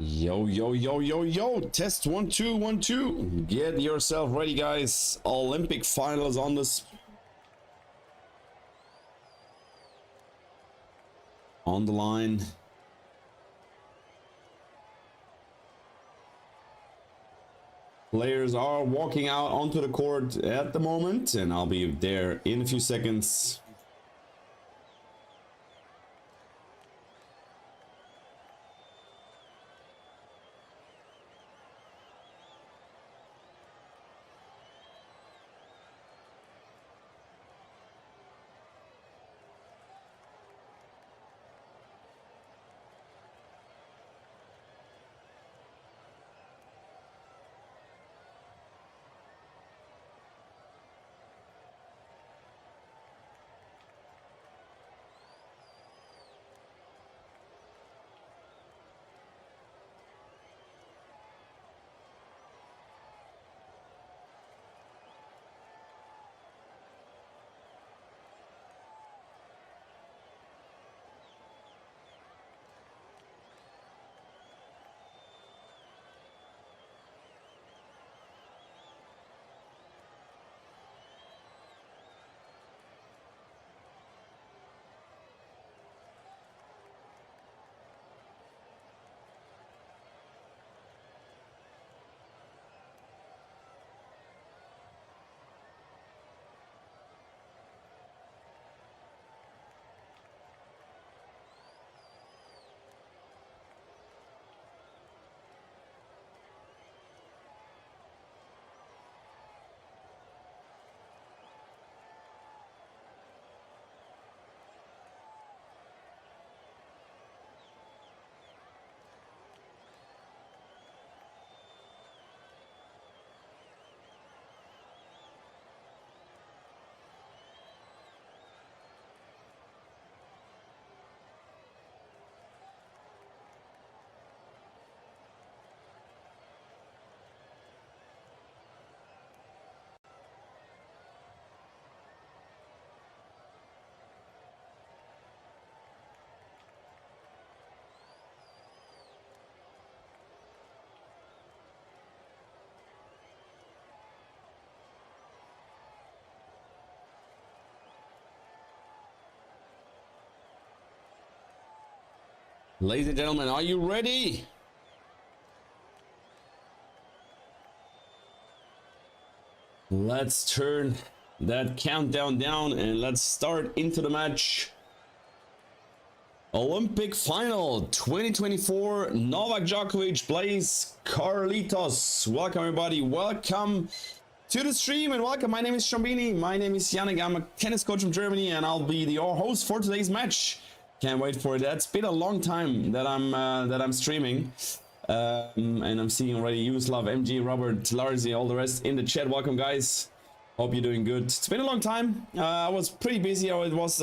Yo, yo, yo, yo, yo, test 1 2 1 2. Get yourself ready, guys. Olympic finals on the line. Players are walking out onto the court at the moment, and I'll be there in a few seconds. Ladies and gentlemen, are you ready? Let's turn that countdown down and let's start into the match. Olympic final 2024. Novak Djokovic plays Carlitos. Welcome everybody. Welcome to the stream and welcome. My name is Shambini. My name is Yannick. I'm a tennis coach from Germany and I'll be your host for today's match. Can't wait for it. It's been a long time that I'm streaming, and I'm seeing already Yuslav, MG, Robert, Larzi, all the rest in the chat. Welcome, guys. Hope you're doing good. It's been a long time. I was pretty busy. It was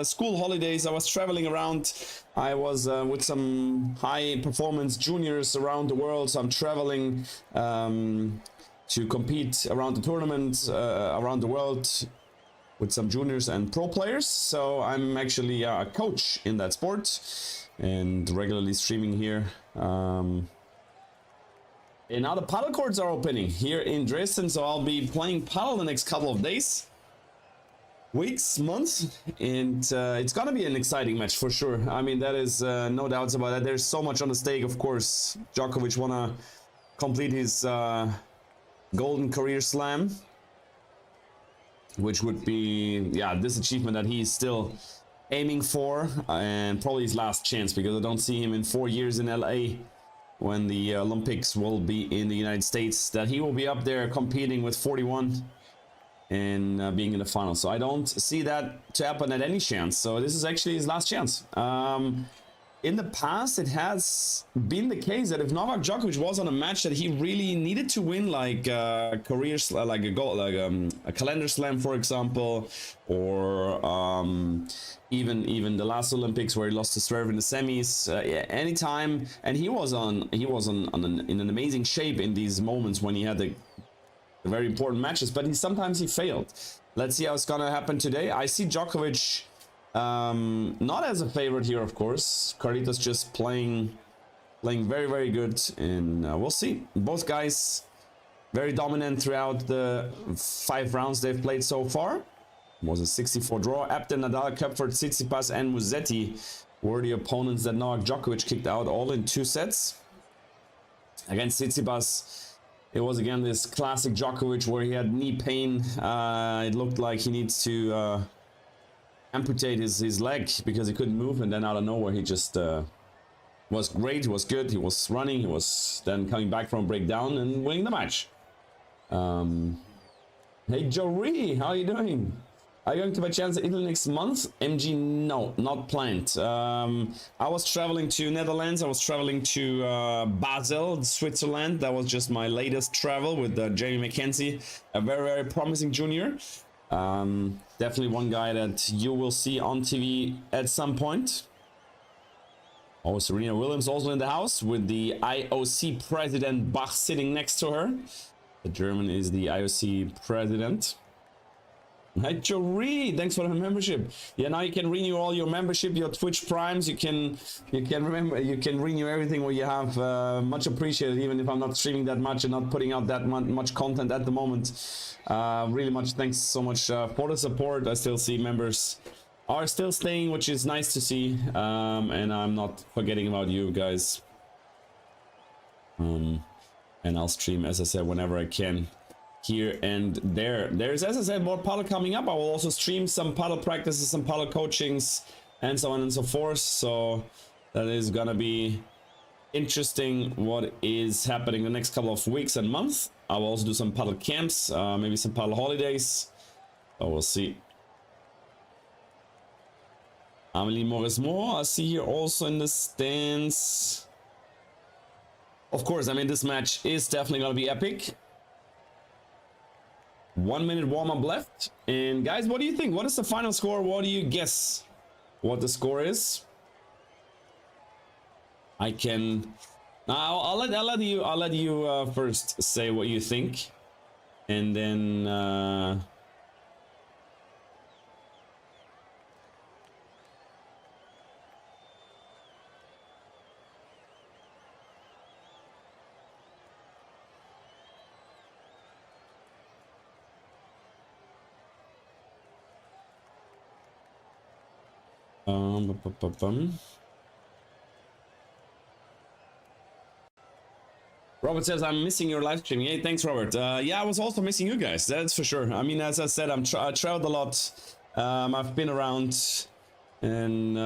school holidays. I was traveling around. I was with some high performance juniors around the world. So I'm traveling to compete around the tournament around the world with some juniors and pro players. So I'm actually a coach in that sport and regularly streaming here. And now the paddle courts are opening here in Dresden, so I'll be playing paddle the next couple of days, weeks, months, and it's gonna be an exciting match for sure. I mean, that is no doubts about that. There's so much on the stake, of course. Djokovic wanna complete his golden career slam, which would be, yeah, this achievement that he's still aiming for, and probably his last chance, because I don't see him in 4 years in LA when the Olympics will be in the United States, that he will be up there competing with 41 and being in the final. So I don't see that to happen at any chance. So this is actually his last chance. In the past, it has been the case that if Novak Djokovic was on a match that he really needed to win, like a calendar slam, for example, or even the last Olympics where he lost to Zverev in the semis, anytime, and he was in an amazing shape in these moments when he had the very important matches, but sometimes he failed. Let's see how it's gonna happen today. I see Djokovic not as a favorite here, of course. Carlitos just playing playing very, very good, and we'll see. Both guys very dominant throughout the 5 rounds they've played so far. It was a 64 draw. Abden, Nadal, Köpfert, Tsitsipas, and Musetti were the opponents that Novak Djokovic kicked out, all in 2 sets. Against Tsitsipas, it was again this classic Djokovic where he had knee pain. It looked like he needs to amputate his leg because he couldn't move, and then out of nowhere he just was great. He was good. He was running. He was then coming back from a breakdown and winning the match. Hey Jory, how are you doing? Are you going to by chance to Italy next month? MG, no, not planned. I was traveling to Netherlands. I was traveling to Basel, Switzerland. That was just my latest travel with Jamie McKenzie, a very, very promising junior. Definitely one guy that you will see on TV at some point. Oh, Serena Williams also in the house with the IOC president Bach sitting next to her. The German is the IOC president. Hi Jory, thanks for the membership. Yeah, now you can renew all your membership, your Twitch primes. You can renew everything what you have. Much appreciated, even if I'm not streaming that much and not putting out that much content at the moment. Really much thanks so much for the support. I still see members are still staying, which is nice to see, and I'm not forgetting about you guys. And I'll stream, as I said, whenever I can, here and there. There's, as I said, more paddle coming up. I will also stream some paddle practices, some paddle coachings, and so on and so forth. So that is gonna be interesting what is happening the next couple of weeks and months. I will also do some paddle camps, maybe some paddle holidays. So we'll see. Amelie Morismo, I see here also in the stands. Of course, I mean, this match is definitely going to be epic. 1 minute warm-up left. And guys, what do you think? What is the final score? What do you guess what the score is? I can... I'll let you first say what you think. And then... Robert says, I'm missing your live stream. Hey, thanks, Robert. Yeah, I was also missing you guys. That's for sure. I mean, as I said, I traveled a lot. I've been around, and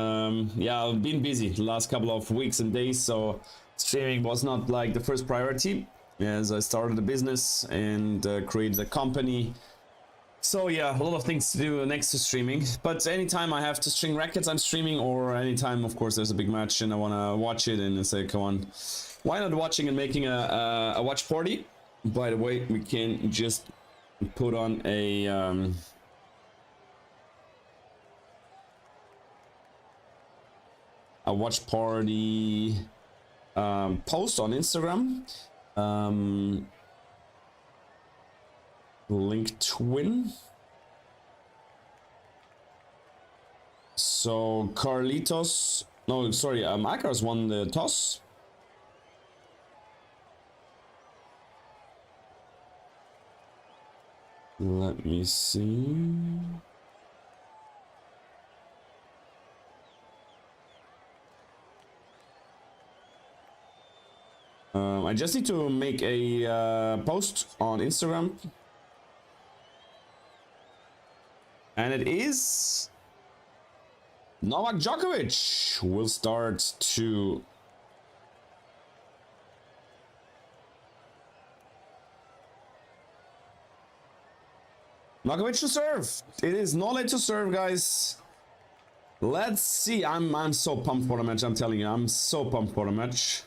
yeah, I've been busy the last couple of weeks and days. So streaming was not like the first priority, as I started a business and created a company. So yeah, a lot of things to do next to streaming, but anytime I have to string rackets, I'm streaming, or anytime, of course, there's a big match and I want to watch it and say, come on, why not watching and making a watch party? By the way, we can just put on a watch party post on Instagram. Link twin. So Carlitos, no, sorry, ALCARAZ won the toss. Let me see. I just need to make a post on Instagram. And it is Novak Djokovic will start to Djokovic to serve. It is not late to serve, guys. Let's see. I'm so pumped for the match. I'm telling you, I'm so pumped for the match.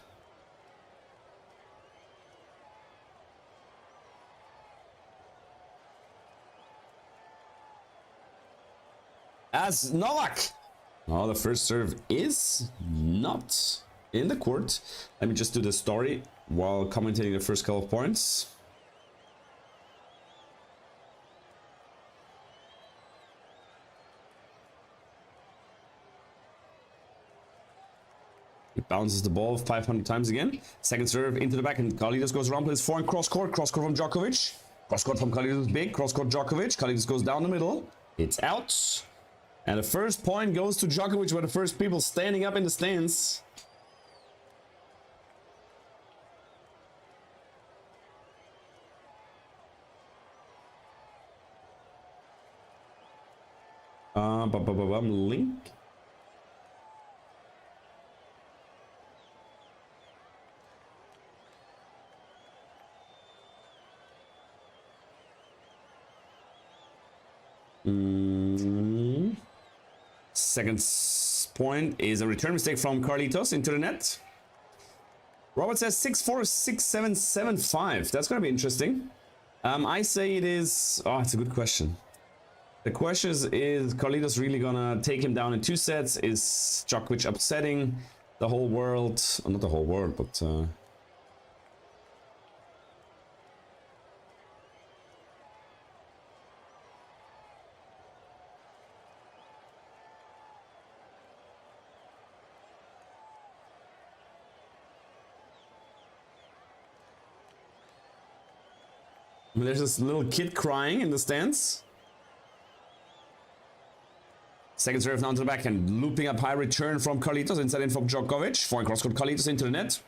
As Novak. Oh, the first serve is not in the court. Let me just do the story while commentating the first couple of points. It bounces the ball 500 times again. Second serve into the back, and Carlitos goes around, plays forehand cross court from Djokovic. Cross court from Carlitos is big. Cross court Djokovic. Carlitos goes down the middle. It's out. And the first point goes to Djokovic, where the first people standing up in the stands. Link. Second point is a return mistake from Carlitos into the net. Robert says 6-4, 6-7, 7-5. That's going to be interesting. I say it is... Oh, it's a good question. The question is Carlitos really going to take him down in 2 sets? Is Djokovic upsetting the whole world? Oh, not the whole world, but... There's this little kid crying in the stands. Second serve now to the backhand, looping up high return from Carlitos, inside in from Djokovic. Forehand cross court Carlitos into the net.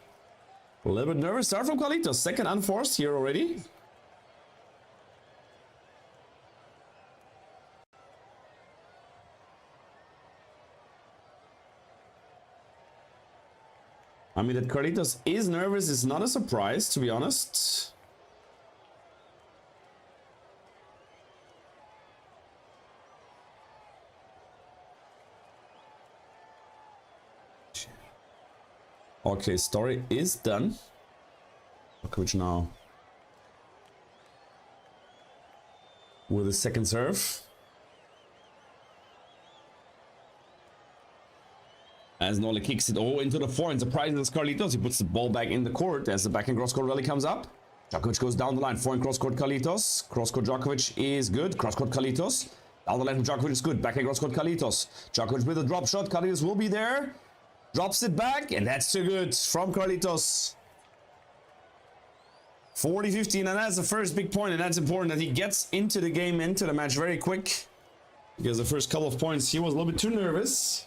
A little bit nervous start from Carlitos. Second unforced here already. I mean, that Carlitos is nervous is not a surprise, to be honest. Okay, story is done. Djokovic now with the second serve. As Nole kicks it into the forehand, surprises Carlitos. He puts the ball back in the court as the backhand cross court rally comes up. Djokovic goes down the line. Forehand cross court Carlitos. Cross court Djokovic is good. Cross court Carlitos. Down the line from Djokovic is good. Backhand cross court Carlitos. Djokovic with a drop shot. Carlitos will be there. Drops it back, and that's too good from Carlitos. 40-15, and that's the first big point, and that's important that he gets into the game, into the match very quick. Because the first couple of points, he was a little bit too nervous.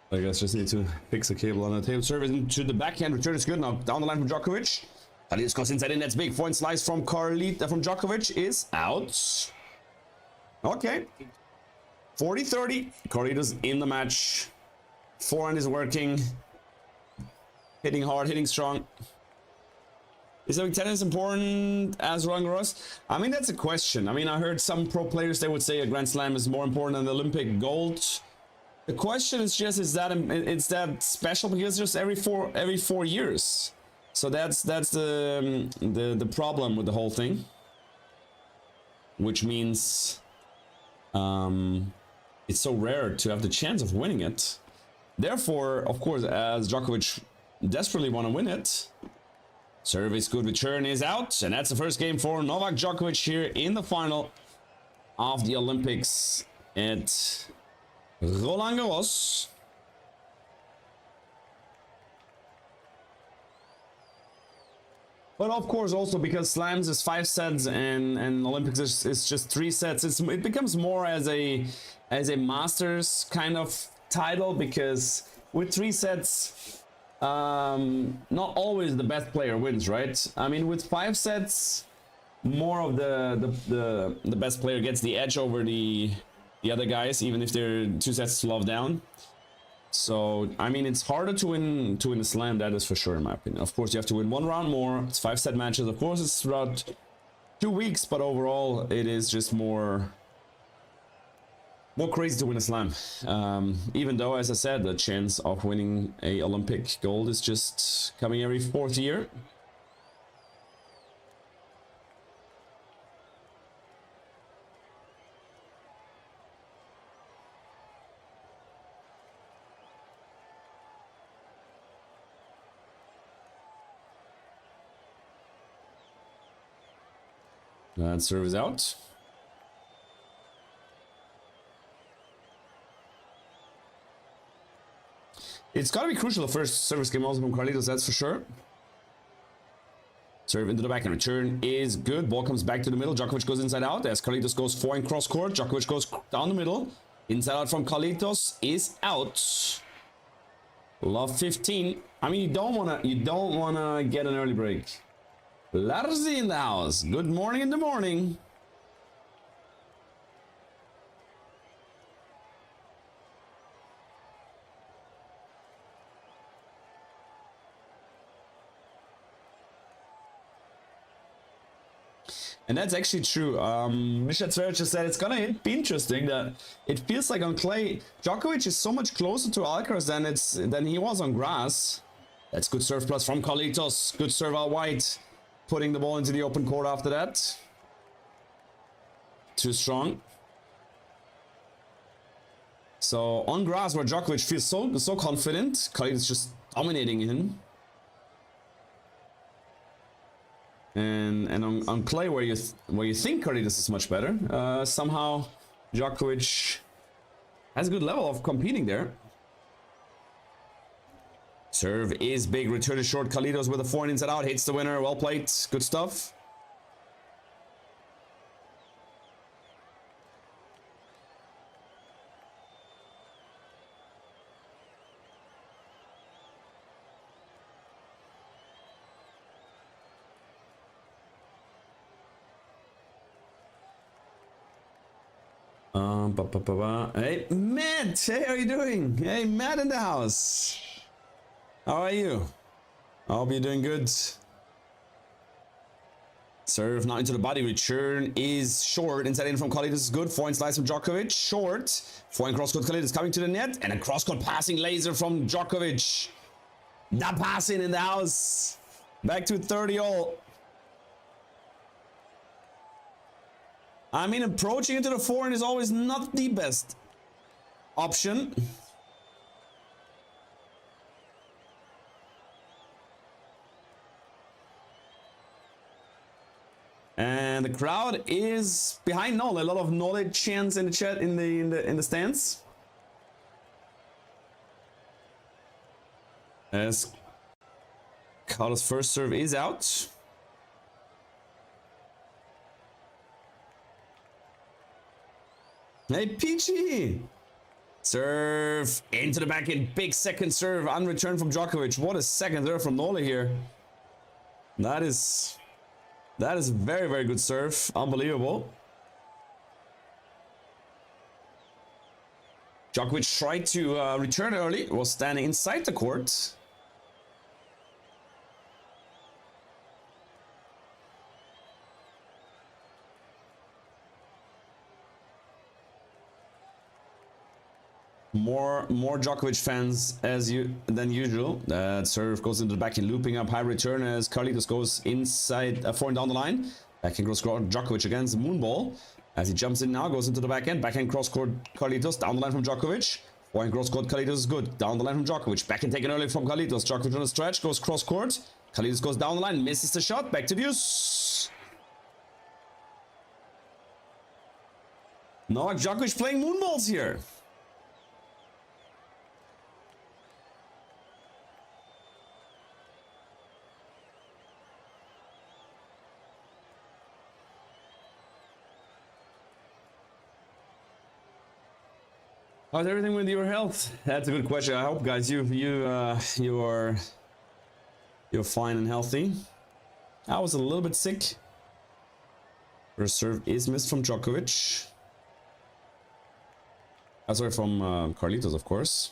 I guess just need to fix the cable on the table. Service into the backhand. Return is good. Now down the line from Djokovic. Carlitos goes inside in. That's big. Forehand slice from Djokovic is out. Okay. 40-30. Carlitos in the match. Forehand is working. Hitting hard, hitting strong. Is having tennis important as Roland Garros? I mean, that's a question. I mean, I heard some pro players, they would say a Grand Slam is more important than the Olympic gold. The question is just, is that special because just every four years. So that's the problem with the whole thing. Which means it's so rare to have the chance of winning it. Therefore, of course, as Djokovic desperately want to win it, service good, return is out, and that's the first game for Novak Djokovic here in the final of the Olympics at Roland Garros. But of course also because slams is 5 sets and Olympics is just 3 sets, it becomes more as a Masters kind of title, because with 3 sets not always the best player wins, right? I mean, with 5 sets more of the best player gets the edge over the other guys, even if they're 2 sets to love down. So I mean, it's harder to win a slam, that is for sure, in my opinion. Of course you have to win 1 round more. It's 5 set matches, of course it's throughout 2 weeks, but overall it is just more crazy to win a slam. Even though, as I said, the chance of winning a Olympic gold is just coming every 4th year. That serve is out. It's gotta be crucial the first service game also from Carlitos, that's for sure. Serve into the back and return is good. Ball comes back to the middle. Djokovic goes inside out as Carlitos goes forehand cross court. Djokovic goes down the middle. Inside out from Carlitos is out. Love 15. I mean, you don't wanna get an early break. Larzi in the house. Good morning in the morning. And that's actually true. Misha Zverev just said it's gonna be interesting that it feels like on clay, Djokovic is so much closer to Alcaraz than he was on grass. That's good serve plus from Carlitos. Good serve out wide. Putting the ball into the open court after that. Too strong. So on grass where Djokovic feels so confident, Carlitos just dominating him. And on clay where you think Carlitos is much better, somehow Djokovic has a good level of competing there. Serve is big, return is short. Carlitos with a forehand inside out, hits the winner. Well played, good stuff. Hey, Matt! Hey, how are you doing? Hey, Matt in the house. How are you? I hope you're doing good. Serve not into the body. Return is short. Inside in from Carlitos is good. Forehand slice from Djokovic. Short. Forehand cross court. Carlitos coming to the net. And a cross court passing laser from Djokovic. The passing in the house. Back to 30 all. I mean, approaching into the forehand is always not the best option. And the crowd is behind Noel. A lot of knowledge chants in the chat in the stands. As Carlos' first serve is out. Hey, Peachy! Serve into the backhand. Big second serve. Unreturned from Djokovic. What a second serve from Nola here. That is very, very good serve. Unbelievable. Djokovic tried to return early. Was standing inside the court. More Djokovic fans than usual. That serve goes into the backhand, looping up high return as Carlitos goes inside, forehand down the line. Backhand cross court Djokovic against Moonball as he jumps in now, goes into the backhand. Backhand cross court Carlitos down the line from Djokovic. Forehand cross court Carlitos is good. Down the line from Djokovic. Backhand taken early from Carlitos. Djokovic on the stretch goes cross court. Carlitos goes down the line, misses the shot. Back to deuce. Novak Djokovic playing moonballs here. How's everything with your health? That's a good question. I hope, guys, you're fine and healthy. I was a little bit sick. First serve is missed from Djokovic. Sorry, from Carlitos, of course.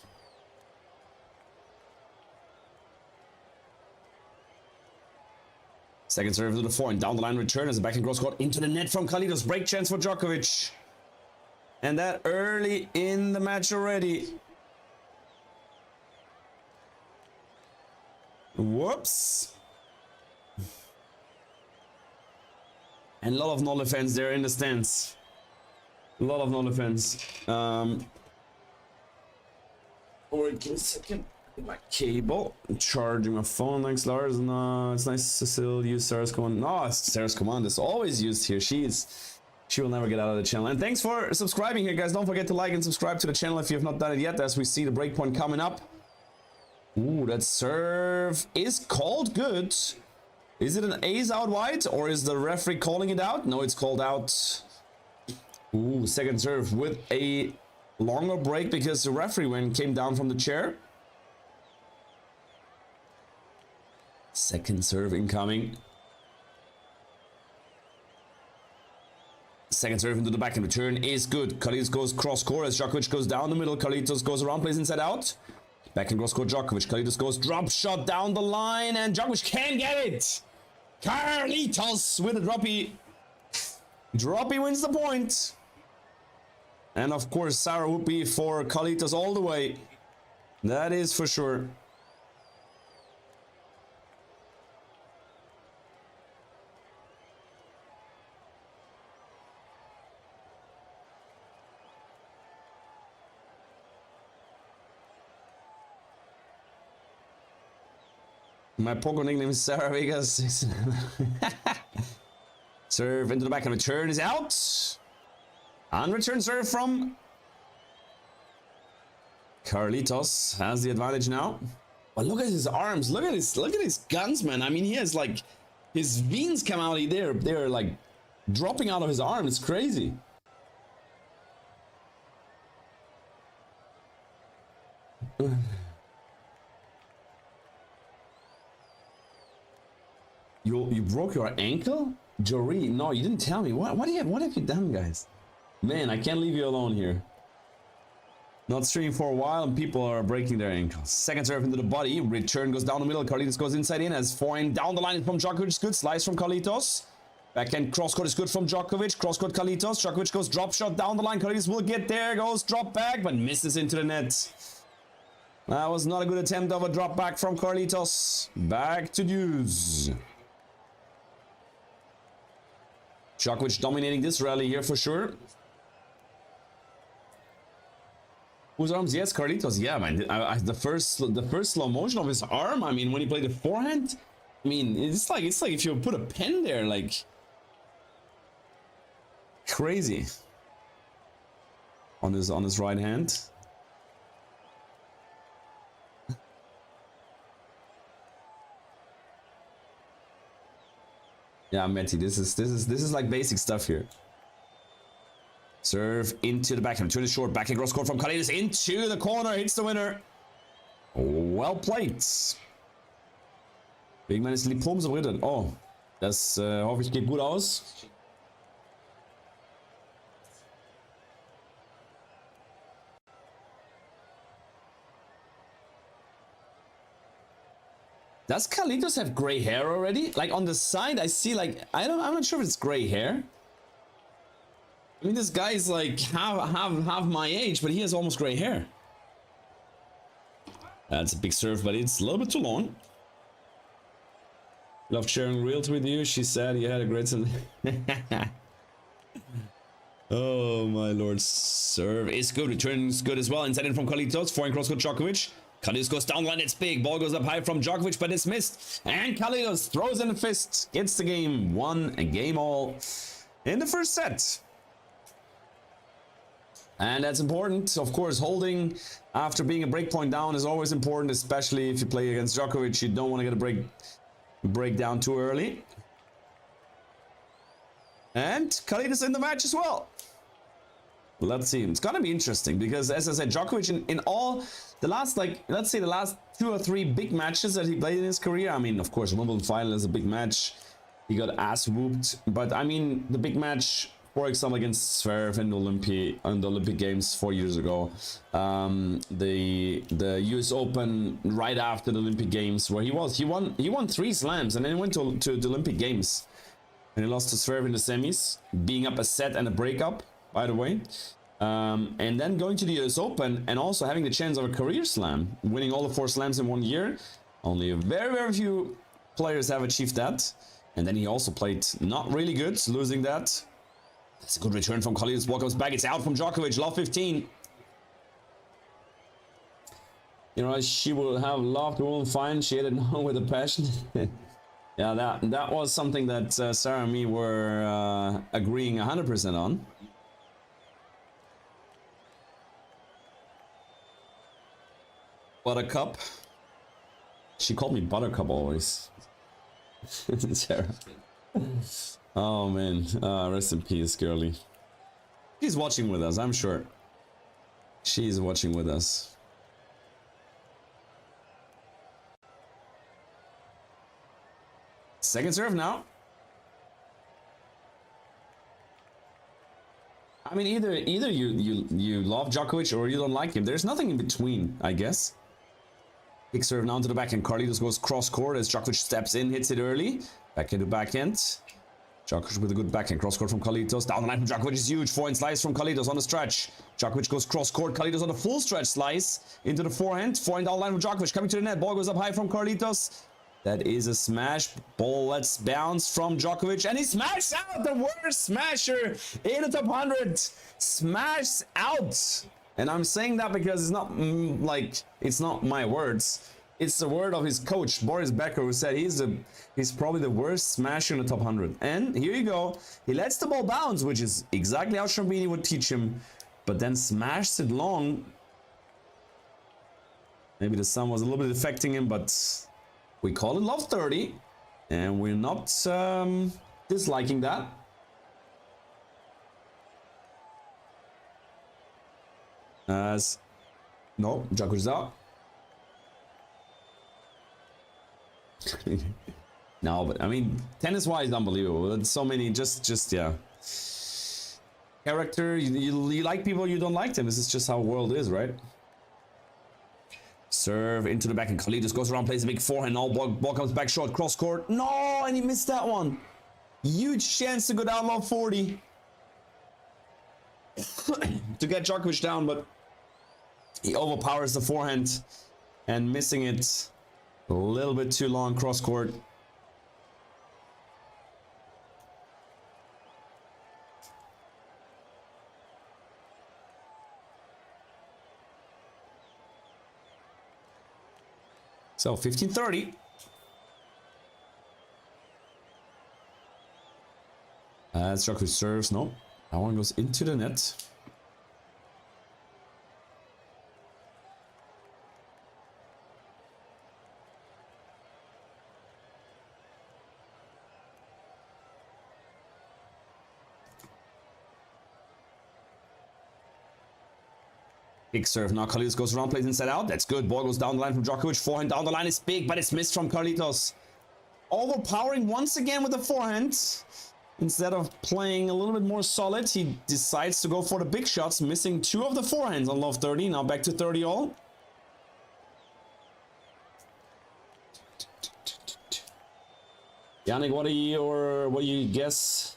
Second serve to the forehand, down the line return as a backhand cross court into the net from Carlitos. Break chance for Djokovic. And that early in the match already. Whoops. And a lot of Nola fans there in the stands. A lot of Nola fans. Wait, give me a second. My cable. Charging my phone. Thanks, Lars. No, it's nice to still use Sarah's command. No, Sarah's command is always used here. She will never get out of the channel. And thanks for subscribing here, guys. Don't forget to like and subscribe to the channel if you have not done it yet, as we see the breakpoint coming up. Ooh, that serve is called good. Is it an ace out wide, or is the referee calling it out? No, it's called out. Ooh, second serve with a longer break because the referee came down from the chair. Second serve incoming. Second serve into the backhand return is good. Carlitos goes cross court as Djokovic goes down the middle. Carlitos goes around, plays inside out. Backhand cross court Djokovic. Carlitos goes drop shot down the line, and Djokovic can get it. Carlitos with a droppy. Droppy wins the point. And of course, Sarah would be for Carlitos all the way. That is for sure. My poker nickname is Sarah Vegas. Serve into the back and return is out. And return serve from Carlitos has the advantage now. But look at his arms. Look at his guns, man. I mean, he has like his veins come out. They're like dropping out of his arm. It's crazy. You broke your ankle? Jory, no, you didn't tell me. What have you done, guys? Man, I can't leave you alone here. Not streaming for a while and people are breaking their ankles. Second serve into the body. Return goes down the middle. Carlitos goes inside in as forehand down the line from Djokovic. Good slice from Carlitos. Backhand cross court is good from Djokovic. Cross court Carlitos. Djokovic goes drop shot down the line. Carlitos will get there. Goes drop back but misses into the net. That was not a good attempt of a drop back from Carlitos. Back to deuce. Djokovic dominating this rally here for sure. Whose arms? Yes, Carlitos. Yeah, man. The first slow motion of his arm. I mean, when he played the forehand. I mean, it's like if you put a pen there, like crazy. On his right hand. Yeah, Meti, this is like basic stuff here. Serve into the backhand, turn it short, backhand cross court from Carlitos into the corner, hits the winner. Well played. Big Man ist lieb so drin. Oh, das hoffe ich geht gut aus. Does Carlitos have gray hair already? Like on the side, I see like I'm not sure if it's gray hair. I mean, this guy is like half my age, but he has almost gray hair. That's a big serve, but it's a little bit too long. Loved sharing reels with you. She said you had a great. Oh my lord, serve is good. Return is good as well. Inside in from Carlitos. Forehand cross court Djokovic. Carlitos goes down line, it's big. Ball goes up high from Djokovic, but it's missed. And Carlitos throws in a fist, gets the game, won a game all in the first set. And that's important. Of course, holding after being a break point down is always important, especially if you play against Djokovic. You don't want to get a break down too early. And Carlitos in the match as well. Let's see. It's gonna be interesting because, as I said, Djokovic in all the last, like, let's say the last 2 or 3 big matches that he played in his career. I mean, of course, Wimbledon final is a big match. He got ass whooped, but I mean, the big match, for example, against Zverev in the Olympic Games 4 years ago, the US Open right after the Olympic Games, where he won 3 slams and then went to the Olympic Games, and he lost to Zverev in the semis, being up a set and a breakup, by the way. And then going to the US Open and also having the chance of a career slam, winning all the 4 slams in 1 year. Only very few players have achieved that. And then he also played not really good, losing that. That's a good return from Carlitos. Ball comes back, it's out from Djokovic, love 15. You know, she would have loved the woman fine. She had it on with a passion. Yeah, that was something that Sarah and me were agreeing 100% on. Buttercup. She called me Buttercup always. Sarah. Oh man, rest in peace, girlie. She's watching with us, I'm sure. She's watching with us. Second serve now. I mean, either you love Djokovic or you don't like him. There's nothing in between, I guess. Big serve now to the backhand. Carlitos goes cross court as Djokovic steps in, hits it early. Back into backhand. Djokovic with a good backhand. Cross court from Carlitos. Down the line from Djokovic is huge. Forehand slice from Carlitos on the stretch. Djokovic goes cross court. Carlitos on the full stretch slice into the forehand. Forehand down the line from Djokovic. Coming to the net. Ball goes up high from Carlitos. That is a smash. Ball lets bounce from Djokovic. And he smashed out. The worst smasher in the top 100. Smashed out. And I'm saying that because it's not like, it's not my words. It's the word of his coach, Boris Becker, who said he's probably the worst smasher in the top 100. And here you go. He lets the ball bounce, which is exactly how Strombini would teach him. But then smashed it long. Maybe the sun was a little bit affecting him, but we call it love 30. And we're not disliking that. As no, Djokovic is out. No, but I mean, tennis-wise, unbelievable. It's so many, just yeah. Character, you like people, you don't like them. This is just how the world is, right? Serve into the back, and Carlitos goes around, plays a big forehand. Now ball comes back short, cross court. No, and he missed that one. Huge chance to go down low 40 to get Djokovic down, but he overpowers the forehand and missing it a little bit too long cross court. So 15-30. As Djokovic serves, no, that one goes into the net. Big serve now. Carlitos goes around, plays inside out. That's good. Ball goes down the line from Djokovic. Forehand down the line is big, but it's missed from Carlitos. Overpowering once again with the forehand. Instead of playing a little bit more solid, he decides to go for the big shots, missing 2 of the forehands on love 30. Now back to 30 all. Yannick, what do you guess?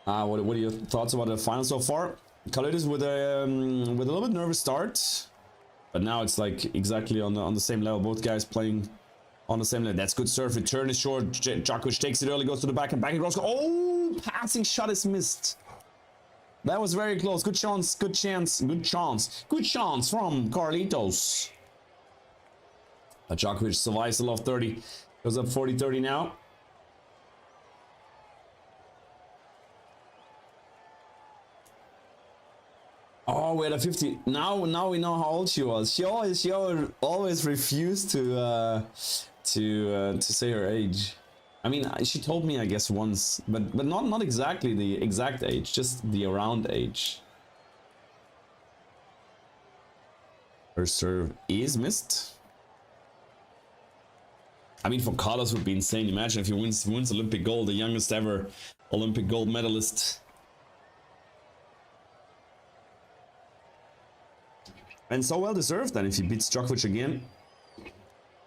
What are your thoughts about the final so far? Carlitos with a little bit nervous start, but now it's like exactly on the same level. Both guys playing on the same level. That's good serve. Return is short. Djokovic takes it early, goes to the back and cross. Oh, passing shot is missed. That was very close. Good chance from Carlitos. But Djokovic survives the love 30. Goes up 40-30 now. Oh, we had a 50. Now we know how old she was. She always refused to say her age. I mean, she told me, I guess, once, but not exactly the exact age, just the around age. Her serve is missed. I mean, for Carlos would be insane. Imagine if he wins Olympic gold, the youngest ever Olympic gold medalist. And so well deserved then if he beats Djokovic again.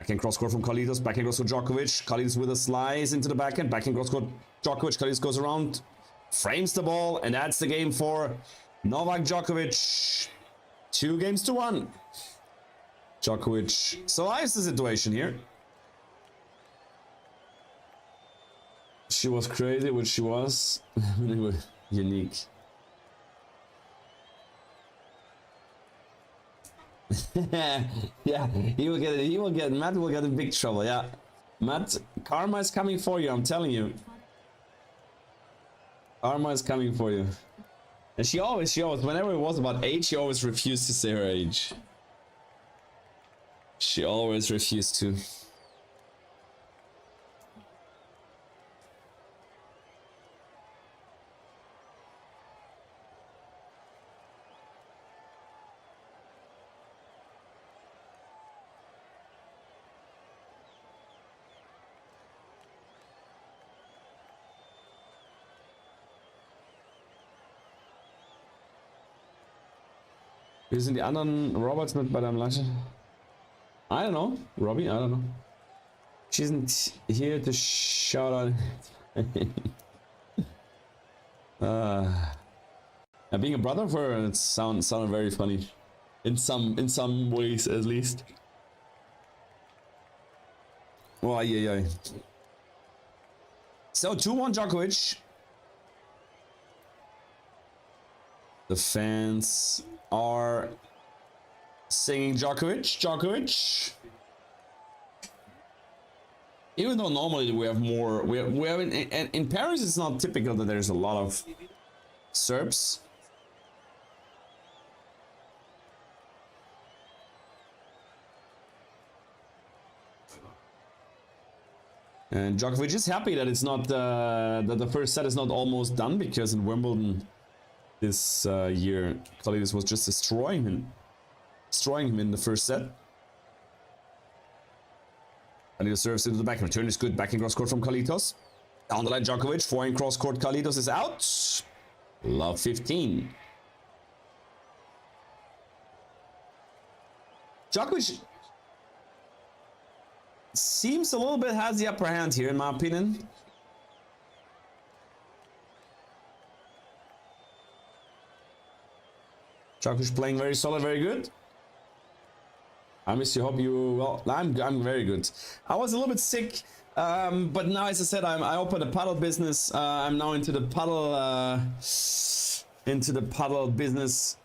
Backhand cross court from Carlitos. Backhand goes to Djokovic. Carlitos with a slice into the backhand. Backhand cross court. Djokovic. Carlitos goes around. Frames the ball. And that's the game for Novak Djokovic. 2-1. Djokovic survives the situation here. She was crazy, which she was. Unique. Yeah, he will get it. He will get. Matt will get in big trouble. Yeah, Matt, karma is coming for you. I'm telling you. Karma is coming for you. And she always, whenever it was about age, she always refused to say her age. She always refused to. Wie sind die anderen Robots mit bei deinem Lunch? I don't know, Robbie, I don't know. She isn't here to shout out. Being a brother for her, it sounded very funny. In some ways, at least. Oh, yeah. So 2-1 Djokovic. The fans are singing Djokovic. Even though normally we have more, we have in Paris it's not typical that there's a lot of Serbs. And Djokovic is happy that it's not that the first set is not almost done, because in Wimbledon this year Carlitos was just destroying him in the first set. Carlitos serves into the back. Return is good. Backing cross court from Carlitos. Down the line Djokovic. Forehand cross court. Carlitos is out. Love 15. Djokovic seems a little bit has the upper hand here, in my opinion. Djokovic playing very solid, very good. I miss you. Hope you well. I'm very good. I was a little bit sick, but now, as I said, I opened a paddle business. I'm now into the paddle business.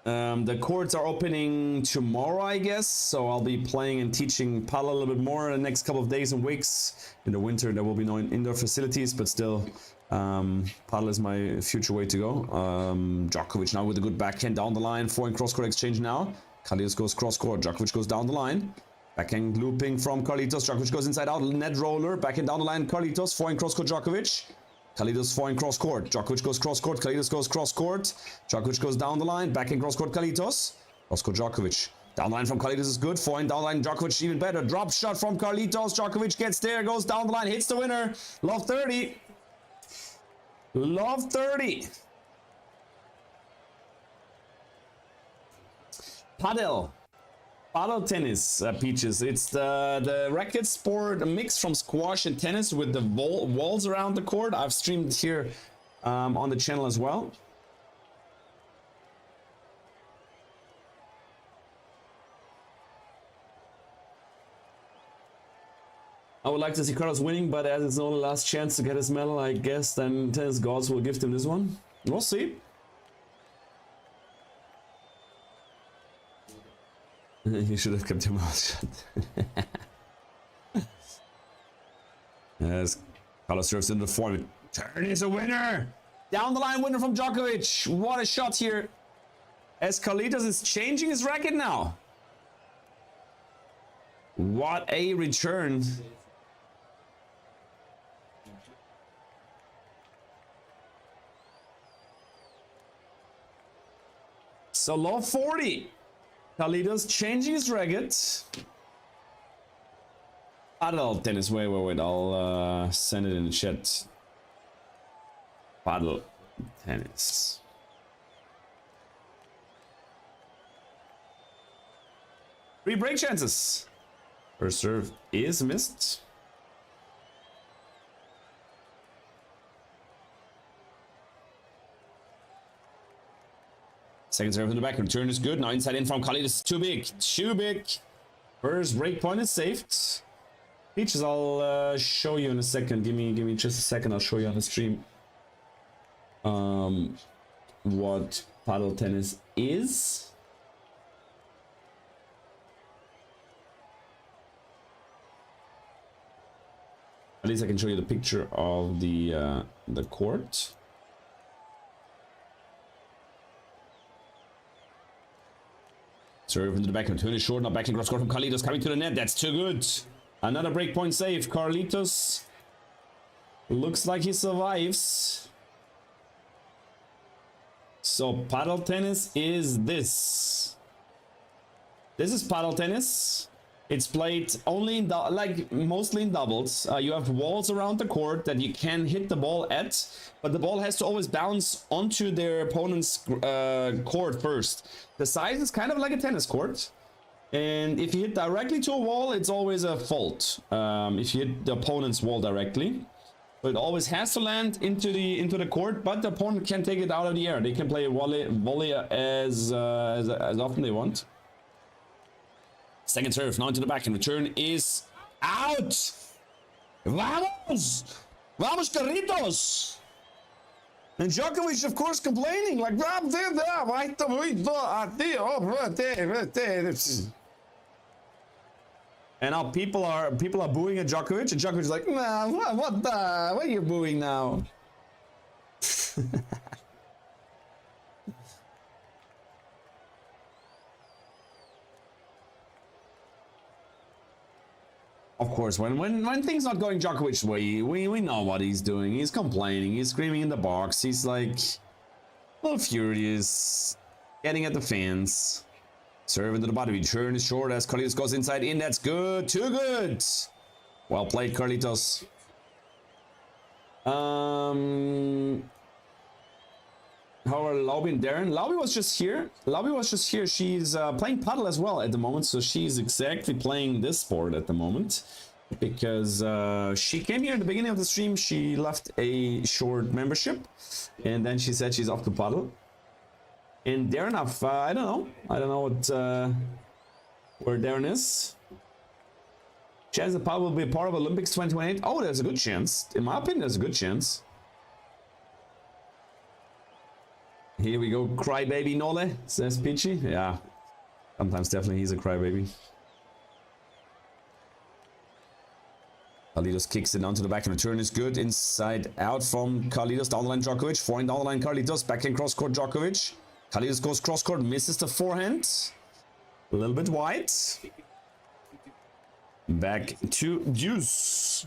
The courts are opening tomorrow, I guess, so I'll be playing and teaching paddle a little bit more in the next couple of days and weeks. In the winter, there will be no indoor facilities, but still, paddle is my future way to go. Djokovic now with a good backhand down the line. Forehand cross-court exchange now. Carlitos goes cross-court. Djokovic goes down the line. Backhand looping from Carlitos. Djokovic goes inside out. Net roller. Backhand down the line. Carlitos. Forehand cross-court. Djokovic. Carlitos forehand cross-court. Djokovic goes cross-court. Carlitos goes cross-court. Djokovic goes down the line. Backhand cross-court. Carlitos. Cross-court Djokovic. Down the line from Carlitos is good. Forehand down the line. Djokovic even better. Drop shot from Carlitos. Djokovic gets there. Goes down the line. Hits the winner. Love 30. Love 30. Paddle tennis, Peaches. It's the racket sport, a mix from squash and tennis with the walls around the court. I've streamed here on the channel as well. I would like to see Carlos winning, but as it's the only last chance to get his medal, I guess then tennis gods will give him this one. We'll see. You should have kept your mouth shut. Yes, Carlos serves into the form. Turn is a winner. Down the line winner from Djokovic. What a shot here. As Carlitos is changing his racket now. What a return. So low 40. Carlitos changing his racket. Paddle tennis. Wait. I'll send it in the chat. Paddle tennis. Three break chances. First serve is missed. Second serve in the back. Return is good. Now inside in from Carlitos. Too big. First break point is saved. Peaches, I'll show you in a second. Give me just a second. I'll show you on the stream what paddle tennis is. At least I can show you the picture of the court. Serve into the backhand, turn is short, now backhand cross court from Carlitos coming to the net. That's too good. Another breakpoint save. Carlitos looks like he survives. So paddle tennis is this. This is paddle tennis. It's played only in mostly in doubles. You have walls around the court that you can hit the ball at, but the ball has to always bounce onto their opponent's court first. The size is kind of like a tennis court, and if you hit directly to a wall, it's always a fault. If you hit the opponent's wall directly, so it always has to land into the court, but the opponent can take it out of the air. They can play a volley as often they want. Second serve, now into the back, and return is out. Vamos! Vamos, Carlitos! And Djokovic, of course, complaining, like, and now people are booing at Djokovic, and Djokovic is like, nah, what are you booing now? Of course, when things not going Djokovic's way, we know what he's doing. He's complaining, he's screaming in the box, he's like a little furious, getting at the fans. Serve into the body, return is short as Carlitos goes inside in. That's good, too good. Well played, Carlitos. How are Lauby and Darren? Lauby was just here. She's playing paddle as well at the moment, so she's exactly playing this sport at the moment because she came here in the beginning of the stream. She left a short membership, and then she said she's off to paddle. And Darren, I don't know what where Darren is. Chance that paddle will be a part of Olympics 2028. Oh, there's a good chance. In my opinion, there's a good chance. Here we go, crybaby Nole, says Peachy. Yeah, sometimes definitely he's a crybaby. Carlitos kicks it onto the back and return is good. Inside out from Carlitos, down the line Djokovic, forehand down the line Carlitos, backhand cross court Djokovic. Carlitos goes cross court, misses the forehand. A little bit wide. Back to deuce.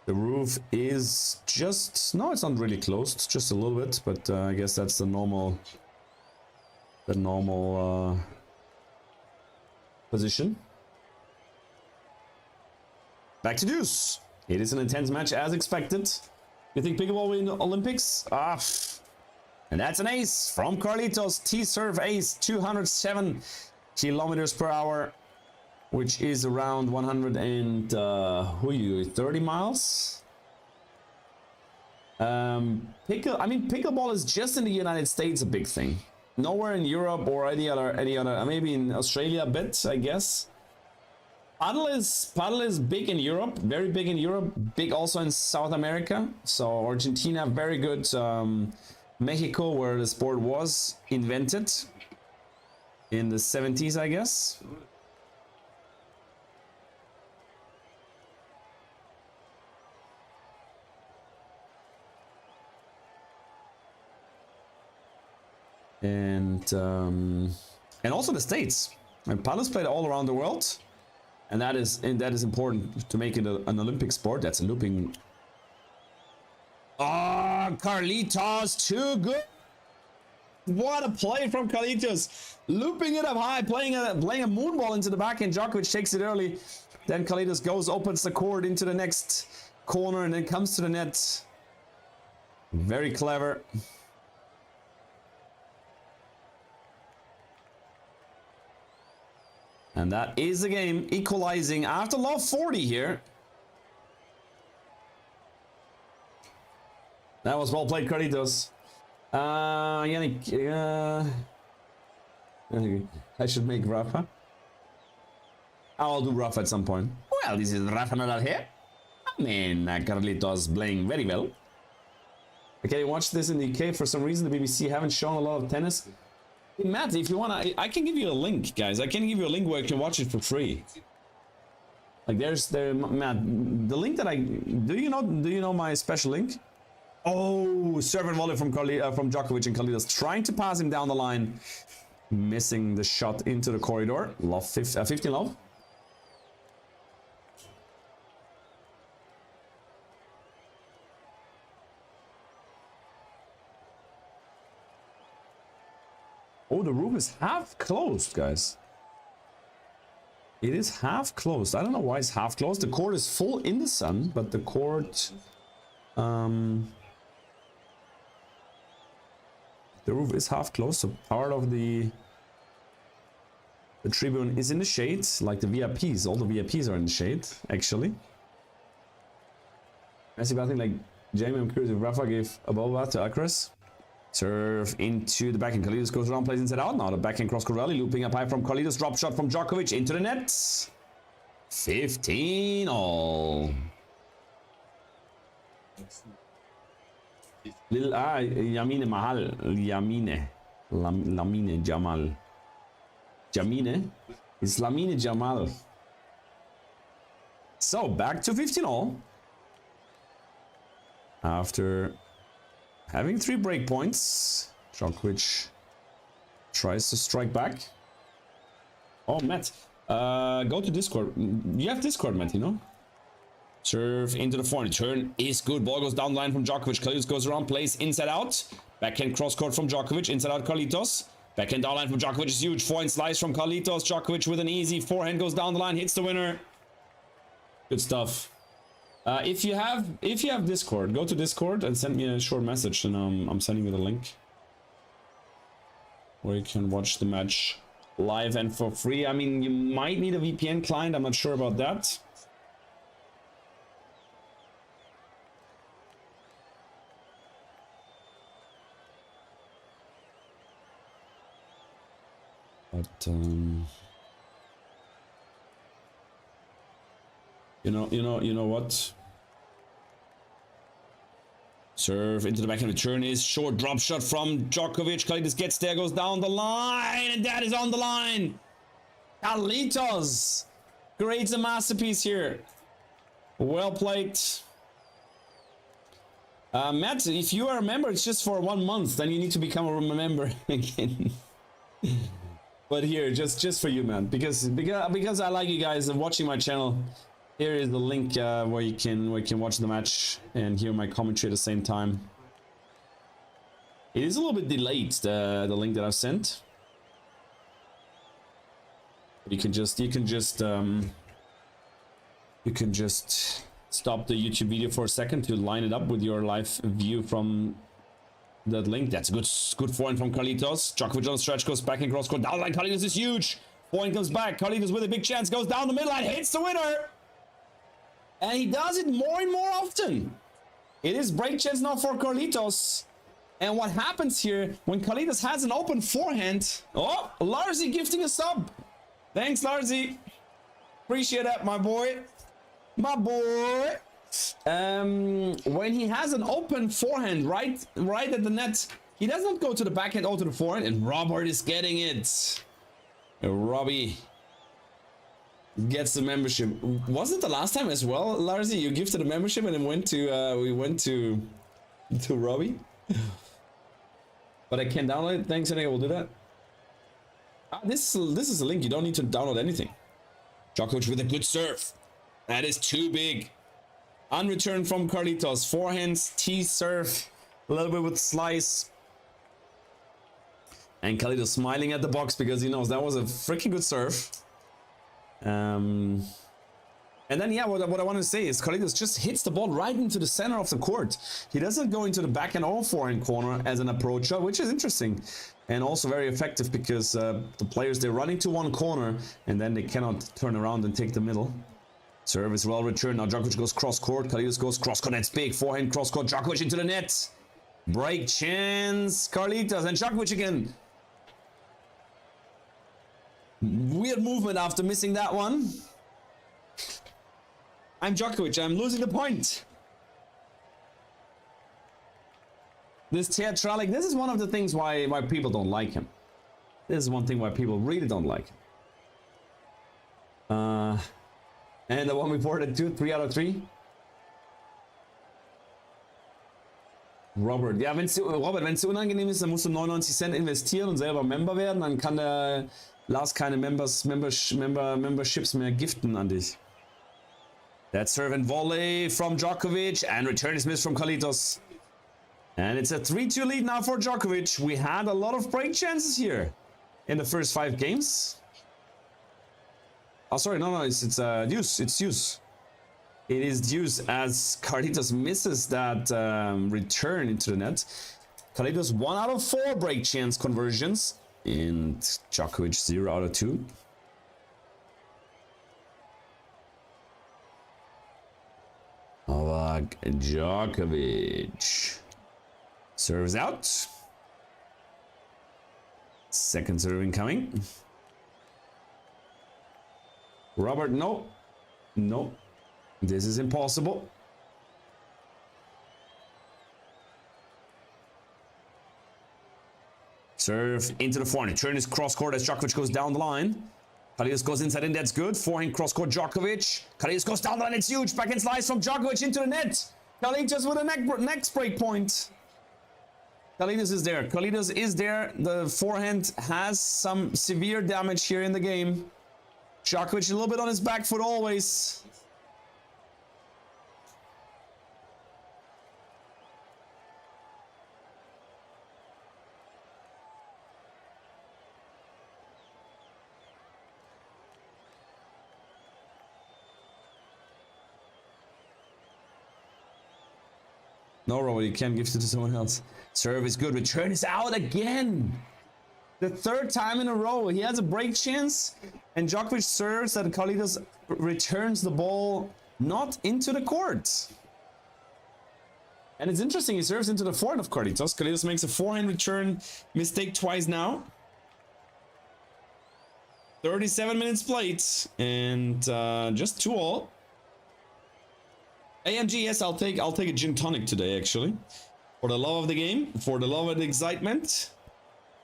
The roof is just, no, it's not really closed, just a little bit, but I guess that's the normal position. Back to deuce. It is an intense match as expected. You think pickleball will win the Olympics? And that's an ace from Carlitos. T-serve ace, 207 kilometers per hour. Which is around 130 miles. Pickleball is just in the United States a big thing. Nowhere in Europe or any other, maybe in Australia a bit, I guess. Paddle is big in Europe, very big in Europe, big also in South America. So Argentina, very good. Mexico, where the sport was invented in the 70s, I guess. And also the States. And paddle is played all around the world, and that is important to make it an Olympic sport. That's a looping. Oh, Carlitos, too good. What a play from Carlitos, looping it up high, playing a moonball into the back, and Djokovic takes it early. Then Carlitos goes, opens the court into the next corner, and then comes to the net. Very clever. And that is the game, equalizing after love 40 here. That was well played, Carlitos. Yannick, I should make Rafa. I'll do Rafa at some point. Well, this is Rafa Nadal here. I mean, Carlitos playing very well. Okay, watch this in the UK. For some reason, the BBC haven't shown a lot of tennis. Hey, Matt, if you wanna, I can give you a link, guys. I can give you a link where you can watch it for free. Like Matt, the link that do you know my special link? Oh, serve and volley from Djokovic, and Carlitos trying to pass him down the line, missing the shot into the corridor. Love 15 love. Oh, the roof is half closed, guys. It is half closed. I don't know why it's half closed. The court is full in the sun, but the court... the roof is half closed, so part of the tribune is in the shade, like the VIPs. All the VIPs are in the shade, actually. I see nothing like Jamie. I'm curious if Rafa gave a ball back to ALCARAZ. Serve into the backhand. Carlitos goes around, plays inside out. Now the backhand cross court rally, looping up high from Carlitos. Drop shot from Djokovic into the net. 15 all. Yamine Mahal. Lamine Jamal. Jamine? It's Lamine Jamal. So back to 15 all. After having 3 break points, Djokovic tries to strike back. Oh, Matt, go to Discord. You have Discord, Matt, you know? Serve into the forehand. Turn is good. Ball goes down the line from Djokovic. Carlitos goes around, plays inside out. Backhand cross court from Djokovic. Inside out Carlitos. Backhand down line from Djokovic is huge. Forehand slice from Carlitos. Djokovic with an easy forehand goes down the line, hits the winner. Good stuff. If you have Discord, go to Discord and send me a short message, and I'm sending you the link where you can watch the match live and for free. I mean, you might need a VPN client. I'm not sure about that. But you know what? Serve into the backhand. Return is short. Drop shot from Djokovic. Carlitos gets there, goes down the line, and that is on the line. Carlitos creates a masterpiece here. Well played. Matt, if you are a member, it's just for 1 month. Then you need to become a member again. But here, just for you, man, because I like you guys watching my channel. Here is the link where you can watch the match and hear my commentary at the same time. It is a little bit delayed, the link that I've sent. You can just stop the YouTube video for a second to line it up with your live view from that link. That's a good forehand from Carlitos. Djokovic on the stretch, goes back and cross court down the line. Carlitos is huge. Forehand comes back. Carlitos with a big chance, goes down the middle line, hits the winner. And he does it more and more often. It is break chance now for Carlitos. And what happens here when Carlitos has an open forehand? Oh, Larzi gifting a sub. Thanks, Larzi. Appreciate that, my boy. My boy. When he has an open forehand right at the net, he does not go to the backhand or to the forehand, and Robert is getting it. Robbie gets the membership. Wasn't the last time as well, Larzi? You gifted a membership and then we went to Robbie. But I can't download it. Thanks, and I will do that. This is a link. You don't need to download anything. Djokovic with a good serve. That is too big. Unreturned from Carlitos. Forehands, T serve, a little bit with slice. And Carlitos smiling at the box because he knows that was a freaking good serve. And then, yeah, what I want to say is Carlitos just hits the ball right into the center of the court. He doesn't go into the backhand or forehand corner as an approacher, which is interesting. And also very effective because the players, they're running to one corner and then they cannot turn around and take the middle. Service well returned. Now Djokovic goes cross court. Carlitos goes cross court. That's big. Forehand cross court. Djokovic into the net. Break chance. Carlitos and Djokovic again. Weird movement after missing that one. I'm Djokovic. I'm losing the point. This theatralic. This is one of the things why people don't like him. This is one thing why people really don't like. And the one before that, 3 out of 3. Robert, ja, Robert, wenn es dir unangenehm ist, dann musst du 99 Cent investieren und selber Member werden, dann kann der Lars keine Memberships mehr giften an dich. That serve and volley from Djokovic, and return is missed from Carlitos. And it's a 3-2 lead now for Djokovic. We had a lot of break chances here in the first 5 games. Oh, sorry, no, it's deuce. It's deuce. It is deuce as Carlitos misses that return into the net. Carlitos 1 out of 4 break chance conversions, and Djokovic 0 out of 2. Novak Djokovic serves out. Second serve incoming. Robert, no. No. This is impossible. Serve into the forehand. Turn is cross court as Djokovic goes down the line. Carlitos goes inside and that's good. Forehand cross court Djokovic. Carlitos goes down the line. It's huge. Backhand slice from Djokovic into the net. Carlitos with a next break point. Carlitos is there. Carlitos is there. The forehand has some severe damage here in the game. Djokovic a little bit on his back foot always. No, Robert, you can't give it to someone else. Serve is good. Return is out again. The 3rd time in a row. He has a break chance. And Djokovic serves that Carlitos returns the ball not into the court. And it's interesting. He serves into the forehand of Carlitos. Carlitos makes a forehand return mistake twice now. 37 minutes played. And just 2-all. AMG, yes, I'll take a gin tonic today, actually. For the love of the game, for the love of the excitement.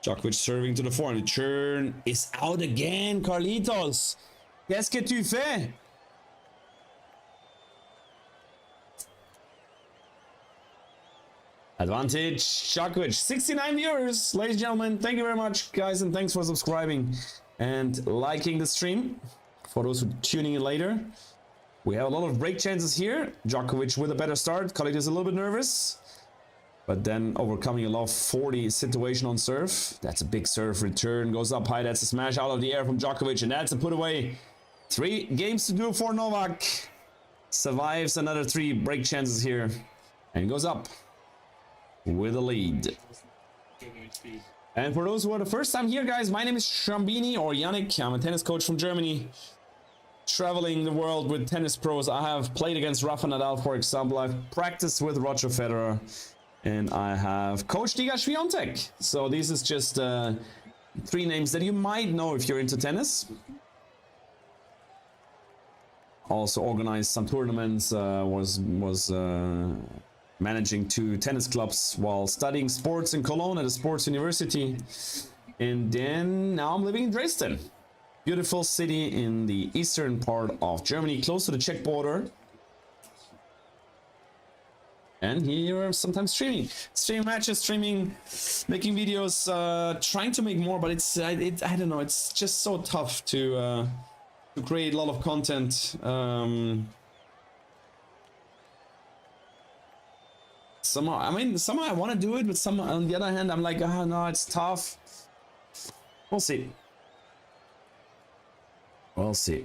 Djokovic serving to the forehand. Return is out again, Carlitos. Qu'est-ce que tu fais? Advantage, Djokovic. 69 viewers, ladies and gentlemen. Thank you very much, guys, and thanks for subscribing and liking the stream. For those who are tuning in later. We have a lot of break chances here. Djokovic with a better start. Carlitos a little bit nervous. But then overcoming a low 40 situation on serve. That's a big serve. Return goes up high. That's a smash out of the air from Djokovic. And that's a put away. 3 games to do for Novak. Survives another 3 break chances here. And goes up with a lead. And for those who are the first time here, guys, my name is Shambini or Yannick. I'm a tennis coach from Germany. Traveling the world with tennis pros. I have played against Rafa Nadal, for example. I've practiced with Roger Federer, and I have coached Iga Swiatek. So this is just 3 names that you might know if you're into tennis. Also organized some tournaments. Was managing 2 tennis clubs while studying sports in Cologne at a sports university, and then now I'm living in Dresden. Beautiful city in the eastern part of Germany, close to the Czech border. And here sometimes streaming matches, making videos, trying to make more, but it's I don't know, it's just so tough to create a lot of content. Somehow I want to do it, but on the other hand, I'm like, oh no, it's tough. We'll see. We'll see.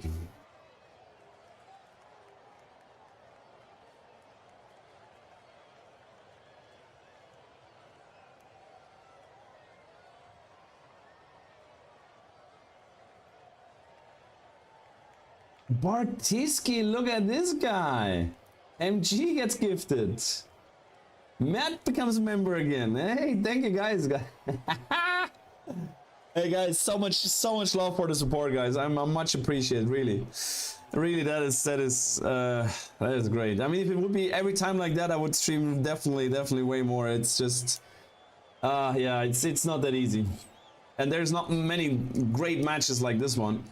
Bartiski, look at this guy. MG gets gifted. Matt becomes a member again. Hey, thank you guys. Hey guys, so much love for the support, guys. I'm much appreciated, really. That is great. I mean, if it would be every time like that, I would stream definitely way more. It's just yeah, it's not that easy. And there's not many great matches like this one.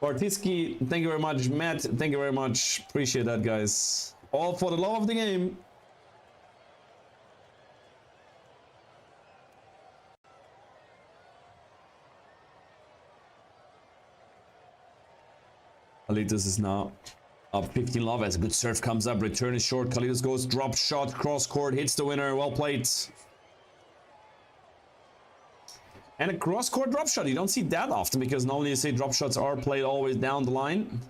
Bartiski, thank you very much. Matt, thank you very much. Appreciate that, guys. All for the love of the game. Carlitos is now up 15 love as a good serve comes up. Return is short. Carlitos goes drop shot, cross court, hits the winner. Well played. And a cross court drop shot. You don't see that often because normally you say drop shots are played always down the line.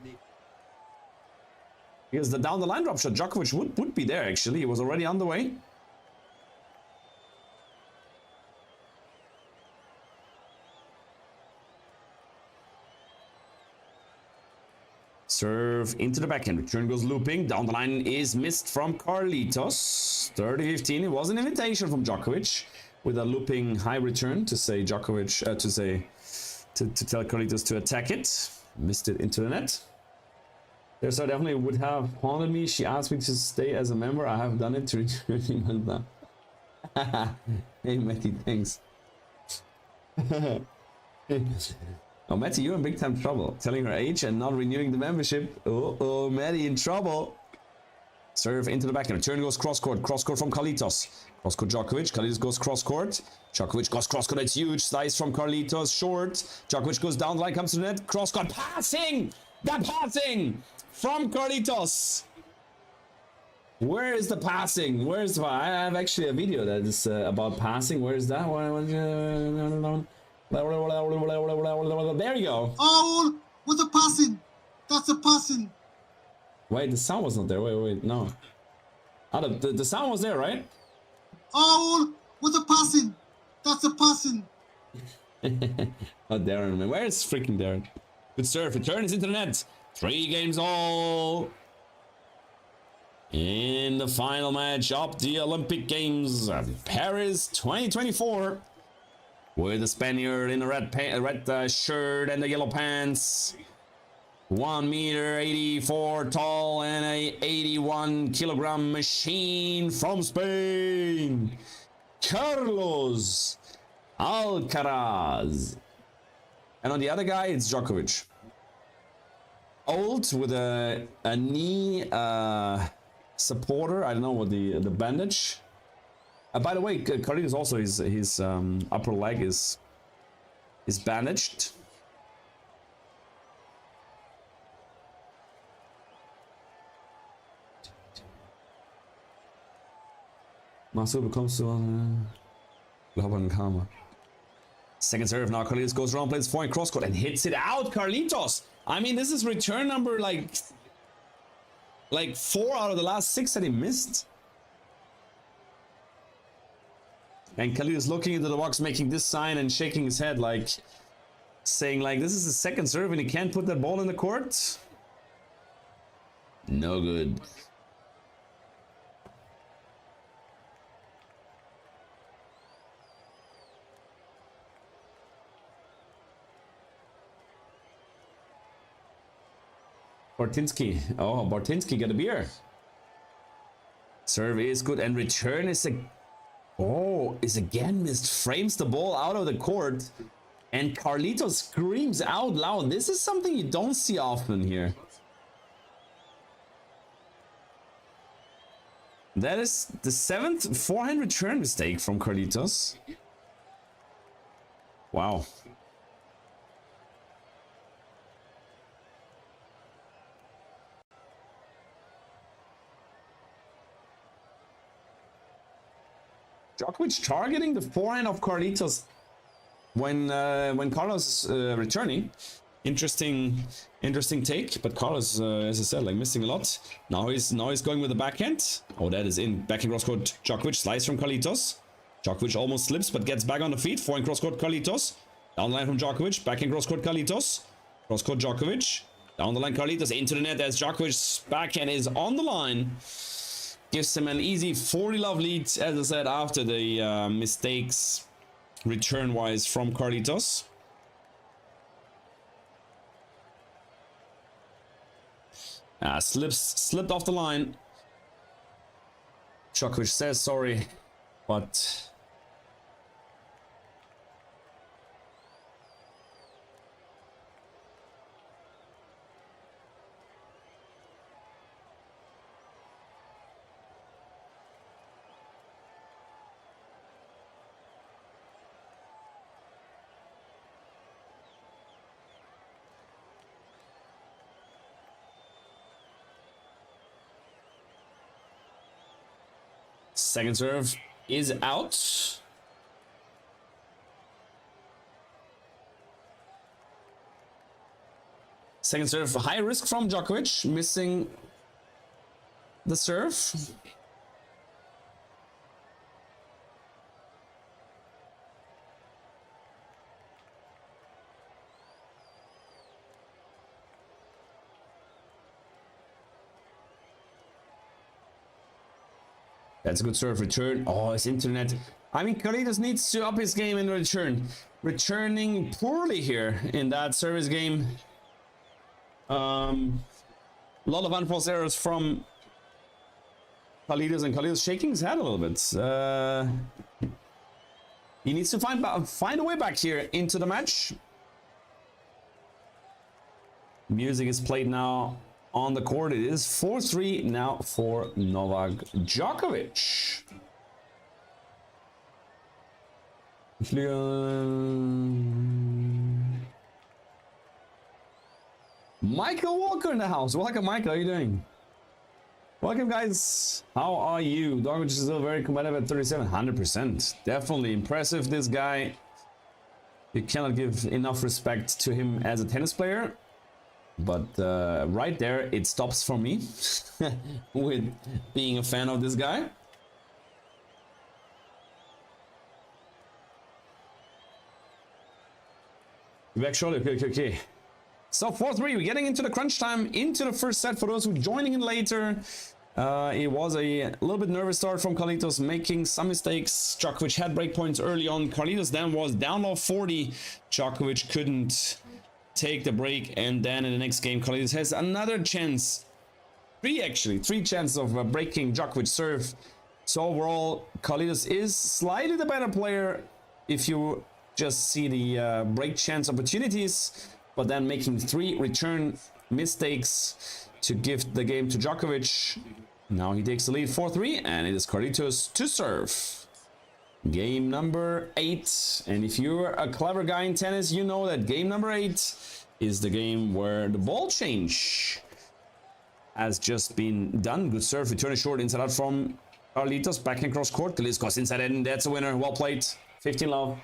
Because the down the line drop shot, Djokovic would be there actually. He was already on the way. Serve into the backhand. Return goes looping. Down the line is missed from Carlitos. 30-15. It was an invitation from Djokovic with a looping high return to say Djokovic to tell Carlitos to attack it. Missed it into the net. There's I definitely would have haunted me. She asked me to stay as a member. I have done it to return. Hey Matty, thanks. Oh, Matty, you're in big time trouble. Telling her age and not renewing the membership. Oh, Matty in trouble. Serve into the backhand. Return goes cross court. Cross court from Carlitos. Cross court Djokovic. Carlitos goes cross court. Djokovic goes cross court. It's huge. Slice from Carlitos. Short. Djokovic goes down the line. Comes to the net. Cross court. Passing! The passing from Carlitos. Where is the passing? Where's the... I have actually a video that is about passing. Where is that? There you go. Oh, with the passing. That's a passing. Wait, the sound was not there. Wait, no. Oh, the sound was there, right? Oh, with the passing. That's a passing. Oh, Darren, man. Where is freaking Darren? Good serve. Return is into the net. 3 games all. In the final match of the Olympic Games, Paris 2024. With the Spaniard in a red shirt and the yellow pants. 1 meter 84 tall and a 81 kilogram machine from Spain. Carlos Alcaraz. And on the other guy, it's Djokovic. Old with a knee supporter. I don't know what the bandage. By the way, Carlitos also his upper leg is bandaged. Marcel, bekommst du Karma. Second serve now. Carlitos goes around, plays forehand cross court and hits it out. Carlitos. I mean, this is return number like 4 out of the last 6 that he missed. And Carlitos looking into the box, making this sign and shaking his head, like saying, like, this is his second serve and he can't put that ball in the court. No good. Bartinsky. Oh, Bartinsky got a beer. Serve is good and return is is again missed. Frames the ball out of the court and Carlitos screams out loud. This is something you don't see often here. That is the 7th forehand return mistake from Carlitos. Wow. Djokovic targeting the forehand of Carlitos when Carlos is returning. Interesting take, but Carlos, as I said, like missing a lot. Now he's going with the backhand. Oh, that is in backhand cross court. Djokovic slice from Carlitos. Djokovic almost slips but gets back on the feet. Forehand cross court Carlitos. Down the line from Djokovic. Backhand cross court Carlitos. Cross court Djokovic. Down the line Carlitos into the net as Djokovic's backhand is on the line. Gives him an easy 40 love lead, as I said, after the mistakes return-wise from Carlitos. Slipped off the line. Djokovic says sorry, but Second serve is out. Second serve, high risk from Djokovic, missing the serve. That's a good serve return. Oh, his internet. I mean, Carlitos needs to up his game in return. Returning poorly here in that service game. A lot of unforced errors from Carlitos, and Carlitos shaking his head a little bit. He needs to find a way back here into the match. Music is played now on the court. It is 4-3 now for Novak Djokovic. Michael Walker in the house. Welcome, Michael. How are you doing? Welcome, guys. How are you? Djokovic is still very competitive at 37. 100%. Definitely impressive, this guy. You cannot give enough respect to him as a tennis player. But right there, it stops for me with being a fan of this guy. Back shortly. Okay. So 4-3, we're getting into the crunch time, into the first set. For those who are joining in later, it was a little bit nervous start from Carlitos, making some mistakes. Djokovic had break points early on. Carlitos then was down low 40. Djokovic couldn't take the break, and then in the next game, Carlitos has another chance. Three chances of breaking Djokovic serve. So overall, Carlitos is slightly the better player if you just see the break chance opportunities, but then making 3 return mistakes to give the game to Djokovic. Now he takes the lead 4-3, and it is Carlitos to serve. Game number 8. And if you're a clever guy in tennis, you know that game number 8 is the game where the ball change has just been done. Good serve, return is short, inside out from Carlitos, backhand cross court. Carlitos goes inside in, that's a winner. Well played. 15 love.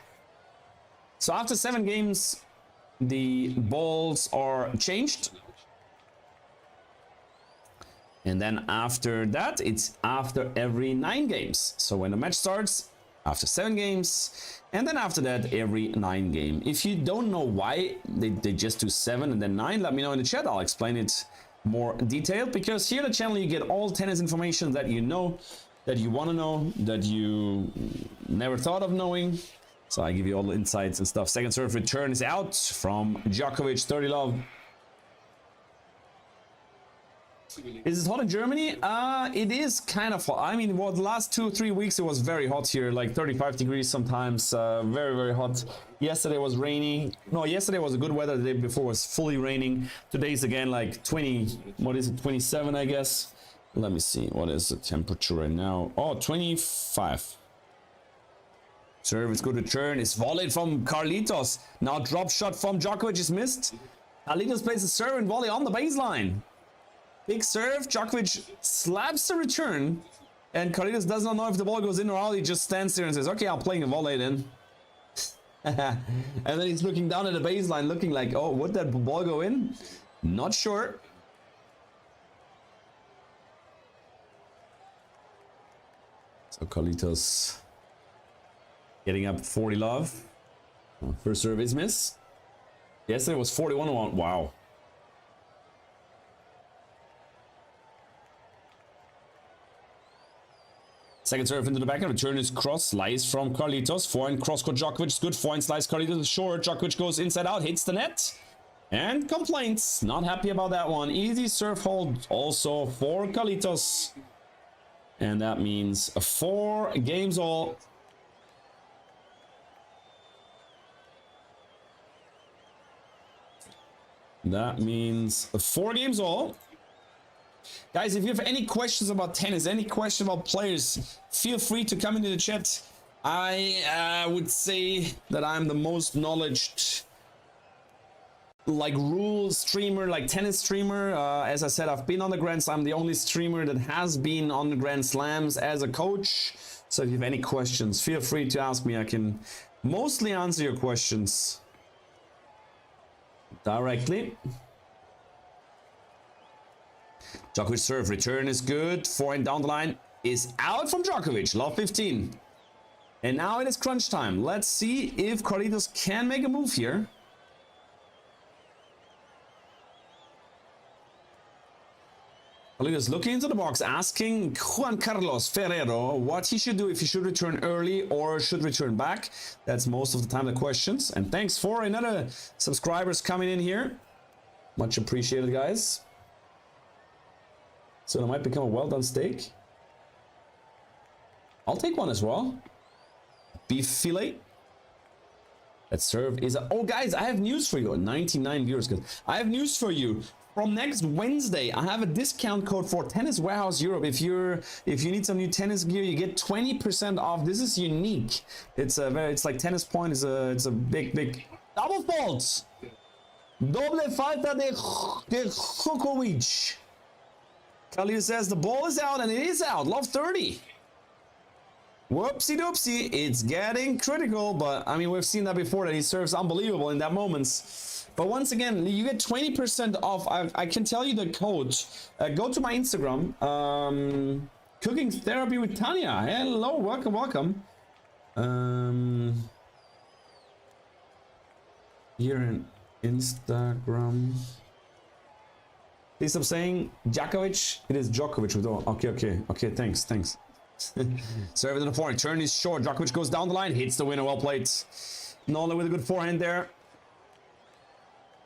So after 7 games, the balls are changed. And then after that, it's after every 9 games. So when the match starts, after 7 games, and then after that, every 9 game. If you don't know why they just do 7 and then 9, let me know in the chat. I'll explain it more detailed, because here on the channel you get all tennis information that you know, that you want to know, that you never thought of knowing. So I give you all the insights and stuff. Second serve return is out from Djokovic, 30 love. Is it hot in Germany? It is kind of hot. I mean, the last 2-3 weeks it was very hot here, like 35 degrees sometimes. Very hot. Yesterday was rainy. No, yesterday was a good weather. The day before was fully raining. Today's again like 20, what is it, 27 I guess. Let me see, what is the temperature right now? Oh, 25. Serve is good return. It's volleyed from Carlitos. Now drop shot from Djokovic is missed. Carlitos plays a serve and volley on the baseline. Big serve. Djokovic slaps the return. And Carlitos does not know if the ball goes in or out. He just stands there and says, okay, I'm playing a volley then. And then he's looking down at the baseline, looking like, oh, would that ball go in? Not sure. So Carlitos getting up 40 love. First serve is miss. Yesterday was 41-1. Wow. Second serve into the backhand. Return is cross. Slice from Carlitos. Forehand cross court Djokovic. Good forehand slice. Carlitos is short. Djokovic goes inside out. Hits the net. And complaints. Not happy about that one. Easy serve hold also for Carlitos. And that means 4 games all. That means 4 games all. Guys, if you have any questions about tennis, any question about players, feel free to come into the chat. I would say that I'm the most knowledgeable like rule streamer, like tennis streamer. As I said, I've been on the Grand Slam. I'm the only streamer that has been on the Grand Slams as a coach. So if you have any questions, feel free to ask me. I can mostly answer your questions directly. Djokovic serve return is good. Forehand down the line is out from Djokovic. Love 15. And now it is crunch time. Let's see if Carlitos can make a move here. Carlitos looking into the box, asking Juan Carlos Ferrero what he should do, if he should return early or should return back. That's most of the time the questions. And thanks for another subscribers coming in here. Much appreciated, guys. So it might become a well-done steak. I'll take one as well. Beef fillet. That serve is a... Oh, guys, I have news for you. 99 viewers. I have news for you. From next Wednesday, I have a discount code for Tennis Warehouse Europe. If you need some new tennis gear, you get 20% off. This is unique. It's like Tennis Point is it's a big double fault. Doble falta de Djokovic. Khalil says the ball is out, and it is out. Love 30. Whoopsie doopsie. It's getting critical, but I mean, we've seen that before, that he serves unbelievable in that moments. But once again, you get 20% off. I can tell you the code. Go to my Instagram. Cooking Therapy with Tanya. Hello, welcome. Here in Instagram. Please stop saying Djokovic. It is Djokovic. Okay, thanks. Serve to the forehand. Turn is short. Djokovic goes down the line. Hits the winner. Well played. Nolan with a good forehand there.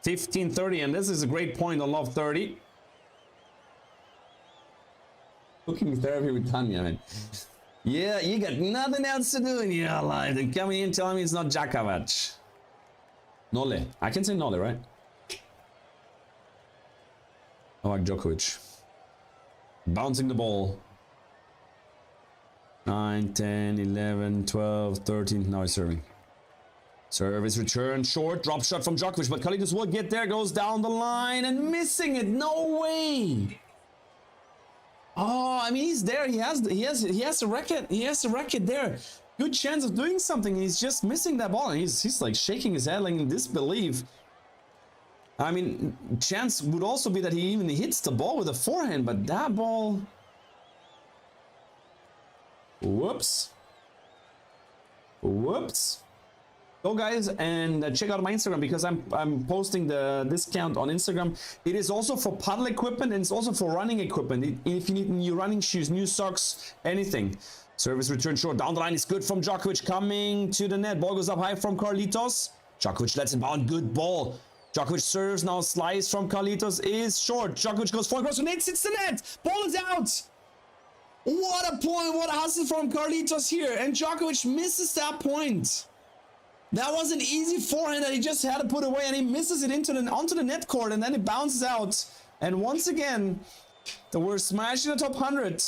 15-30, and this is a great point on Love 30. Cooking Therapy with Tanya, man. Yeah, you got nothing else to do in your life than coming in telling me it's not Djokovic. Nole. I can say Nole, right? Novak Djokovic. Bouncing the ball. 9, 10, 11, 12, 13. Now he's serving. Service return short. Drop shot from Djokovic, but Carlitos will get there. Goes down the line and missing it. No way. Oh, I mean, he's there. He has the racket. He has the racket there. Good chance of doing something. He's just missing that ball, and he's like shaking his head like in disbelief. I mean, chance would also be that he even hits the ball with a forehand, but that ball... Whoops. Go guys and check out my Instagram, because I'm posting the discount on Instagram. It is also for paddle equipment, and it's also for running equipment. If you need new running shoes, new socks, anything. Service return short. Down the line is good from Djokovic, coming to the net. Ball goes up high from Carlitos. Djokovic lets it bound. Good ball. Djokovic serves now. Slice from Carlitos is short. Djokovic goes forward across the net. Hits the net. Ball is out. What a point. What a hustle from Carlitos here. And Djokovic misses that point. That was an easy forehand that he just had to put away, and he misses it onto the net court, and then it bounces out. And once again, the worst smash in the top 100,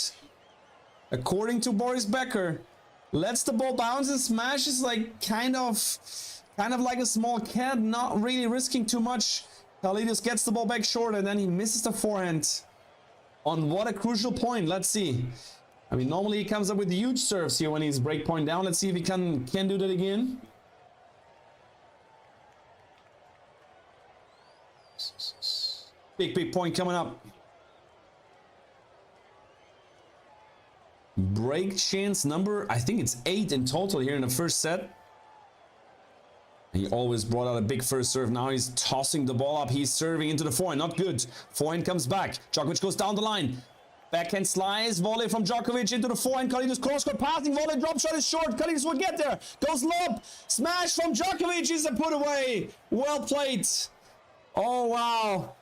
according to Boris Becker, lets the ball bounce and smashes like kind of like a small cat, not really risking too much. Carlitos gets the ball back short, and then he misses the forehand. On what a crucial point. Let's see. I mean, normally he comes up with huge serves here when he's break point down. Let's see if he can do that again. Big point coming up. Break chance number, I think it's 8 in total here in the first set. He always brought out a big first serve. Now he's tossing the ball up. He's serving into the forehand. Not good. Forehand comes back. Djokovic goes down the line. Backhand slice. Volley from Djokovic into the forehand. Carlitos cross-court passing. Volley. Drop shot is short. Carlitos will get there. Goes lob. Smash from Djokovic is a put away. Well played. Oh, wow.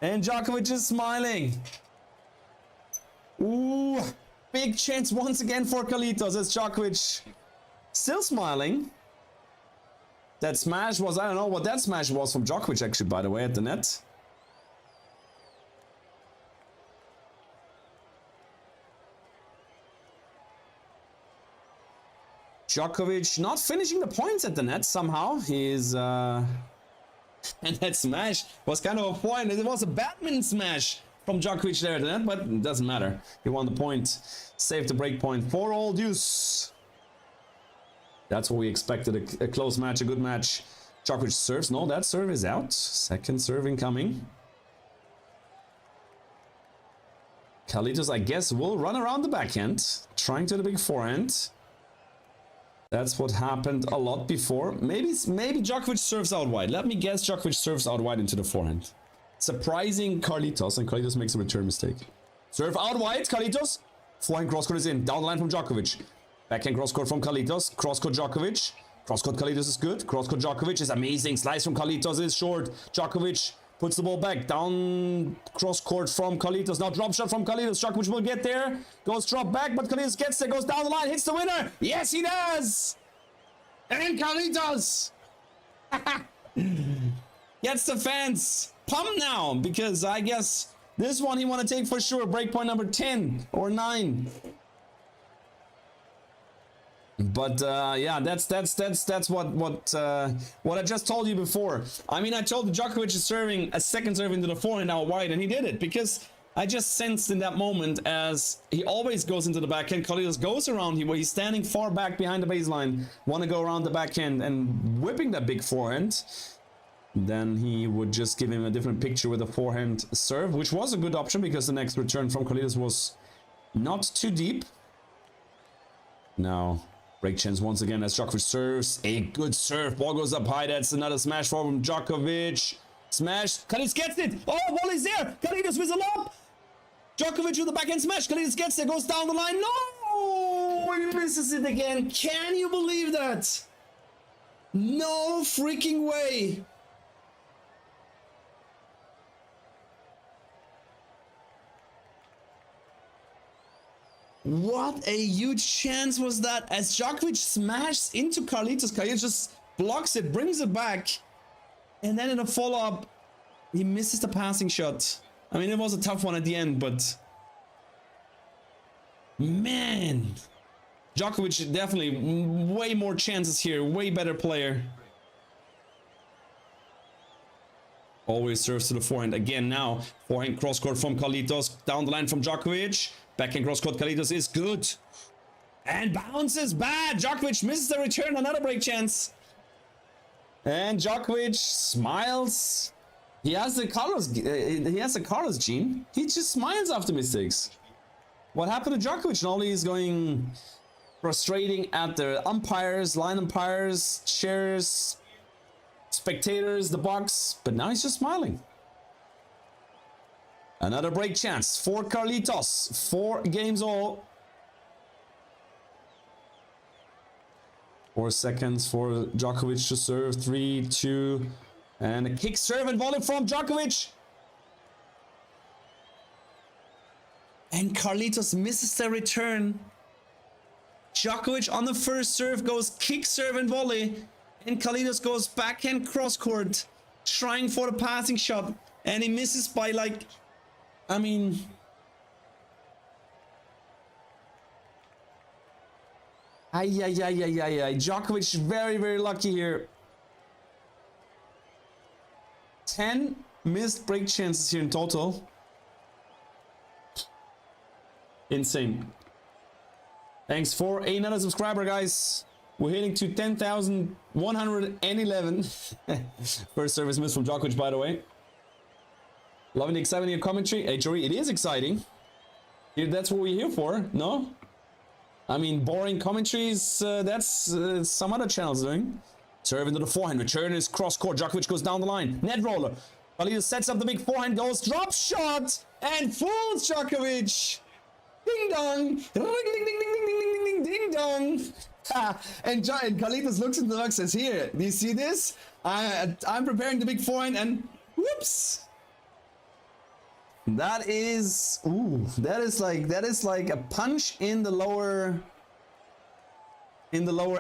And Djokovic is smiling. Ooh. Big chance once again for Carlitos as Djokovic still smiling. That smash was, I don't know what that smash was from Djokovic actually, by the way, at the net. Djokovic not finishing the points at the net somehow. He's And that smash was kind of a point. It was a badminton smash from Djokovic there, but it doesn't matter. He won the point. Saved the break point. 4-all deuce. That's what we expected. A close match, a good match. Djokovic serves. No, that serve is out. Second serve incoming. Carlitos, I guess, will run around the backhand, trying to the big forehand. That's what happened a lot before. Maybe Djokovic serves out wide. Let me guess, Djokovic serves out wide into the forehand. Surprising Carlitos, and Carlitos makes a return mistake. Serve out wide, Carlitos. Forehand cross court is in. Down the line from Djokovic. Backhand cross court from Carlitos. Cross court Djokovic. Cross court Carlitos is good. Cross court Djokovic is amazing. Slice from Carlitos is short. Djokovic puts the ball back. Down cross court from Carlitos. Now drop shot from Carlitos. Djokovic will get there. Goes drop back, but Carlitos gets there. Goes down the line. Hits the winner. Yes, he does. And Carlitos gets the fans pumped now, because I guess this one he want to take for sure. Breakpoint number 10 or 9. But yeah, that's what I just told you before. I mean, I told you Djokovic is serving a second serve into the forehand out wide, and he did it because I just sensed in that moment, as he always goes into the backhand. Carlitos goes around here where he's standing far back behind the baseline, want to go around the backhand and whipping that big forehand. Then he would just give him a different picture with a forehand serve, which was a good option because the next return from Carlitos was not too deep. Now break chance once again as Djokovic serves. A good serve. Ball goes up high. That's another smash from Djokovic. Smash. Carlitos gets it. Oh, volley's there. Carlitos with a lob. Djokovic with the backhand smash. Carlitos gets there. Goes down the line. No! He misses it again. Can you believe that? No freaking way. What a huge chance was that, as Djokovic smashes into Carlitos. Carlitos just blocks it, brings it back, and then in a follow-up, he misses the passing shot. I mean, it was a tough one at the end, but man, Djokovic definitely way more chances here, way better player. Always serves to the forehand again now. Forehand cross court from Carlitos, down the line from Djokovic. Backhand cross court Carlitos is good. And bounces bad. Djokovic misses the return. Another break chance. And Djokovic smiles. He has the Carlos gene. He just smiles after mistakes. What happened to Djokovic? Normally he's going frustrating at the umpires, line umpires, chairs, spectators, the box. But now he's just smiling. Another break chance for Carlitos. 4 games all. 4 seconds for Djokovic to serve. 3, 2, and a kick serve and volley from Djokovic. And Carlitos misses the return. Djokovic on the first serve goes kick serve and volley. And Carlitos goes backhand cross court, trying for the passing shot. And he misses by like, I mean, Djokovic very, very lucky here. 10 missed break chances here in total. Insane. Thanks for another subscriber, guys. We're heading to 10,111. First service miss from Djokovic, by the way. Loving the excitement in your commentary. Hey, Jory, it is exciting. That's what we're here for, no? I mean, boring commentaries, that's some other channels doing. Serve into the forehand. Return is cross court. Djokovic goes down the line. Net roller. Carlitos sets up the big forehand. Goes drop shot. And fools Djokovic. Ding dong. Ding ding ding ding ding ding ding ding dong. And Carlitos looks into the box and says, here, do you see this? I'm preparing the big forehand and whoops. That is, ooh, that is like a punch in the lower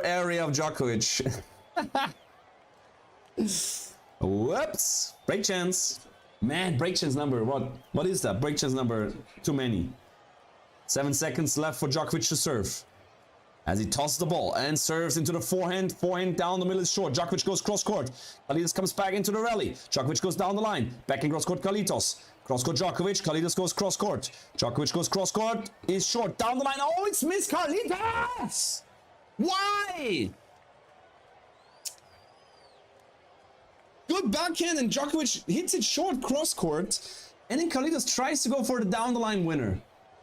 area of Djokovic. Whoops! Break chance. Man, break chance number, what is that? Break chance number, too many. 7 seconds left for Djokovic to serve. as he tosses the ball and serves into the forehand. Forehand down the middle is short. Djokovic goes cross court. Carlitos comes back into the rally. Djokovic goes down the line. Back in cross court, Carlitos. Cross court, Djokovic. Carlitos goes cross court. Djokovic goes cross court. Is short down the line. Oh, it's missed Carlitos! Why? Good backhand, and Djokovic hits it short cross court. And then Carlitos tries to go for the down the line winner.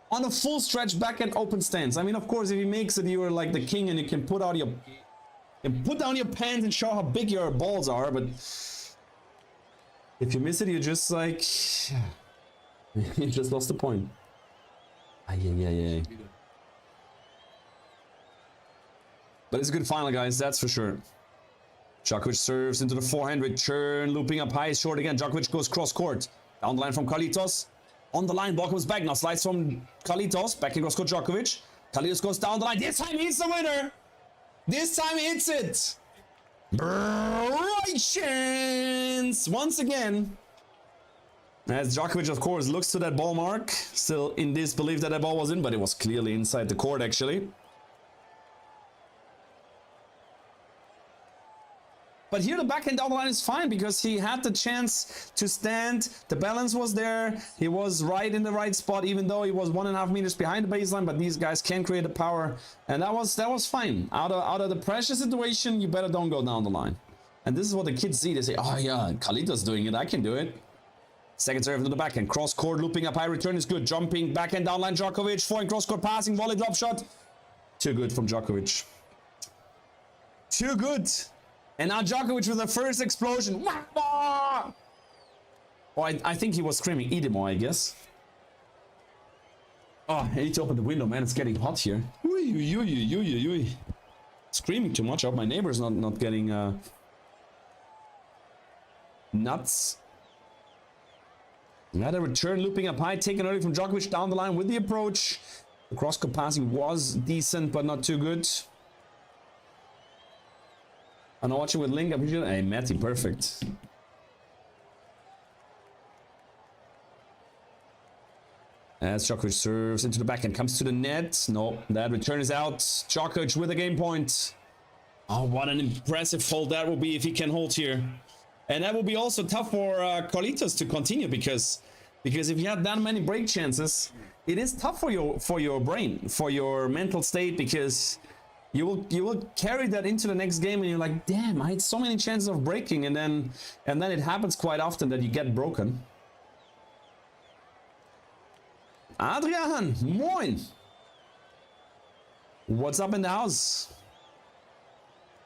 On a full stretch backhand open stance. I mean, of course, if he makes it, you are like the king and you can put down your pants and show how big your balls are. But if you miss it, you're just like, you just lost the point. Ay. But it's a good final, guys. That's for sure. Djokovic serves into the forehand, return, looping up high, short again. Djokovic goes cross court. Down the line from Carlitos. On the line, ball comes back now. Slides from Carlitos. Back in cross court, Djokovic. Carlitos goes down the line. This time he's the winner. This time he hits it. Right chance. Once again. As Djokovic, of course, looks to that ball mark. Still in disbelief that ball was in, but it was clearly inside the court, actually. But here the backhand down the line is fine because he had the chance to stand. The balance was there. He was right in the right spot, even though he was 1.5 meters behind the baseline. But these guys can create the power, and that was fine. Out of the pressure situation, you better don't go down the line. And this is what the kids see. They say, "Oh yeah, Carlitos doing it. I can do it." Second serve into the backhand, cross court, looping up high, return is good. Jumping backhand down line, Djokovic. Forehand cross court passing, volley drop shot. Too good from Djokovic. Too good. And now Djokovic with the first explosion. Oh, I think he was screaming, eat him, I guess. Oh, I need to open the window, man. It's getting hot here. Screaming too much. I hope my neighbor's not getting nuts. Another return, looping up high, taken early from Djokovic down the line with the approach. The cross-court passing was decent, but not too good. I'm watching with Link. Hey, Matty, perfect. As Djokovic serves into the backhand, comes to the net. No, that return is out. Djokovic with a game point. Oh, what an impressive hold that will be if he can hold here. And that will be also tough for Carlitos to continue because if you have that many break chances, it is tough for your brain, for your mental state, because you will carry that into the next game and you're like, damn, I had so many chances of breaking, and then it happens quite often that you get broken. Adrian, moin. What's up in the house?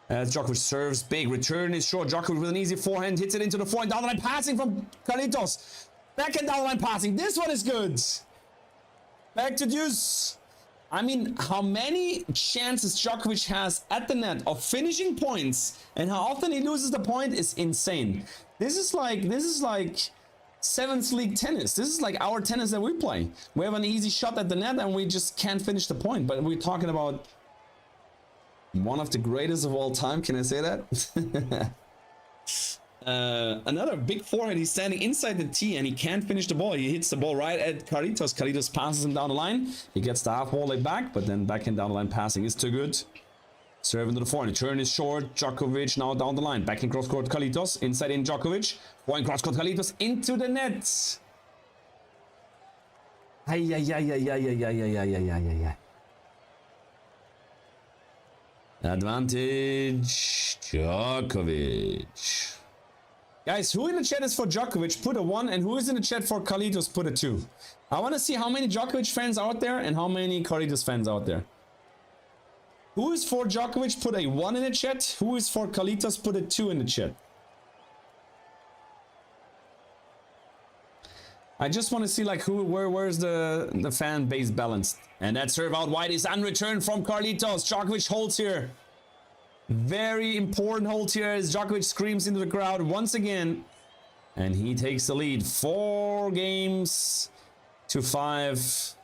As Djokovic serves, big return is short. Djokovic with an easy forehand, hits it into the forehand, down the line passing from Carlitos. Back and down the line passing. This one is good. Back to Deuce. I mean, how many chances Djokovic has at the net of finishing points and how often he loses the point is insane. This is like 7th league tennis. This is like our tennis that we play. We have an easy shot at the net and we just can't finish the point. But we're talking about one of the greatest of all time. Can I say that? Another big forehand. He's standing inside the tee and he can't finish the ball. He hits the ball right at Carlitos. Carlitos passes him down the line. He gets the half volley back, but then backhand down the line passing is too good. Serve into the forehand. Turn is short. Djokovic now down the line. Back in cross court, Carlitos. Inside in Djokovic. Forehand cross court, Carlitos into the net. Advantage Djokovic. Guys, who in the chat is for Djokovic? Put a 1, and who is in the chat for Carlitos? Put a 2. I want to see how many Djokovic fans out there and how many Carlitos fans out there. Who is for Djokovic? Put a 1 in the chat. Who is for Carlitos? Put a 2 in the chat. I just want to see like where's the fan base balanced. And that serve out wide is unreturned from Carlitos. Djokovic holds here. Very important hold here as Djokovic screams into the crowd once again. And he takes the lead. 4 games to 5.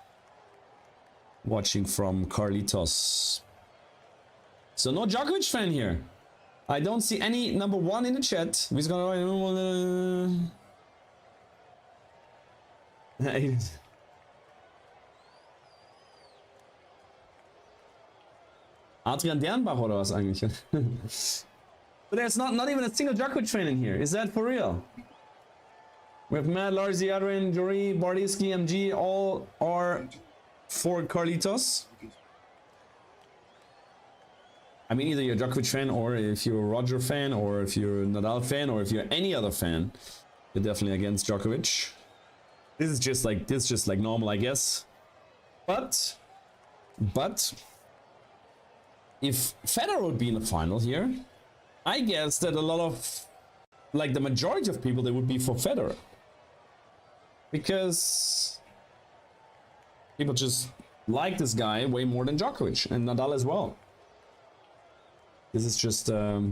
Watching from Carlitos. So no Djokovic fan here. I don't see any number 1 in the chat. He's gonna... Adrian Dernbach oder was eigentlich? But there's not even a single Djokovic fan in here. Is that for real? We have Matt, Larzi, Adrian, Jory, Bardiski, MG, all are for Carlitos. I mean, either you're a Djokovic fan, or if you're a Roger fan, or if you're a Nadal fan, or if you're any other fan, you're definitely against Djokovic. This is just like normal, I guess. But if Federer would be in the final here, I guess that a lot of, like the majority of people, they would be for Federer. Because people just like this guy way more than Djokovic, and Nadal as well. This is just, oh,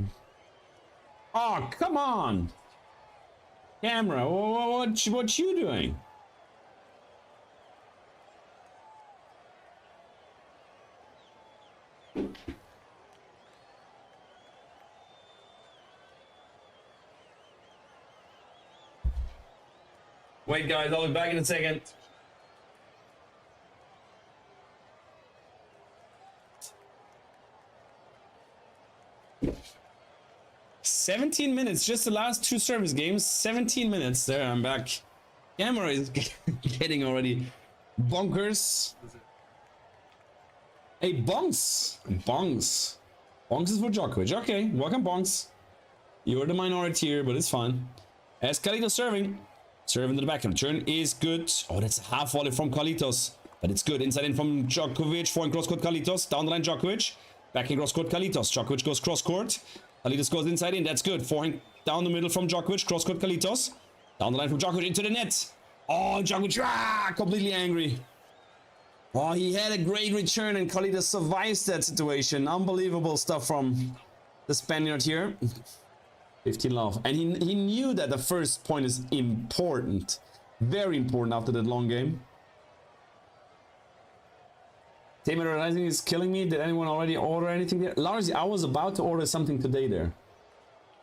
come on! Camera, what you doing? Wait, guys, I'll be back in a second. "17 minutes, just the last 2 service games. 17 minutes. There, I'm back. Camera is getting already bonkers. Hey, Bonks. Bonks. Bonks is for Djokovic. Okay, welcome, Bonks. You're the minority here, but it's fine. As Carlitos serving. Serving to the backhand. Turn is good. Oh, that's a half volley from Carlitos. But it's good. Inside in from Djokovic. Forehand cross court Carlitos. Down the line Djokovic. Backhand cross court Carlitos. Djokovic goes cross court. Carlitos goes inside in. That's good. Forehand down the middle from Djokovic. Cross court Carlitos. Down the line from Djokovic into the net. Oh, Djokovic completely angry. Oh, he had a great return and Carlitos survives that situation. Unbelievable stuff from the Spaniard here. 15 love. And he knew that the first point is important. Very important after that long game. Tamer Rising is killing me. Did anyone already order anything there? Lars, I was about to order something today there.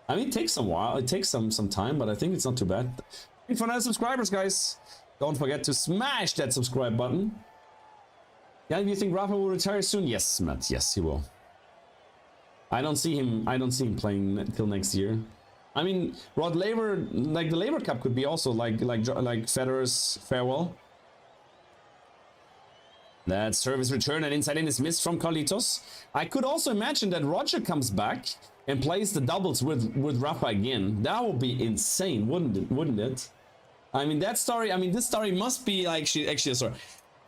I mean, it takes some while. It takes some time, but I think it's not too bad. And for 9 subscribers, guys, don't forget to smash that subscribe button. Yeah, do you think Rafa will retire soon? Yes, Matt. Yes, he will. I don't see him playing until next year. I mean, Rod Laver, like the Laver Cup could be also like Federer's farewell. That service return and inside in is missed from Carlitos. I could also imagine that Roger comes back and plays the doubles with Rafa again. That would be insane, wouldn't it? I mean, that story. I mean, this story must be like actually a story.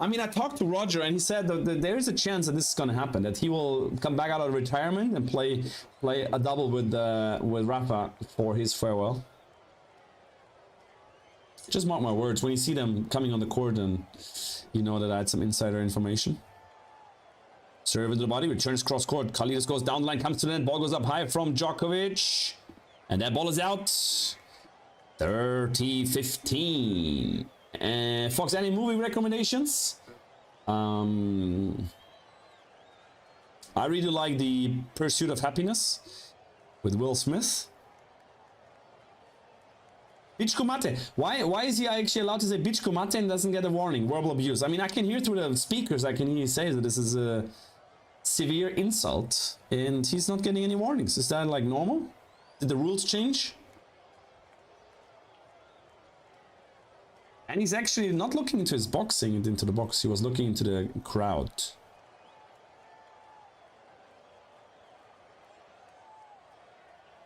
I mean, I talked to Roger and he said that there is a chance that this is going to happen, that he will come back out of retirement and play a double with Rafa for his farewell. Just mark my words, when you see them coming on the court, and you know that I had some insider information. Serve into the body, returns cross court. Carlitos goes down the line, comes to the net, ball goes up high from Djokovic, and that ball is out. 30-15. Fox, any movie recommendations? I really like The Pursuit of Happiness with Will Smith. Bichko Mate. Why is he actually allowed to say Bichko Mate and doesn't get a warning? Verbal abuse. I mean, I can hear through the speakers, I can hear you say that this is a severe insult, and he's not getting any warnings. Is that like normal? Did the rules change? And he's actually not looking into his boxing, into the box. He was looking into the crowd.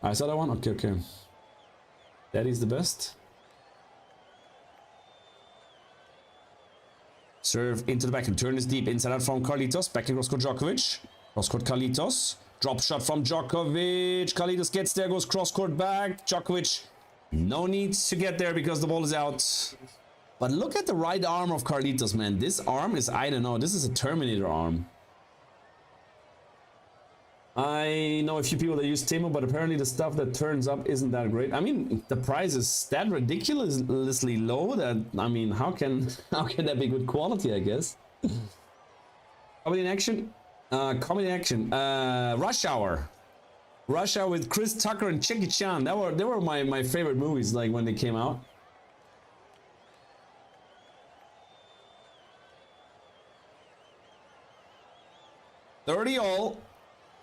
I saw that one? Okay. Daddy's the best. Serve into the back and turn is deep. Inside out from Carlitos. Back in cross court Djokovic. Cross court Carlitos. Drop shot from Djokovic. Carlitos gets there, goes cross court back. Djokovic, no need to get there because the ball is out. But look at the right arm of Carlitos, man. This arm is, I don't know, this is a Terminator arm. I know a few people that use Temu, but apparently the stuff that turns up isn't that great. I mean, the price is that ridiculously low that, I mean, how can that be good quality, I guess? Comedy in action? Rush Hour. Rush Hour with Chris Tucker and Jackie Chan. They were my favorite movies, like, when they came out. $30 all.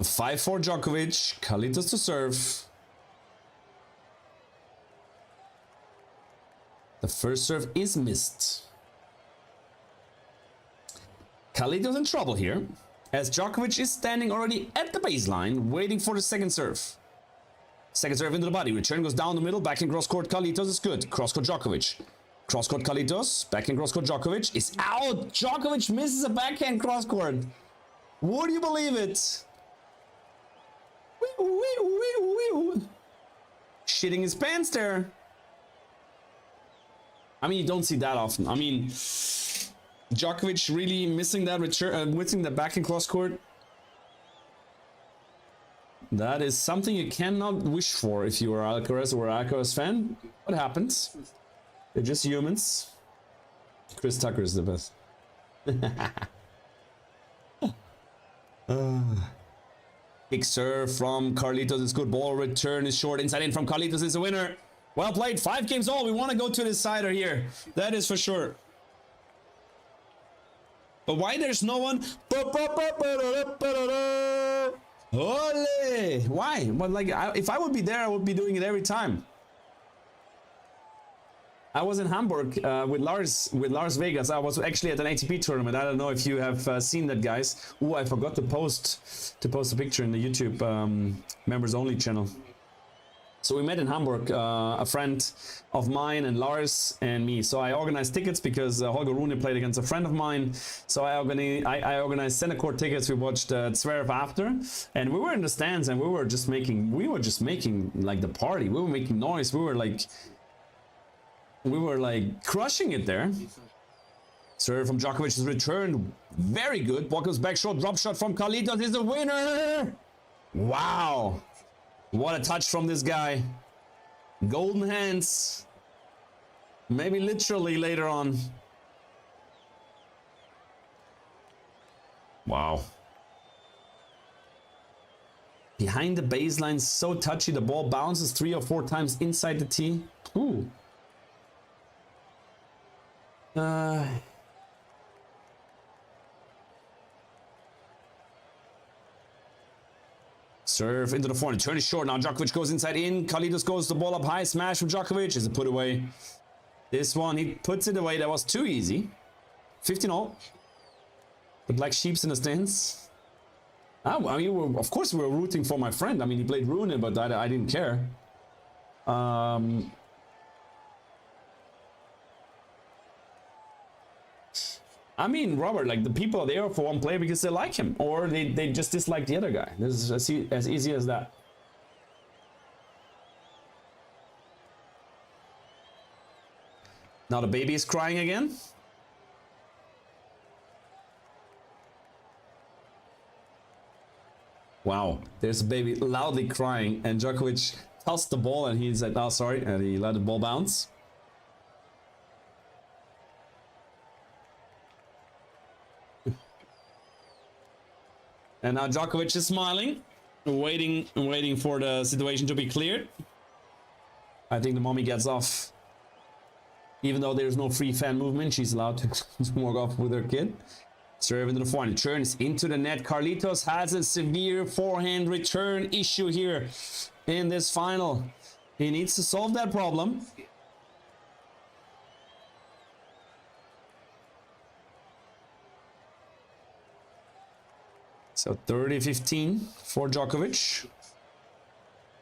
5-4 Djokovic. Carlitos to serve. The first serve is missed. Carlitos in trouble here, as Djokovic is standing already at the baseline, waiting for the second serve. Second serve into the body. Return goes down the middle. Back in cross court. Carlitos is good. Cross court Djokovic. Cross court Carlitos. Back in cross court Djokovic is out. Djokovic misses a backhand cross court. Would you believe it? Shitting his pants there. I mean, you don't see that often. I mean, Djokovic really missing that return, missing the back in cross court. That is something you cannot wish for if you are ALCARAZ or ALCARAZ fan. What happens? They're just humans. Chris Tucker is the best. Big serve from Carlitos is good. Ball return is short. Inside in from Carlitos is a winner. Well played. 5 games all. We want to go to this sider here. That is for sure. But why there's no one? Ole! Why? But like, if I would be there, I would be doing it every time. I was in Hamburg with Lars Vegas. I was actually at an ATP tournament. I don't know if you have seen that, guys. Oh, I forgot to post a picture in the YouTube members only channel. So we met in Hamburg, a friend of mine and Lars and me. So I organized tickets because Holger Rune played against a friend of mine. So I organized center court tickets. We watched Zverev after, and we were in the stands and we were just making like the party. We were making noise. We were like crushing it there. Serve from Djokovic is returned. Very good. Ball goes back short. Drop shot from Carlitos is a winner. Wow. What a touch from this guy. Golden hands. Maybe literally later on. Wow. Behind the baseline, so touchy. The ball bounces 3 or 4 times inside the tee. Ooh. Serve into the forehand. Turn is short. Now Djokovic goes inside in. Carlitos goes the ball up high. Smash from Djokovic. Is a put away. This one, he puts it away. That was too easy. 15-all. The black sheeps in the stands. I mean, of course we were rooting for my friend. I mean, he played Rune, but I didn't care. I mean, Robert, like, the people are there for one player because they like him, or they just dislike the other guy. This is as easy as that. Now the baby is crying again. Wow, there's a baby loudly crying, and Djokovic tossed the ball, and he said, "Oh, sorry," and he let the ball bounce. And now Djokovic is smiling, waiting for the situation to be cleared. I think the mommy gets off. Even though there's no free fan movement, she's allowed to walk off with her kid. Serve into the forehand, turns into the net. Carlitos has a severe forehand return issue here in this final. He needs to solve that problem. So 30-15 for Djokovic.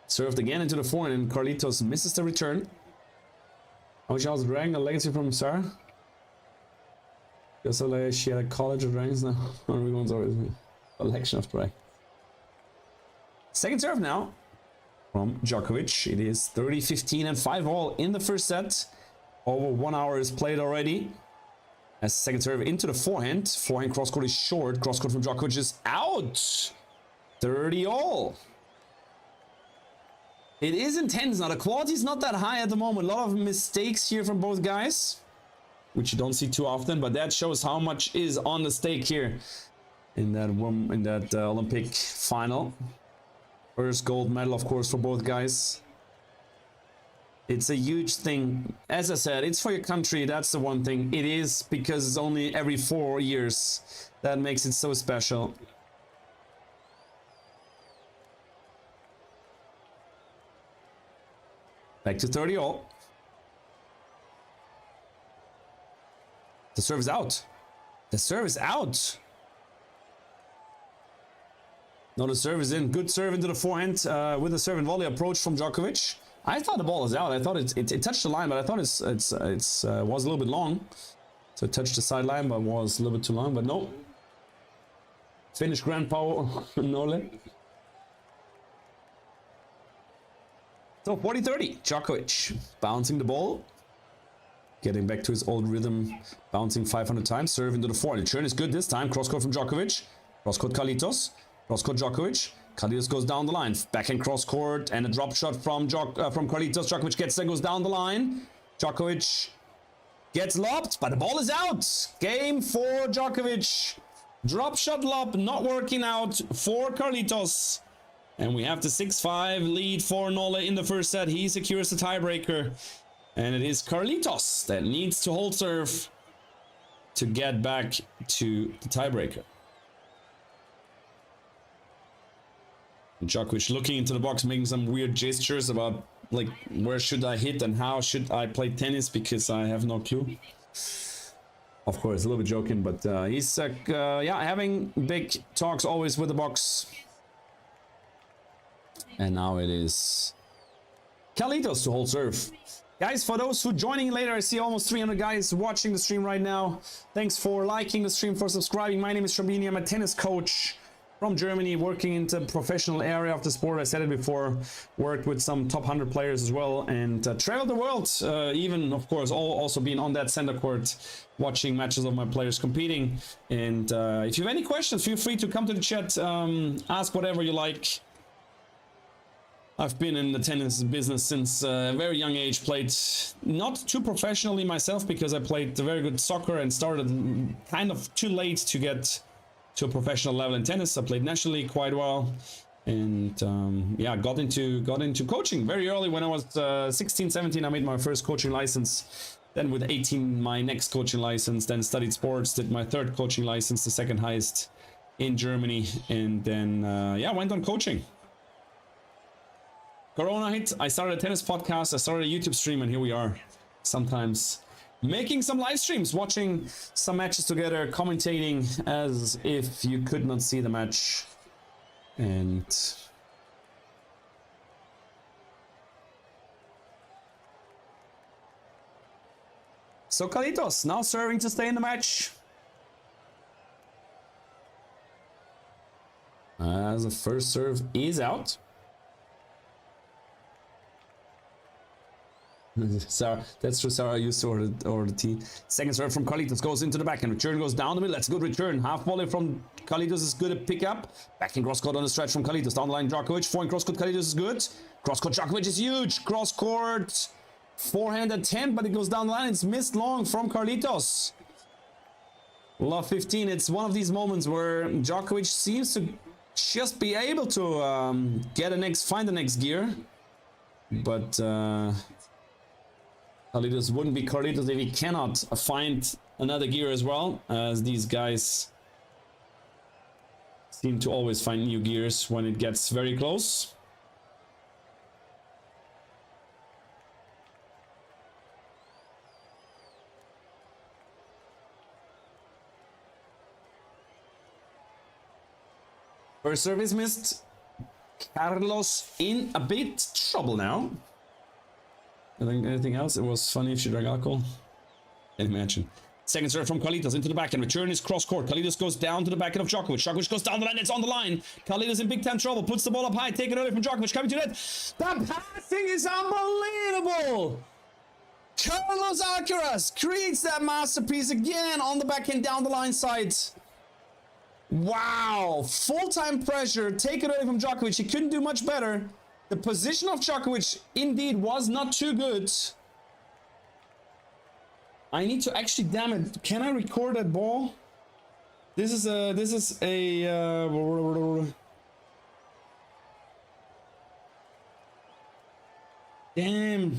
Served again into the forehand, and Carlitos misses the return. I wish I was dragging a legacy from Sarah. Guess she had a college of dragons now. Everyone's always a collection of dragons. Second serve now from Djokovic. It is 30-15 and 5-all in the first set. Over 1 hour is played already. As second serve into the forehand. Forehand cross court is short. Cross court from Djokovic is out. 30-all. It is intense now. The quality is not that high at the moment. A lot of mistakes here from both guys, which you don't see too often, but that shows how much is on the stake here in that Olympic final. First gold medal, of course, for both guys. It's a huge thing. As I said, it's for your country. That's the one thing. It is because it's only every 4 years. That makes it so special. Back to 30 all. The serve is out. The serve is out. No, the serve is in. Good serve into the forehand with the serve and volley approach from Djokovic. I thought the ball was out. I thought it touched the line, but I thought it was a little bit long. So it touched the sideline, but was a little bit too long. But no. Finnish grand power, Nole. So 40-30. Djokovic bouncing the ball. Getting back to his old rhythm. Bouncing 500 times. Serve into the forehand. The turn is good this time. Cross-court from Djokovic. Cross-court Carlitos. Cross-court Djokovic. Carlitos goes down the line. Backhand cross-court and a drop shot from Carlitos. Djokovic gets there, goes down the line. Djokovic gets lobbed, but the ball is out. Game for Djokovic. Drop shot lob not working out for Carlitos. And we have the 6-5 lead for Nole in the first set. He secures the tiebreaker. And it is Carlitos that needs to hold serve to get back to the tiebreaker. Djokovic looking into the box, making some weird gestures about like where should I hit and how should I play tennis, because I have no clue. Of course, a little bit joking, but he's yeah, having big talks always with the box. And now it is Carlitos to hold serve. Guys, for those who are joining later, I see almost 300 guys watching the stream right now. Thanks for liking the stream, for subscribing. My name is Shambini. I'm a tennis coach from Germany, working in the professional area of the sport. I said it before, worked with some top 100 players as well, and traveled the world, even of course also being on that center court, watching matches of my players competing. And if you have any questions, feel free to come to the chat, ask whatever you like. I've been in the tennis business since a very young age, played not too professionally myself because I played very good soccer and started kind of too late to get to a professional level in tennis. I played nationally quite well, and yeah, got into coaching very early. When I was 16, 17, I made my first coaching license. Then with 18, my next coaching license. Then studied sports, did my third coaching license, the second highest in Germany, and then yeah, went on coaching. Corona hit. I started a tennis podcast. I started a YouTube stream, and here we are. Sometimes making some live streams, watching some matches together, commentating as if you could not see the match. And so Carlitos now serving to stay in the match. As the first serve is out. Sarah, that's true. Sarah used to order the tea. Second serve from Carlitos goes into the backhand. Return goes down the middle. That's a good return. Half volley from Carlitos is good at pick up. Backhand cross court on the stretch from Carlitos. Down the line, Djokovic. Forehand cross court. Carlitos is good. Cross court Djokovic is huge. Cross court forehand attempt, but it goes down the line. It's missed long from Carlitos. Love 15. It's one of these moments where Djokovic seems to just be able to find the next gear, but Carlitos wouldn't be Carlitos if he cannot find another gear as well, as these guys seem to always find new gears when it gets very close. First service missed. Carlos in a bit trouble now. Anything else? It was funny if she drank alcohol. Can't imagine. Second serve from Carlitos into the backhand. Return is cross court. Carlitos goes down to the backhand of Djokovic. Djokovic goes down the line. It's on the line. Carlitos in big time trouble. Puts the ball up high. Take it early from Djokovic. Coming to net. The passing is unbelievable. Carlos ALCARAZ creates that masterpiece again on the backhand down the line side. Wow. Full-time pressure. Take it early from Djokovic. He couldn't do much better. The position of Djokovic indeed was not too good. I need to actually, damn it, can I record that ball? This is a damn.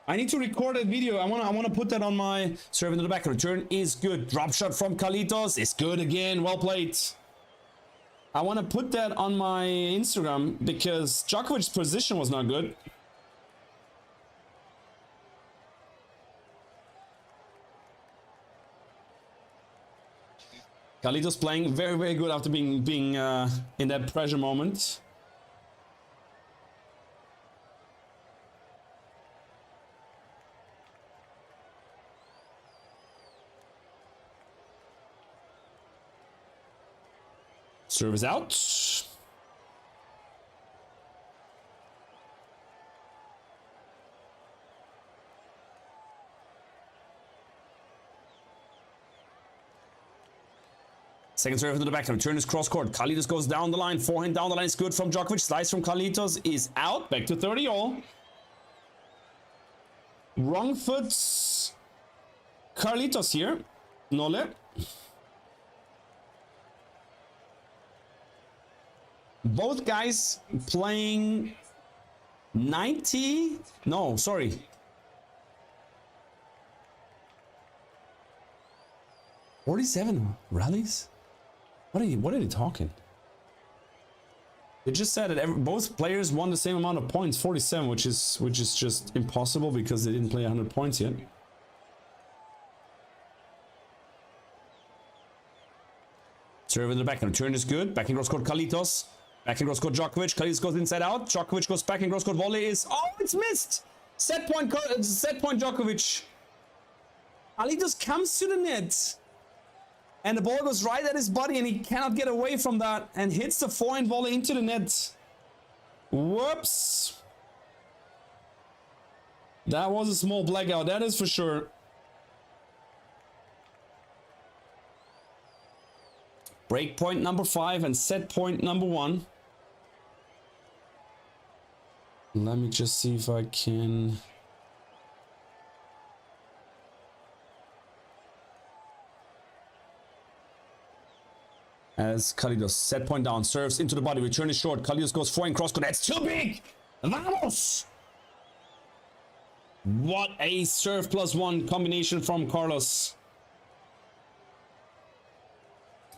I need to record that video. I wanna put that on my serve into the back. Return is good. Drop shot from Carlitos is good again. Well played. I want to put that on my Instagram because Djokovic's position was not good. Carlitos playing very, very good after being in that pressure moment. Service out. Second serve into the back. Return is cross court. Carlitos goes down the line. Forehand down the line is good from Djokovic. Slice from Carlitos is out. Back to 30 all. Wrong foot. Carlitos here. Nole. Both guys playing 90. No, sorry. $47 rallies? What are they talking? They just said that both players won the same amount of points, 47, which is just impossible because they didn't play 100 points yet. Serve in the back and return is good. Back in cross court Carlitos. Back in cross court Djokovic. Carlitos goes inside out. Djokovic goes back in cross court volley is it's missed. Set point Djokovic. Carlitos comes to the net. And the ball goes right at his body and he cannot get away from that and hits the forehand volley into the net. Whoops. That was a small blackout, that is for sure. Break point number 5 and set point number 1. Let me just see if I can... As Carlitos, set point down, serves into the body, return is short. Carlitos goes forehand cross court. That's too big! Vamos! What a serve +1 combination from Carlos.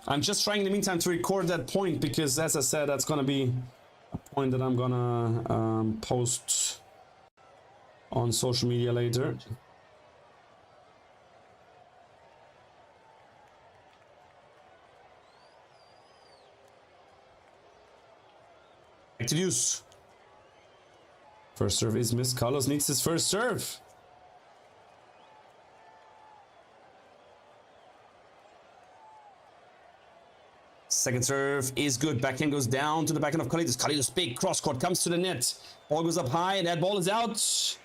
I'm just trying in the meantime to record that point because, as I said, that's gonna be a point that I'm gonna post on social media later. Back to deuce. First serve is missed. Carlos needs his first serve. Second serve is good. Backhand goes down to the backhand of Carlitos. Carlitos big cross court comes to the net. Ball goes up high and that ball is out.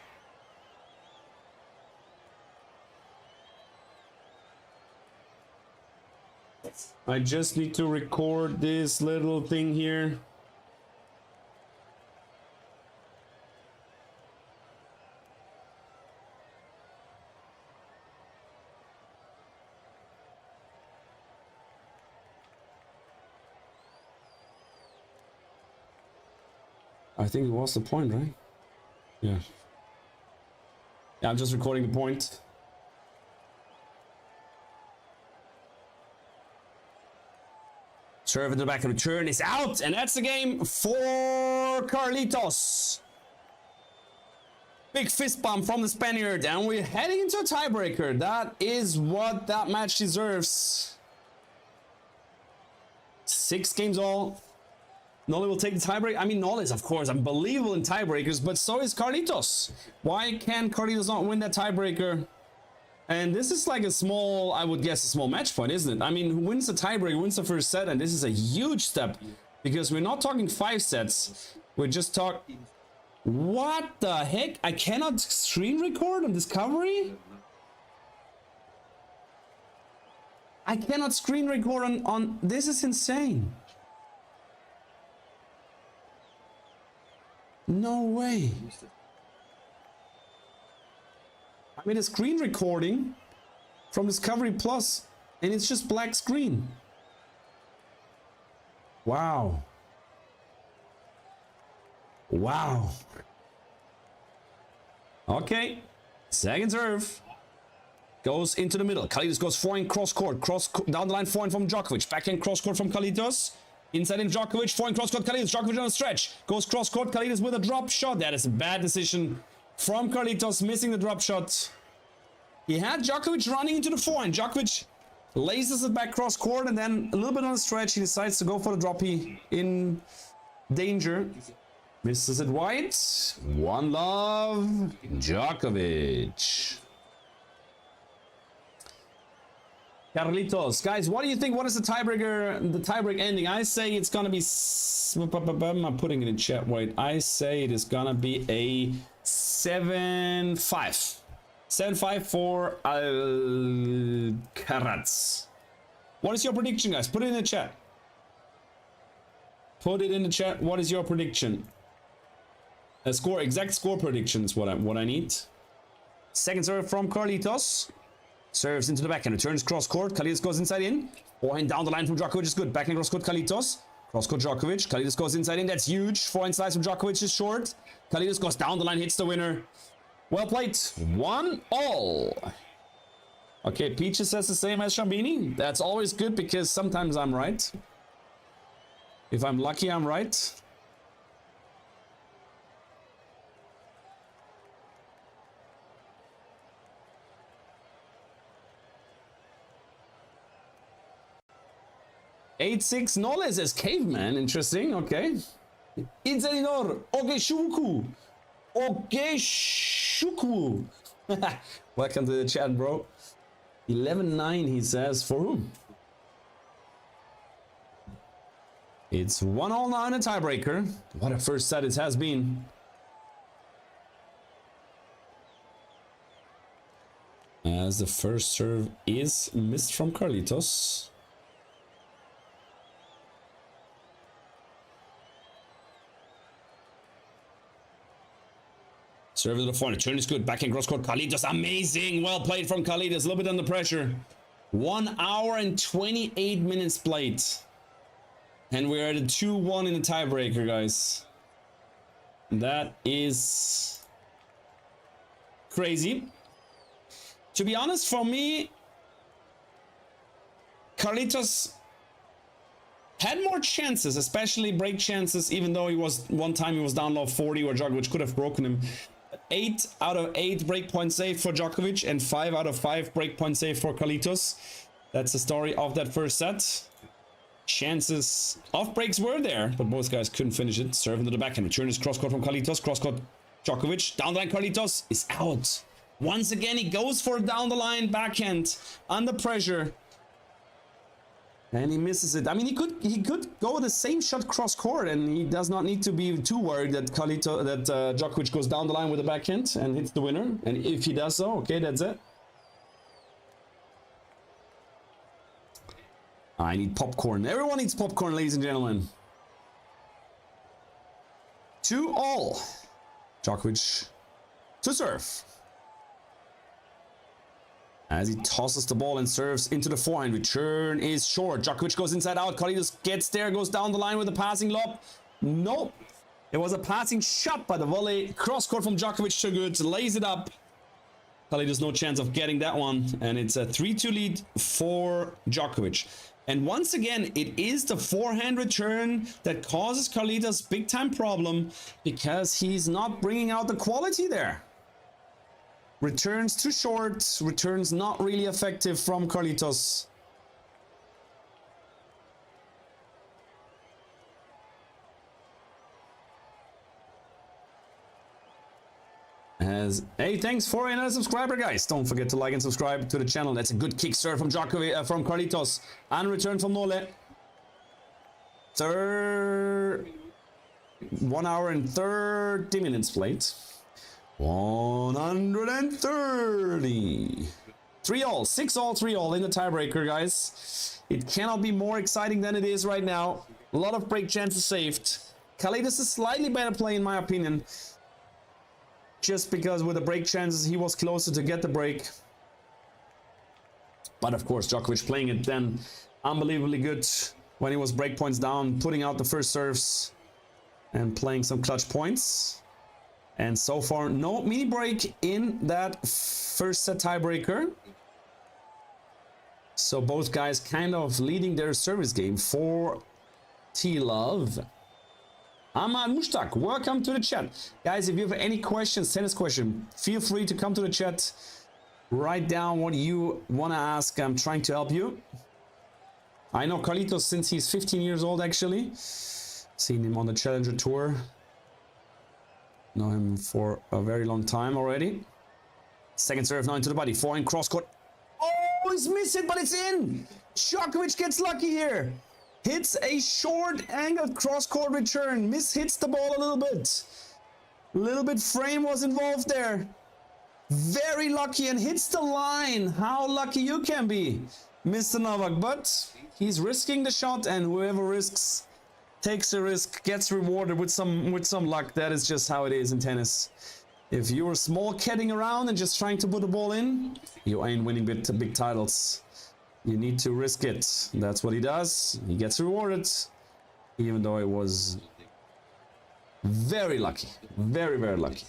I just need to record this little thing here. I think it was the point, right? Yeah. Yeah, I'm just recording the point. Serve in the back and return is out, and that's the game for Carlitos. Big fist bump from the Spaniard, and we're heading into a tiebreaker. That is what that match deserves. 6 games all. Nole will take the tiebreak. I mean, Nole is, of course, unbelievable in tiebreakers, but so is Carlitos. Why can Carlitos not win that tiebreaker? And this is like a small, I would guess, a small match point, isn't it? I mean, who wins the tiebreaker, wins the first set, and this is a huge step. Because we're not talking 5 sets. We're just talking... What the heck? I cannot screen record on Discovery? I cannot screen record on... This is insane. No way. I made a screen recording from Discovery Plus and it's just black screen. Wow. Wow. Okay. Second serve. Goes into the middle. Carlitos goes forehand cross court. Down the line forehand from Djokovic. Backhand cross court from Carlitos. Inside in Djokovic, foreign cross-court Carlitos. Djokovic on a stretch. Goes cross-court Carlitos with a drop shot. That is a bad decision from Carlitos, missing the drop shot. He had Djokovic running into the forehand. Djokovic laces it back cross-court, and then a little bit on the stretch, he decides to go for the droppy in danger. Misses it wide. One love. Djokovic. Carlitos. Guys, what do you think? What is the tiebreaker, the tiebreak ending? I say it's gonna be... I'm putting it in chat. Wait. I say it is gonna be a 7-5. 7-5 for ALCARAZ. What is your prediction, guys? Put it in the chat. Put it in the chat. What is your prediction? A score, exact score prediction is what I need. Second serve from Carlitos. Serves into the backhand, returns cross court. Carlitos goes inside in. Forehand down the line from Djokovic is good. Backhand cross court Carlitos. Cross court Djokovic. Carlitos goes inside in. That's huge. Forehand slice from Djokovic is short. Carlitos goes down the line, hits the winner. Well played. 1-all. Okay, Peaches says the same as Shambini. That's always good because sometimes I'm right. If I'm lucky, I'm right. Eight-six Nole says caveman. Interesting. Okay. Itzalinor. Ogeshuku. Ogeshuku. Welcome to the chat, bro. 11-9, he says. For whom? It's 1-all now in a tiebreaker. What a first set it has been. As the first serve is missed from Carlitos. Serve to the forehand. Turn is good. Backhand cross court. Carlitos. Amazing. Well played from Carlitos. A little bit under pressure. 1 hour and 28 minutes played. And we're at a 2-1 in the tiebreaker, guys. That is crazy. To be honest, for me, Carlitos had more chances, especially break chances, even though he was one time he was down low 40 where Djokovic could have broken him. 8 out of 8 breakpoint save for Djokovic and 5 out of 5 breakpoint save for Carlitos. That's the story of that first set. Chances of breaks were there, but both guys couldn't finish it. Serve into the backhand. Return is cross court from Carlitos. Cross court Djokovic. Down the line Carlitos is out. Once again, he goes for down the line backhand under pressure. And he misses it. I mean, he could go the same shot cross court, and he does not need to be too worried that Djokovic goes down the line with the backhand and hits the winner. And if he does so, okay, that's it. I need popcorn. Everyone needs popcorn, ladies and gentlemen. 2-all. Djokovic to serve. As he tosses the ball and serves into the forehand. Return is short. Djokovic goes inside out. Carlitos gets there, goes down the line with a passing lob. Nope. It was a passing shot by the volley. Cross court from Djokovic to good. Lays it up. Carlitos no chance of getting that one. And it's a 3-2 lead for Djokovic. And once again, it is the forehand return that causes Carlitos big time problem because he's not bringing out the quality there. Returns too short, returns not really effective from Carlitos. Hey, thanks for another subscriber, guys. Don't forget to like and subscribe to the channel. That's a good kick serve from from Carlitos. And return from Nole. 1 hour and 30 minutes played. 130. 3-all, 6-all, 3-all in the tiebreaker, guys. It cannot be more exciting than it is right now. A lot of break chances saved. Carlitos is slightly better play in my opinion. Just because with the break chances he was closer to get the break. But of course Djokovic playing it then unbelievably good when he was break points down, putting out the first serves and playing some clutch points. And so far no mini break in that first set tiebreaker. So both guys kind of leading their service game for T-Love. Ahmad Mushtaq, welcome to the chat. Guys, if you have any questions, tennis question, feel free to come to the chat. Write down what you want to ask. I'm trying to help you. I know Carlitos since he's 15 years old, actually. Seen him on the Challenger Tour. Know him for a very long time already. Second serve now into the body. Forehand cross court. Oh, he's missed it, but it's in. Djokovic gets lucky here. Hits a short angled cross court return. Hits the ball a little bit. A little bit frame was involved there. Very lucky and hits the line. How lucky you can be, Mr. Novak. But he's risking the shot, and whoever risks takes a risk, gets rewarded with some luck. That is just how it is in tennis. If you're small kidding around and just trying to put the ball in, you ain't winning big titles. You need to risk it. That's what he does. He gets rewarded, even though it was very lucky. Very, very lucky.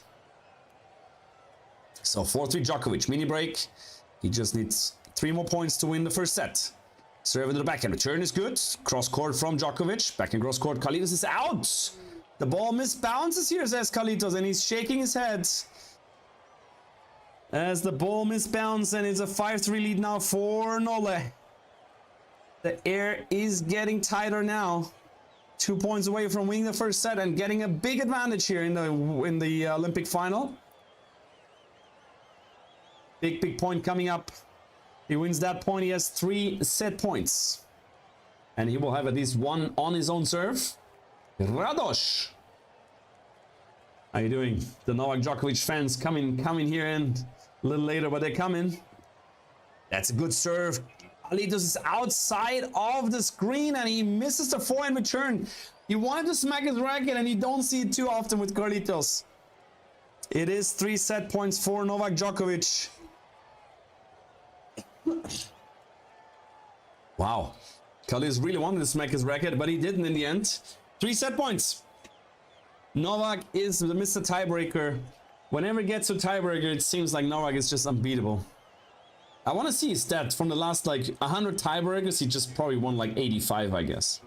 So 4-3 Djokovic, mini break. He just needs 3 more points to win the first set. Serve into the backhand. Return is good. Cross court from Djokovic. Backhand cross court. Carlitos is out. The ball misbounces here, says Carlitos, and he's shaking his head as the ball misbounces, and it's a 5-3 lead now for Nole. The air is getting tighter now. 2 points away from winning the first set and getting a big advantage here in the Olympic final. Big point coming up. He wins that point. He has 3 set points, and he will have at least 1 on his own serve. Radosh, how you doing? The Novak Djokovic fans coming here in a little later, but they're coming. That's a good serve. Carlitos is outside of the screen, and he misses the forehand return. He wanted to smack his racket, and you don't see it too often with Carlitos. It is 3 set points for Novak Djokovic. Wow. Carlitos really wanted to smack his racket, but he didn't in the end. 3 set points. Novak is the Mr. Tiebreaker. Whenever it gets to tiebreaker, it seems like Novak is just unbeatable. I want to see his stats from the last 100 tiebreakers. He just probably won 85, I guess.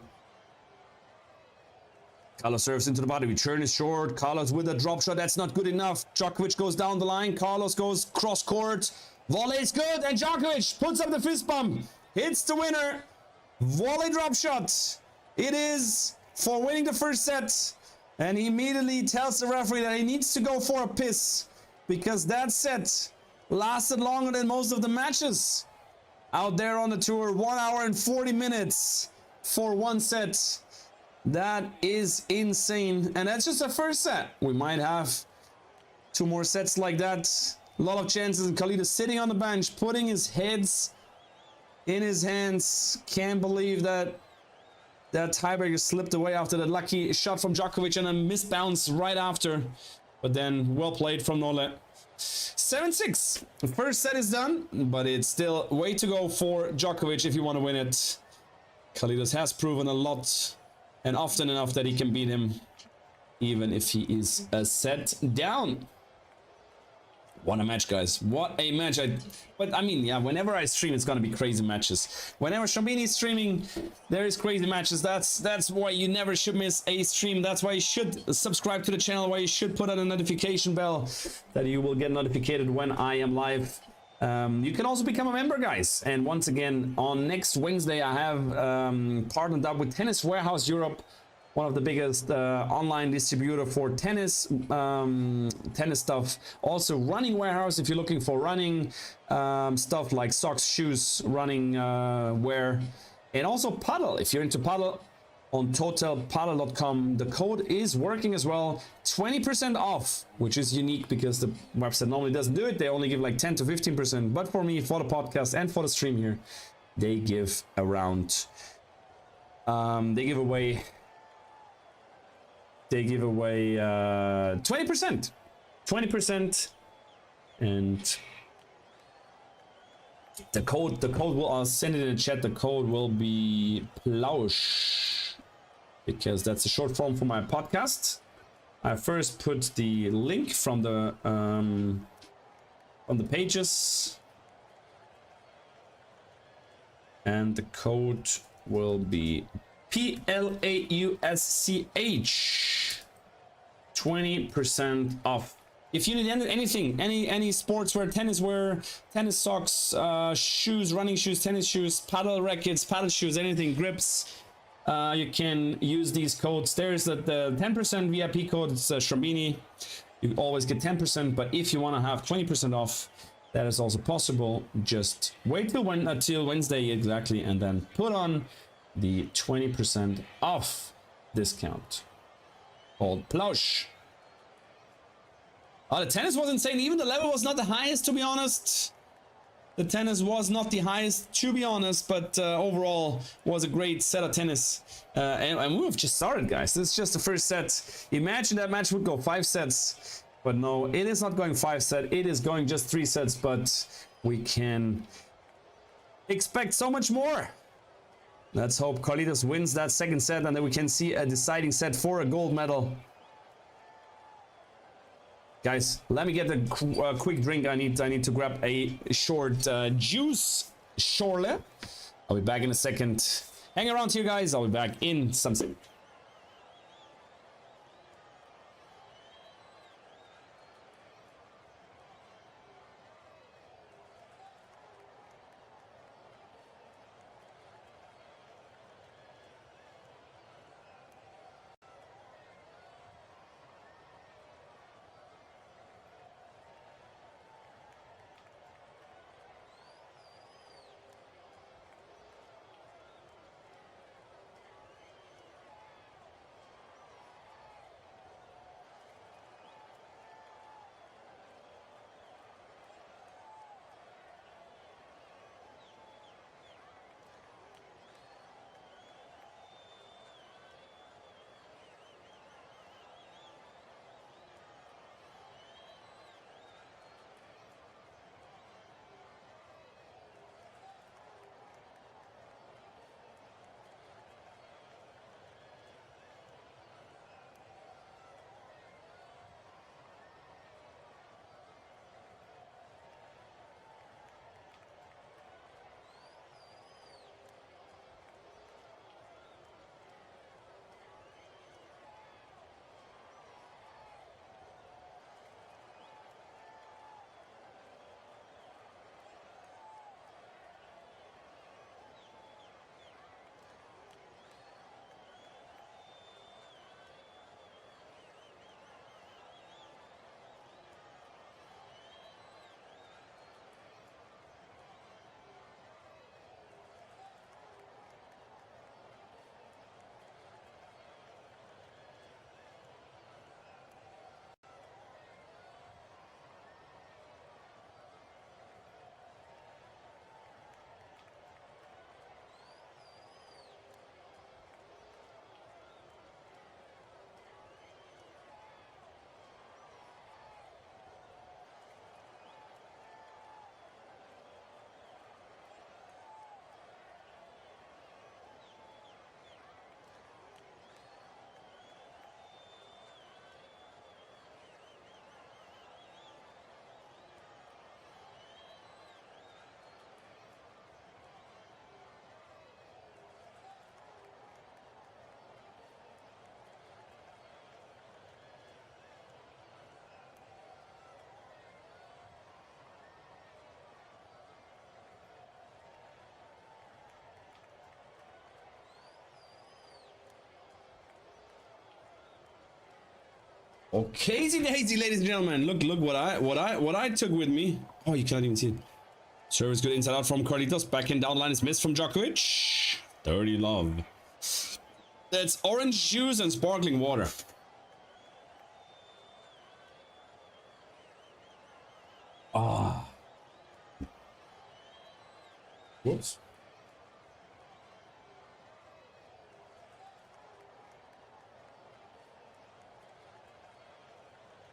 Carlos serves into the body. Return is short. Carlos with a drop shot. That's not good enough. Djokovic goes down the line. Carlos goes cross court. Volley is good, and Djokovic puts up the fist bump. Hits the winner. Volley drop shot. It is for winning the first set. And he immediately tells the referee that he needs to go for a piss, because that set lasted longer than most of the matches out there on the tour. 1 hour and 40 minutes for 1 set. That is insane. And that's just the first set. We might have 2 more sets like that. A lot of chances. And Carlitos sitting on the bench, putting his heads in his hands. Can't believe that tiebreaker slipped away after that lucky shot from Djokovic and a missed bounce right after. But then well played from Nole. 7-6. The first set is done, but it's still way to go for Djokovic if you want to win it. Carlitos has proven a lot and often enough that he can beat him, even if he is a set down. What a match, guys. What a match. But I mean, yeah, whenever I stream, it's gonna be crazy matches. Whenever Shambini is streaming, there is crazy matches. That's why you never should miss a stream. That's why you should subscribe to the channel, why you should put on a notification bell that you will get notified when I am live. You can also become a member, guys. And once again, on next Wednesday, I have partnered up with Tennis Warehouse Europe, one of the biggest online distributor for tennis stuff. Also running warehouse, if you're looking for running stuff like socks, shoes, running wear. And also paddle, if you're into paddle, on totalpaddle.com. The code is working as well. 20% off, which is unique because the website normally doesn't do it. They only give 10 to 15%. But for me, for the podcast and for the stream here, they give around, they give away 20%. 20%. And the code will, I'll send it in the chat. The code will be Plausch, because that's a short form for my podcast. I first put the link from the pages, and the code will be PLAUSCH. 20% off. If you need anything, any sportswear, tennis wear, tennis socks, shoes, running shoes, tennis shoes, paddle rackets, paddle shoes, anything, grips, you can use these codes. There's the 10% VIP code. It's Shrambini. You always get 10%, but if you want to have 20% off, that is also possible. Just wait till Wednesday exactly, and then put on the 20% off discount called Plausch. Oh, the tennis was insane. Even the level was not the highest, to be honest. The tennis was not the highest, to be honest, but overall was a great set of tennis. And we've just started, guys. This is just the first set. Imagine that match would go 5 sets. But no, it is not going 5 sets. It is going just 3 sets, but we can expect so much more. Let's hope Carlitos wins that second set, and then we can see a deciding set for a gold medal. Guys, let me get a quick drink. I need to grab a short juice Schorle. I'll be back in a second. Hang around here, guys. I'll be back in some second. Okay, daisy, ladies and gentlemen. Look what I took with me. Oh, you cannot even see it. Service good inside out from Carlitos. Backhand down line is missed from Djokovic. Dirty love. That's orange juice and sparkling water. Ah. Whoops.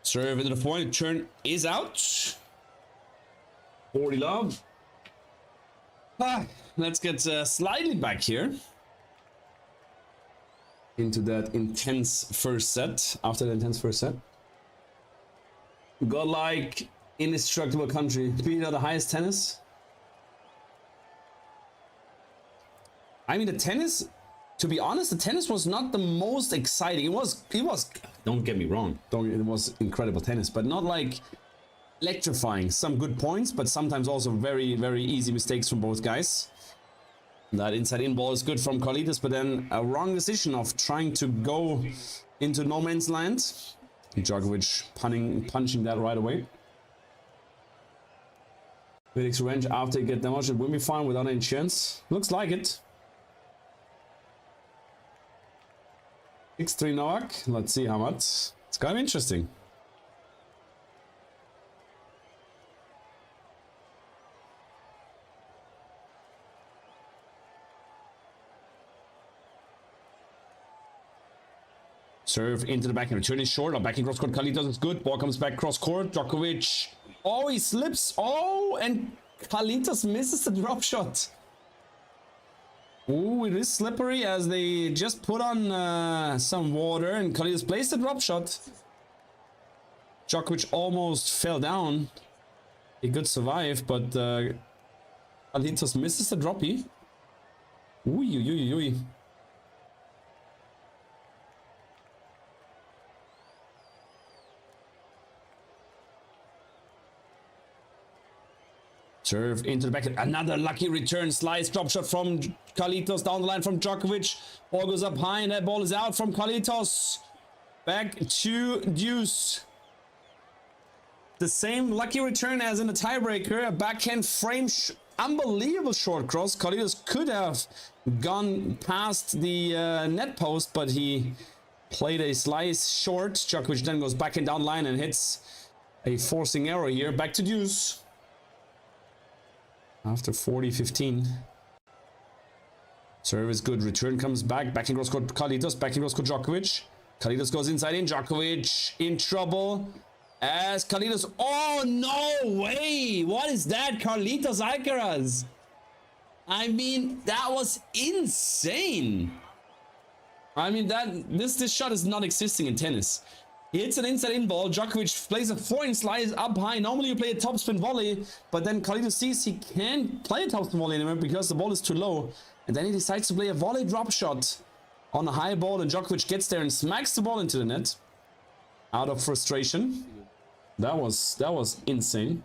Serve into the point. Turn is out. 40 love. Let's get slightly back here into that intense first set. After the intense first set, godlike, indestructible country. Do you know the highest tennis? I mean, the tennis to be honest, the tennis was not the most exciting. It was, don't get me wrong, it was incredible tennis, but not like electrifying. Some good points, but sometimes also very, very easy mistakes from both guys. That inside-in ball is good from Carlitos, but then a wrong decision of trying to go into no man's land. Djokovic punching that right away. Felix revenge after he get demolished. It will be fine without any chance. Looks like it. 6-3 Novak. Let's see how much. It's kind of interesting. Serve into the backhand. Return is short. Or backing cross court. Carlitos is good. Ball comes back cross court. Djokovic. Oh, he slips. Oh, and Carlitos misses the drop shot. Ooh, it is slippery as they just put on some water and Carlitos plays the drop shot. Djokovic almost fell down. He could survive, but Carlitos misses the droppy. Ooh. Serve into the back. Another lucky return. Slice drop shot from Carlitos down the line from Djokovic. Ball goes up high and that ball is out from Carlitos. Back to deuce. The same lucky return as in the tiebreaker. A backhand frame. Unbelievable short cross. Carlitos could have gone past the net post, but he played a slice short. Djokovic then goes back and down line and hits a forcing error here. Back to deuce. After 40-15. Serve is good. Return comes back. Backing cross court Carlitos. Backing cross court Djokovic. Carlitos goes inside in. Djokovic in trouble. As Carlitos. Oh, no way. What is that? Carlitos ALCARAZ. I mean, that was insane. I mean, this shot is not existing in tennis. He hits an inside-in ball. Djokovic plays a forehand slice up high. Normally you play a topspin volley, but then Carlitos sees he can't play a topspin volley anymore because the ball is too low. And then he decides to play a volley drop shot on a high ball, and Djokovic gets there and smacks the ball into the net. Out of frustration. That was insane.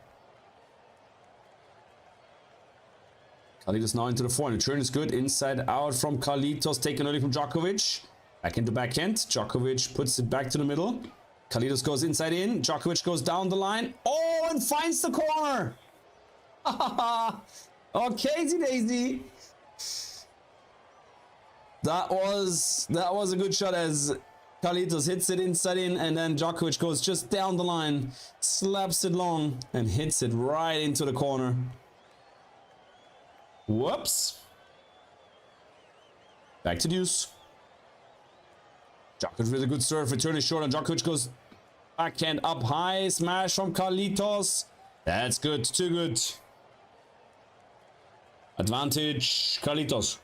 Carlitos now into the forehand. Return is good. Inside out from Carlitos. Taken early from Djokovic. Back into backhand. Djokovic puts it back to the middle. Carlitos goes inside in. Djokovic goes down the line. Oh, and finds the corner. Okay, Daisy. That was a good shot as Carlitos hits it inside in, and then Djokovic goes just down the line, slaps it long, and hits it right into the corner. Whoops. Back to deuce. Djokovic with a good serve. Return is short, and Djokovic goes backhand up high. Smash from Carlitos. That's good. Too good. Advantage Carlitos.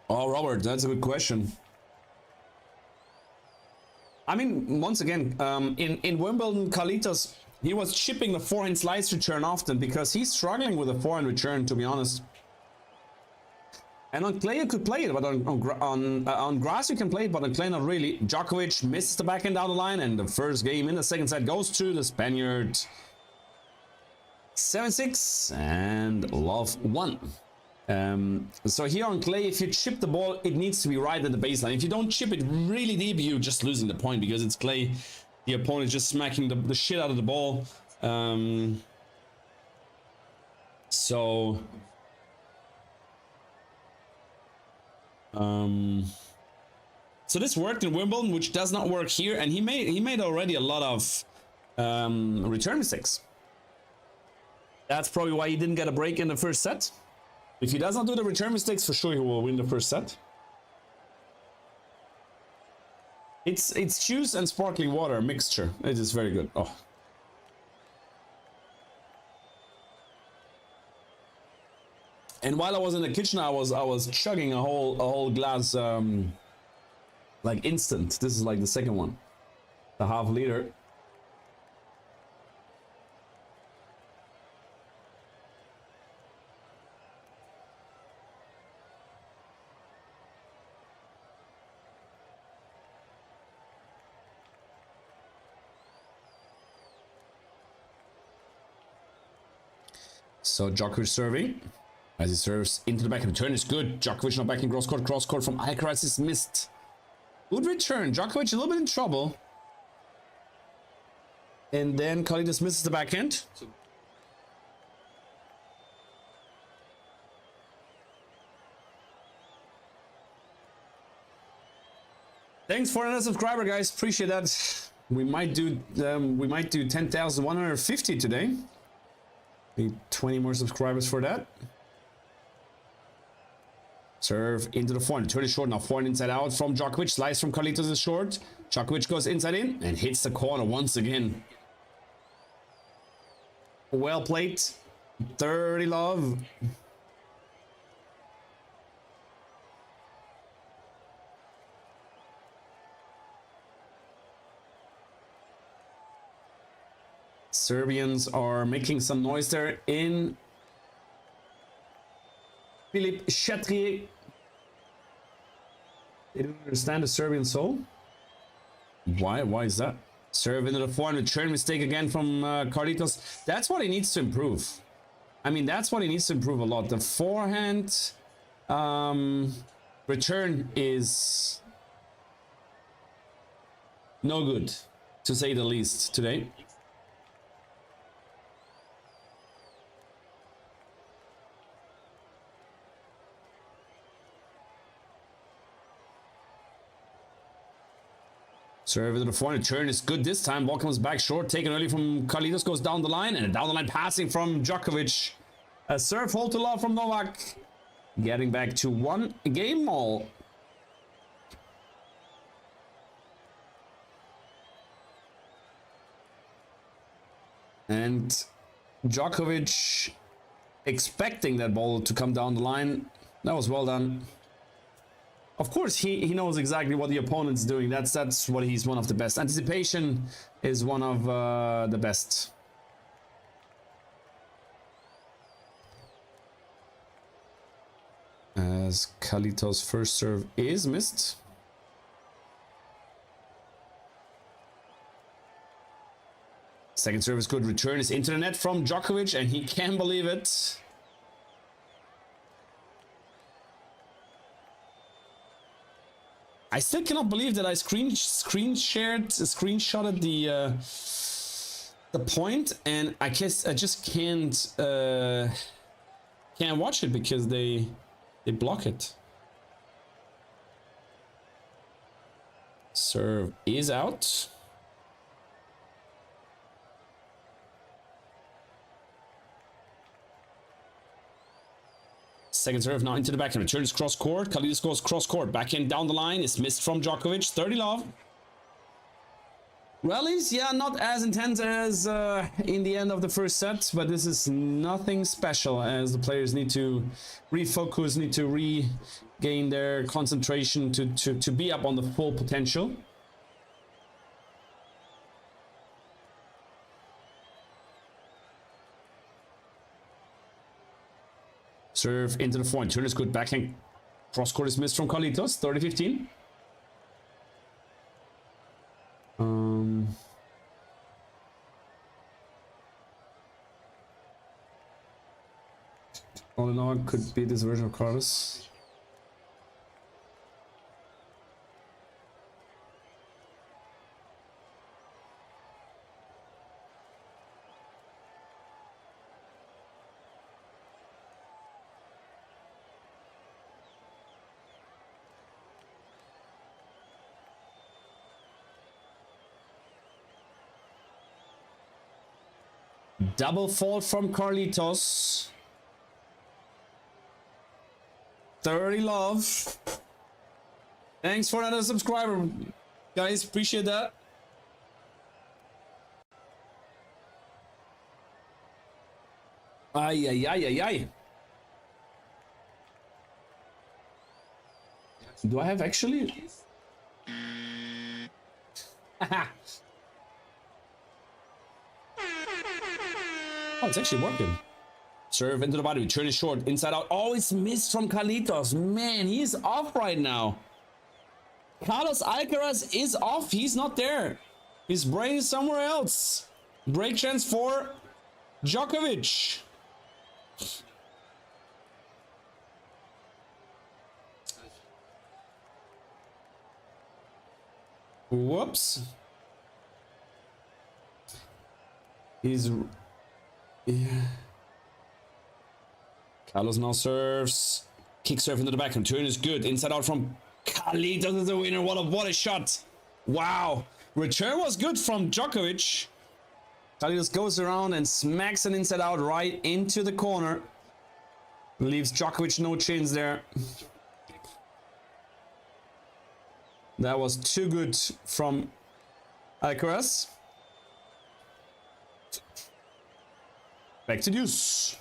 Oh, Robert, that's a good question. I mean, once again, in Wimbledon, Carlitos, he was chipping the forehand slice return often because he's struggling with the forehand return, to be honest. And on clay you could play it, but on grass you can play it, but on clay not really. Djokovic misses the backhand down the line, and the first game in the second set goes to the Spaniard. 7-6 and love 1. So here on clay, if you chip the ball, it needs to be right at the baseline. If you don't chip it really deep, you're just losing the point because it's clay. The opponent is just smacking the shit out of the ball. So this worked in Wimbledon, which does not work here, and he made already a lot of return mistakes. That's probably why he didn't get a break in the first set. If he does not do the return mistakes, for sure he will win the first set. It's juice and sparkling water mixture. It is very good. Oh. And while I was in the kitchen, I was chugging a whole glass like instant. This is like the second one, the half liter. So Djokovic serving. As he serves into the back. Return is good. Djokovic not back in cross court. Cross court from ALCARAZ is missed. Good return. Djokovic a little bit in trouble. And then Carlitos misses the backhand. Thanks for another subscriber, guys. Appreciate that. We might do 10,150 today. Need 20 more subscribers for that. Serve into the forehand. Turn is short now. Forehand inside out from Djokovic. Slice from Carlitos is short. Djokovic goes inside in and hits the corner once again. Well played. 30 love. Serbians are making some noise there in Philippe Chatrier. They don't understand the Serbian soul. Why is that? Serve into the forehand. Return mistake again from Carlitos. That's what he needs to improve. I mean, that's what he needs to improve a lot. The forehand return is no good, to say the least, today. Serve into the forehand. Turn is good this time. Ball comes back short. Taken early from Carlitos. Goes down the line. And a down the line passing from Djokovic. A serve hold to love from Novak. Getting back to 1 game all. And Djokovic expecting that ball to come down the line. That was well done. Of course, he knows exactly what the opponent's doing. That's what he's one of the best. Anticipation is one of the best. As Carlitos' first serve is missed. Second serve is good. Return is into the net from Djokovic, and he can't believe it. I still cannot believe that I screenshotted the point, and I guess I just can't watch it because they block it. Serve is out. Second serve now into the backhand. Returns cross court. Carlitos goes cross court. Backhand down the line. Is missed from Djokovic. 30 love. Rallies, yeah, not as intense as in the end of the first set, but this is nothing special as the players need to refocus, need to regain their concentration to be up on the full potential. Serve into the forehand. Turn is good. Backhand. Cross court is missed from Carlitos. 30-15. All in all, could be this version of Carlos. Double fault from Carlitos. 30 love. Thanks for another subscriber, guys. Appreciate that. Ay, ay, ay, ay, ay. Do I have actually? Oh, it's actually working. Serve into the body. Return is short. Inside out. Oh, it's missed from Carlitos. Man, he's off right now. Carlos Alcaraz is off. He's not there. His brain is somewhere else. Break chance for Djokovic. Whoops. He's... Yeah. Carlos now serves. Kick serve into the backhand. Turn is good. Inside out from Carlitos is the winner. What a shot. Wow. Return was good from Djokovic. Carlitos goes around and smacks an inside out right into the corner. Leaves Djokovic no chance there. That was too good from ALCARAZ. Back to deuce.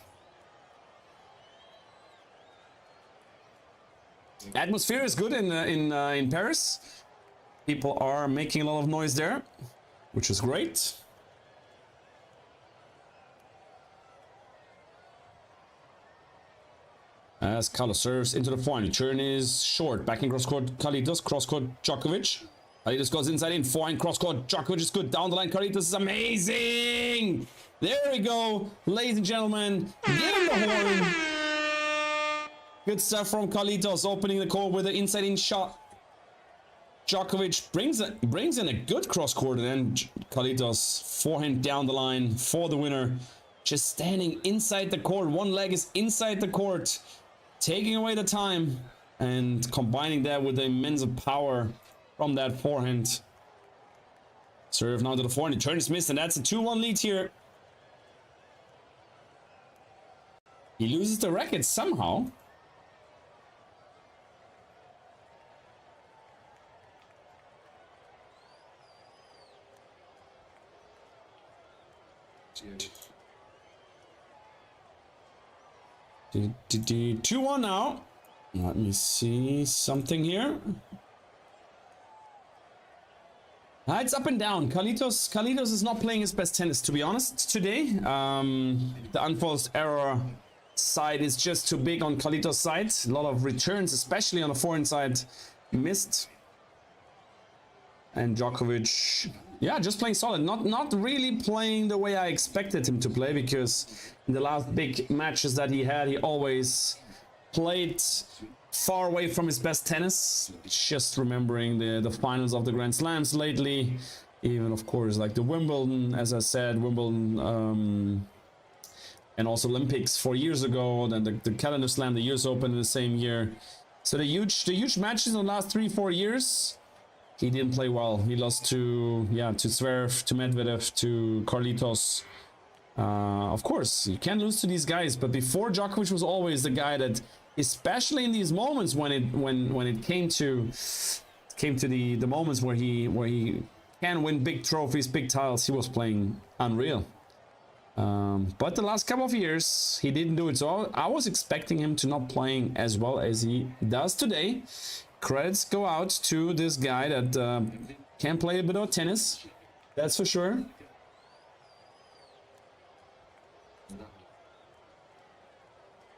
Atmosphere is good in Paris. People are making a lot of noise there, which is great. As Carlos serves into the forehand, turn is short. Back in cross court, Carlitos, cross court, Djokovic. Carlitos goes inside in, forehand, cross court, Djokovic is good. Down the line, Carlitos is amazing. There we go, ladies and gentlemen. Give him the horn. Good stuff from Carlitos, opening the court with an inside in shot. Djokovic brings in a good cross court, and then Carlitos forehand down the line for the winner. Just standing inside the court. One leg is inside the court, taking away the time and combining that with the immense power from that forehand. Serve now to the forehand. The turn is missed, and that's a 2-1 lead here. He loses the racket somehow. Do 2-1 now. Let me see something here. It's up and down. Carlitos is not playing his best tennis, to be honest, today. The unforced error side is just too big on Carlitos' side. A lot of returns, especially on the forehand side, missed. And Djokovic, yeah, just playing solid. Not really playing the way I expected him to play, because in the last big matches that he had, he always played far away from his best tennis. Just remembering the finals of the Grand Slams lately, even of course like the Wimbledon, as I said, Wimbledon, and also Olympics 4 years ago, then the Calendar Slam, the US Open in the same year. So the huge matches in the last 3-4 years, he didn't play well. He lost to Zverev, to Medvedev, to Carlitos. Of course, you can't lose to these guys, but before, Djokovic was always the guy that, especially in these moments when it came to the moments where he can win big trophies, big titles, he was playing unreal. But the last couple of years he didn't do it, so I was expecting him to not playing as well as he does today. Credits go out to this guy that can play a bit of tennis, that's for sure.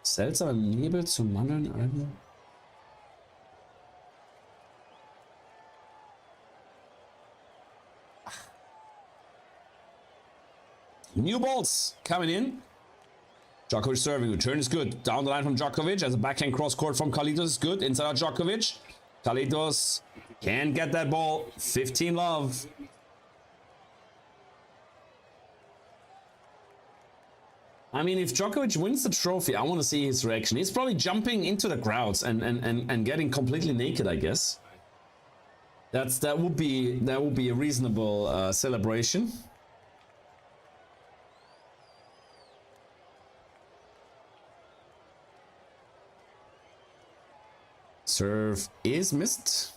Seltsame Nebel zum Mandeln Alben. New balls coming in. Djokovic serving. Return is good. Down the line from Djokovic as a backhand cross court from Carlitos is good. Inside out Djokovic. Carlitos can't get that ball. 15 love. I mean, if Djokovic wins the trophy, I want to see his reaction. He's probably jumping into the crowds and getting completely naked, I guess. That would be a reasonable celebration. Serve is missed.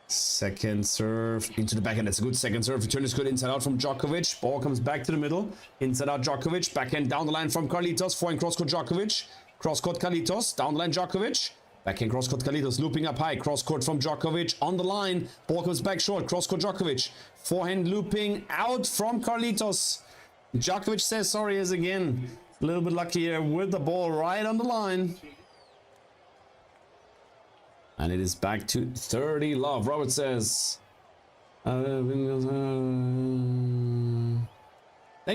Second serve into the backhand. That's a good second serve. Return is good. Inside out from Djokovic. Ball comes back to the middle. Inside out Djokovic. Backhand down the line from Carlitos. Forehand cross court Djokovic. Cross court Carlitos. Down the line Djokovic. Backhand cross court Carlitos. Looping up high. Cross court from Djokovic. On the line. Ball comes back short. Cross court Djokovic. Forehand looping out from Carlitos. Djokovic says sorry as again. A little bit lucky here with the ball right on the line. And it is back to 30 love. Robert says, thank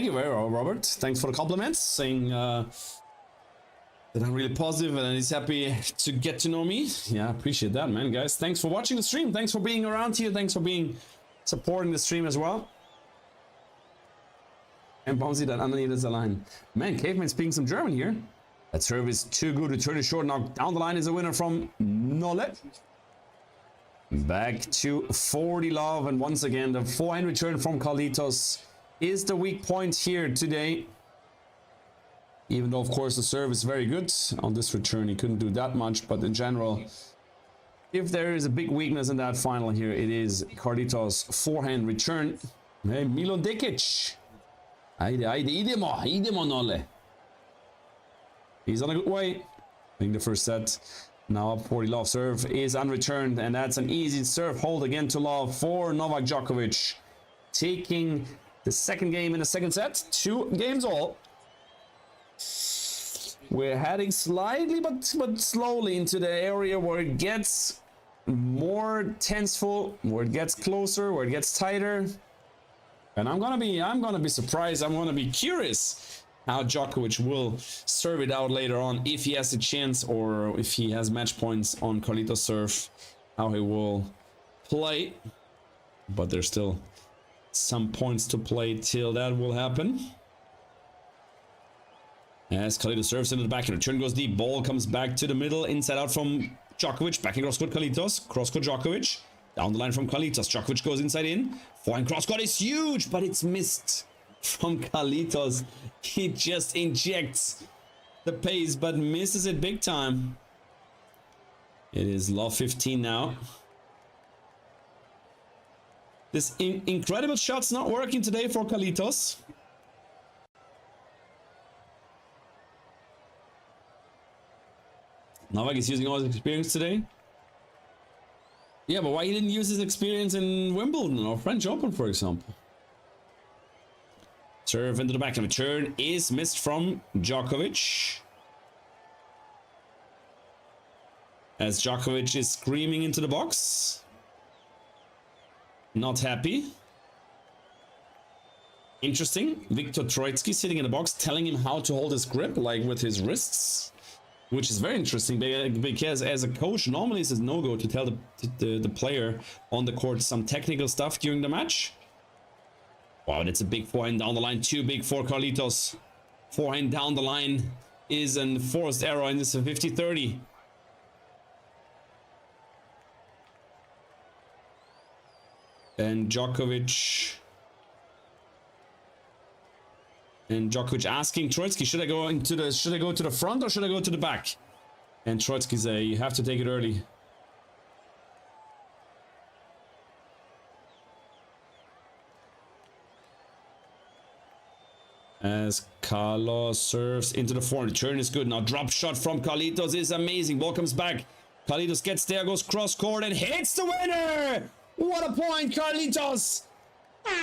you very much, Robert. Thanks for the compliments, saying that I'm really positive and he's happy to get to know me. Yeah, appreciate that, man, guys. Thanks for watching the stream. Thanks for being around here. Thanks for supporting the stream as well. And Bouncy that underneath is a line. Man, Caveman speaking some German here. That serve is too good. Return is short. Now down the line is a winner from Nolle. Back to 40 love. And once again, the forehand return from Carlitos is the weak point here today. Even though, of course, the serve is very good. On this return, he couldn't do that much. But in general, if there is a big weakness in that final here, it is Carlitos' forehand return. Hey, Milo Dekic. Idemo Nolle. He's on a good way. I think the first set. Now up 40 love. Serve is unreturned, and that's an easy serve hold again to love for Novak Djokovic. Taking the second game in the second set. 2 games all. We're heading slightly but slowly into the area where it gets more tenseful, where it gets closer, where it gets tighter. And I'm gonna be surprised. I'm gonna be curious how Djokovic will serve it out later on, if he has a chance or if he has match points on Carlitos' serve, how he will play. But there's still some points to play till that will happen. As Carlitos serves into the back, and return goes deep. Ball comes back to the middle, inside out from Djokovic. Back in cross court, Carlitos. Cross court, Djokovic. Down the line from Carlitos. Djokovic goes inside in. Forehand cross court is huge, but it's missed from Carlitos. He just injects the pace, but misses it big time. It is love 15 now. This incredible shot's not working today for Carlitos. Novak is using all his experience today. Yeah, but why he didn't use his experience in Wimbledon or French Open, for example? Serve into the back and return is missed from Djokovic. As Djokovic is screaming into the box. Not happy. Interesting. Viktor Troitsky sitting in the box, telling him how to hold his grip, like with his wrists. Which is very interesting, because as a coach, normally it's a no-go to tell the player on the court some technical stuff during the match. Wow, that's a big forehand down the line, too big for Carlitos. Forehand down the line is an forced error, and it's a 50-30. And Djokovic asking Troitsky, should I go to the front or should I go to the back? And Troitsky say, you have to take it early. As Carlos serves into the forehand, return is good. Now drop shot from Carlitos is amazing. Ball comes back. Carlitos gets there, goes cross court and hits the winner. What a point, Carlitos!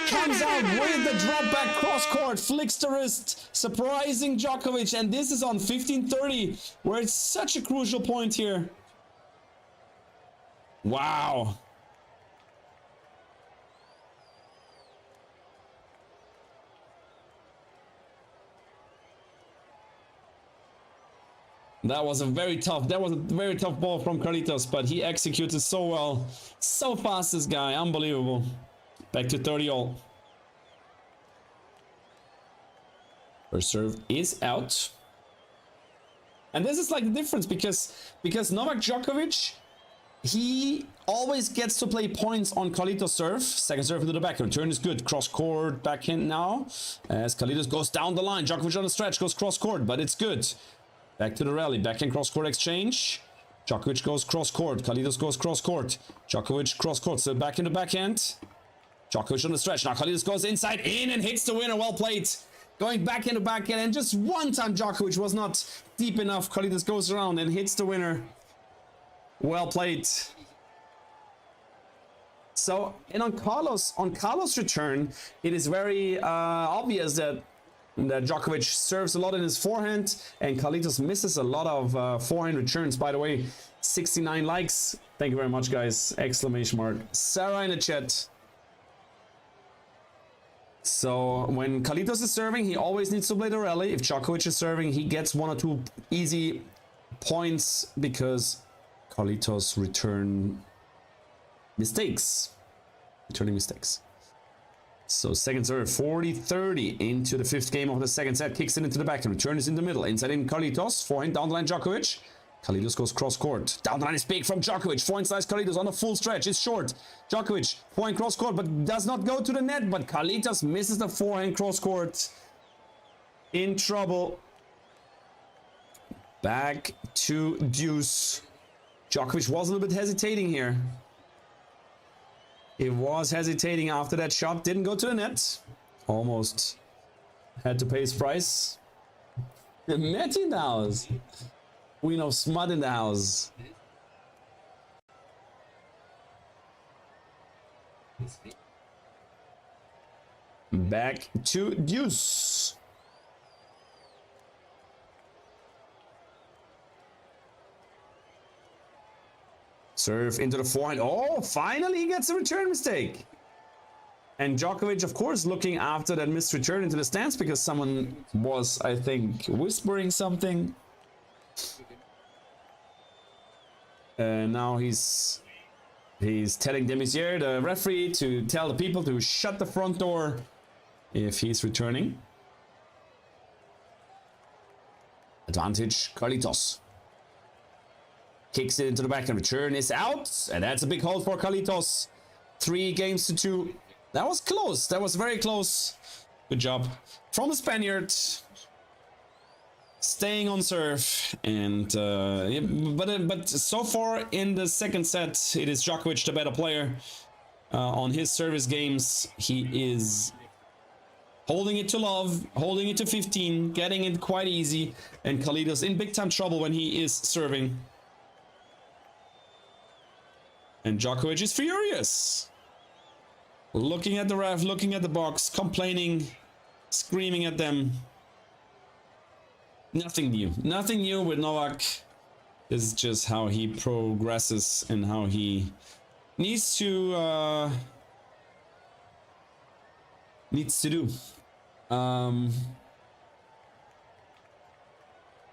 Comes out with the drop back cross court, flicks the wrist, surprising Djokovic, and this is on 15-30, where it's such a crucial point here. Wow. That was a very tough ball from Carlitos, but he executed so well. So fast, this guy, unbelievable. Back to 30 all. First serve is out. And this is like the difference because Novak Djokovic, he always gets to play points on Carlitos' serve. Second serve into the back. Return is good. Cross court backhand now. As Carlitos goes down the line. Djokovic on the stretch goes cross court, but it's good. Back to the rally. Backhand cross court exchange. Djokovic goes cross court. Carlitos goes cross court. Djokovic cross court. So back in the backhand. Djokovic on the stretch. Now Carlitos goes inside in and hits the winner. Well played. Going back into backhand, and just one time Djokovic was not deep enough. Carlitos goes around and hits the winner. Well played. So, and on Carlos' return, it is very obvious that Djokovic serves a lot in his forehand, and Carlitos misses a lot of forehand returns. By the way, 69 likes. Thank you very much, guys. Exclamation mark. Sarah in the chat. So when Carlitos is serving, he always needs to play the rally. If Djokovic is serving, he gets 1 or 2 easy points because Carlitos returning mistakes. So second serve, 40-30 into the 5th game of the second set. Kicks it into the back and return is in the middle. Inside in Carlitos, forehand down the line Djokovic. Carlitos goes cross court. Down the line is big from Djokovic. Forehand slice Carlitos on a full stretch. It's short. Djokovic, forehand cross court, but does not go to the net. But Carlitos misses the forehand cross court. In trouble. Back to deuce. Djokovic was a little bit hesitating here. He was hesitating after that shot. Didn't go to the net. Almost had to pay his price. Matt in the house. We know Smut in the house. Back to deuce. Serve into the forehand. Oh, finally he gets a return mistake. And Djokovic, of course, looking after that missed return into the stance because someone was, I think, whispering something. Now he's telling Demisier, the referee, to tell the people to shut the front door if he's returning. Advantage, Carlitos. Kicks it into the back and return is out. And that's a big hold for Carlitos. 3-2. That was close. That was very close. Good job from the Spaniard. Staying on serve, and but so far in the second set, it is Djokovic the better player. On his service games, he is holding it to love, holding it to 15, getting it quite easy, and Carlitos in big time trouble when he is serving. And Djokovic is furious, looking at the ref, looking at the box, complaining, screaming at them. Nothing new with Novak. This is just how he progresses and how he needs to do.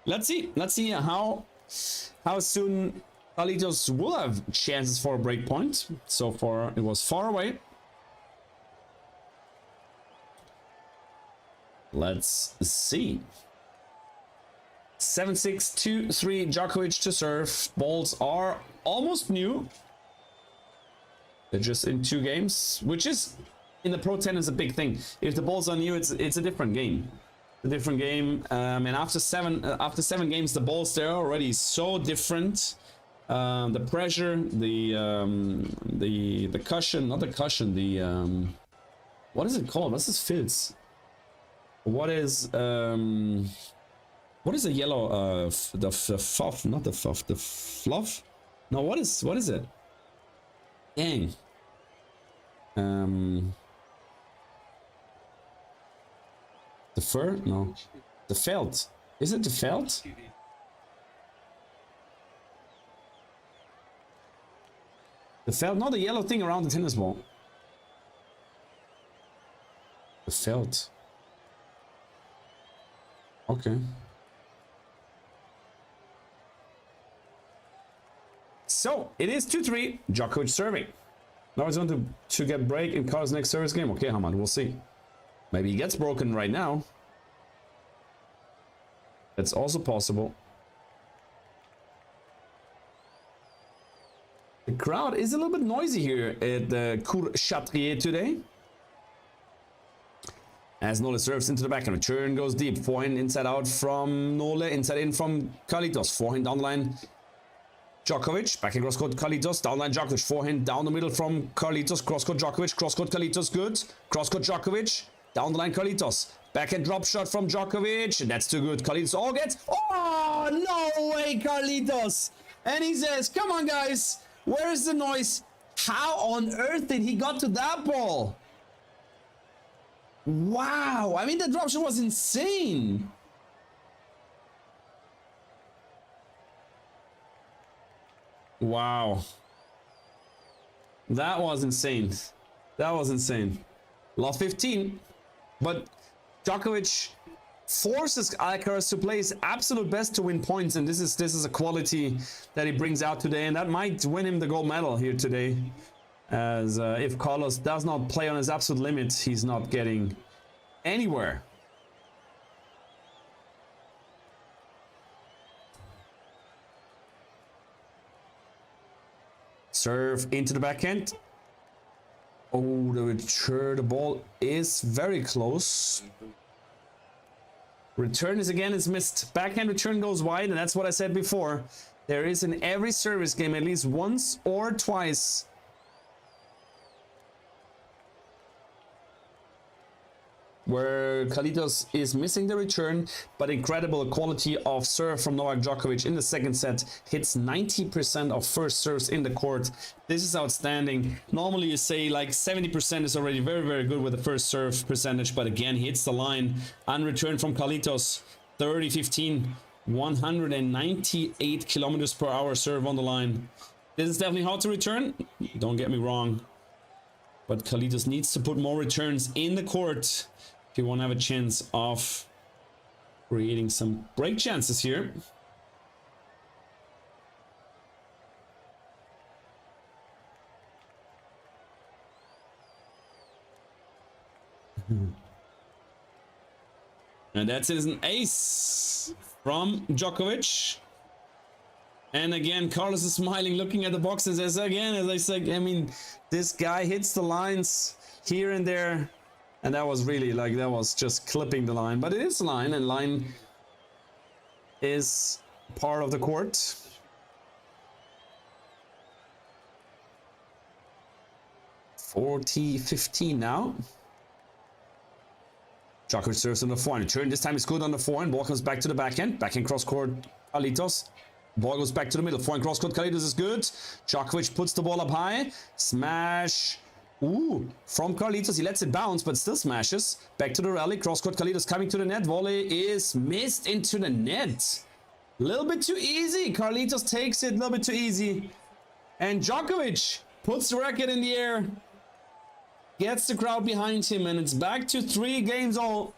Let's see how soon Carlitos will have chances for a break point. So far it was far away. Let's see. 7-6, 2-3, Djokovic to serve. Balls are almost new. They're just in 2 games, which is in the pro tennis a big thing. If the balls are new, it's a different game. And after seven games, the balls they're already so different. The pressure, the cushion, not the cushion. The what is it called? What's this filz? What is the yellow, the fluff, not the fluff, the fluff? No, what is it? Dang. The fur? No. The felt. Is it the felt? The felt, not the yellow thing around the tennis ball. The felt. Okay. So it is 2-3. Djokovic serving. Now he's going to get break in Carl's next service game. Okay, Hamad, we'll see. Maybe he gets broken right now. That's also possible. The crowd is a little bit noisy here at the Cour Chatrier today. As Nole serves into the back and return goes deep. Forehand inside out from Nole, inside in from Carlitos. Forehand down the line. Djokovic, back in cross court Carlitos, down line Djokovic, forehand down the middle from Carlitos, cross court Djokovic, cross court Carlitos, good. Cross court Djokovic, down the line Carlitos. Backhand drop shot from Djokovic, and that's too good. Carlitos all gets, oh, no way Carlitos. And he says, come on guys, where is the noise? How on earth did he got to that ball? Wow, I mean the drop shot was insane. Wow. That was insane. That was insane. Love 15. But Djokovic forces Alcaraz to play his absolute best to win points, and this is a quality that he brings out today, and that might win him the gold medal here today. As if Carlos does not play on his absolute limit, he's not getting anywhere. Serve into the backhand. Oh, the return, the ball is very close. Return is missed. Backhand return goes wide, and that's what I said before. There is in every service game at least once or twice where Carlitos is missing the return, but incredible quality of serve from Novak Djokovic in the second set. Hits 90% of first serves in the court. This is outstanding. Normally you say like 70% is already very, very good with the first serve percentage, but again, he hits the line. Unreturned from Carlitos, 30-15, 198 kilometers per hour serve on the line. This is definitely hard to return, don't get me wrong, but Carlitos needs to put more returns in the court if you want to have a chance of creating some break chances here. And that's an ace from Djokovic. And again, Carlos is smiling, looking at the box, and says again, as I said, I mean, this guy hits the lines here and there. And that was really like, that was just clipping the line. But it is line, and line is part of the court. (40-15) now. Djokovic serves on the forehand. Return this time is good on the forehand. Ball comes back to the backhand. Backhand cross court, Carlitos. Ball goes back to the middle. Forehand cross court, Carlitos is good. Djokovic puts the ball up high. Smash. Ooh, from Carlitos. He lets it bounce, but still smashes. Back to the rally. Cross court, Carlitos coming to the net. Volley is missed into the net. A little bit too easy. Carlitos takes it a little bit too easy. And Djokovic puts the racket in the air. Gets the crowd behind him, and it's back to 3 games all.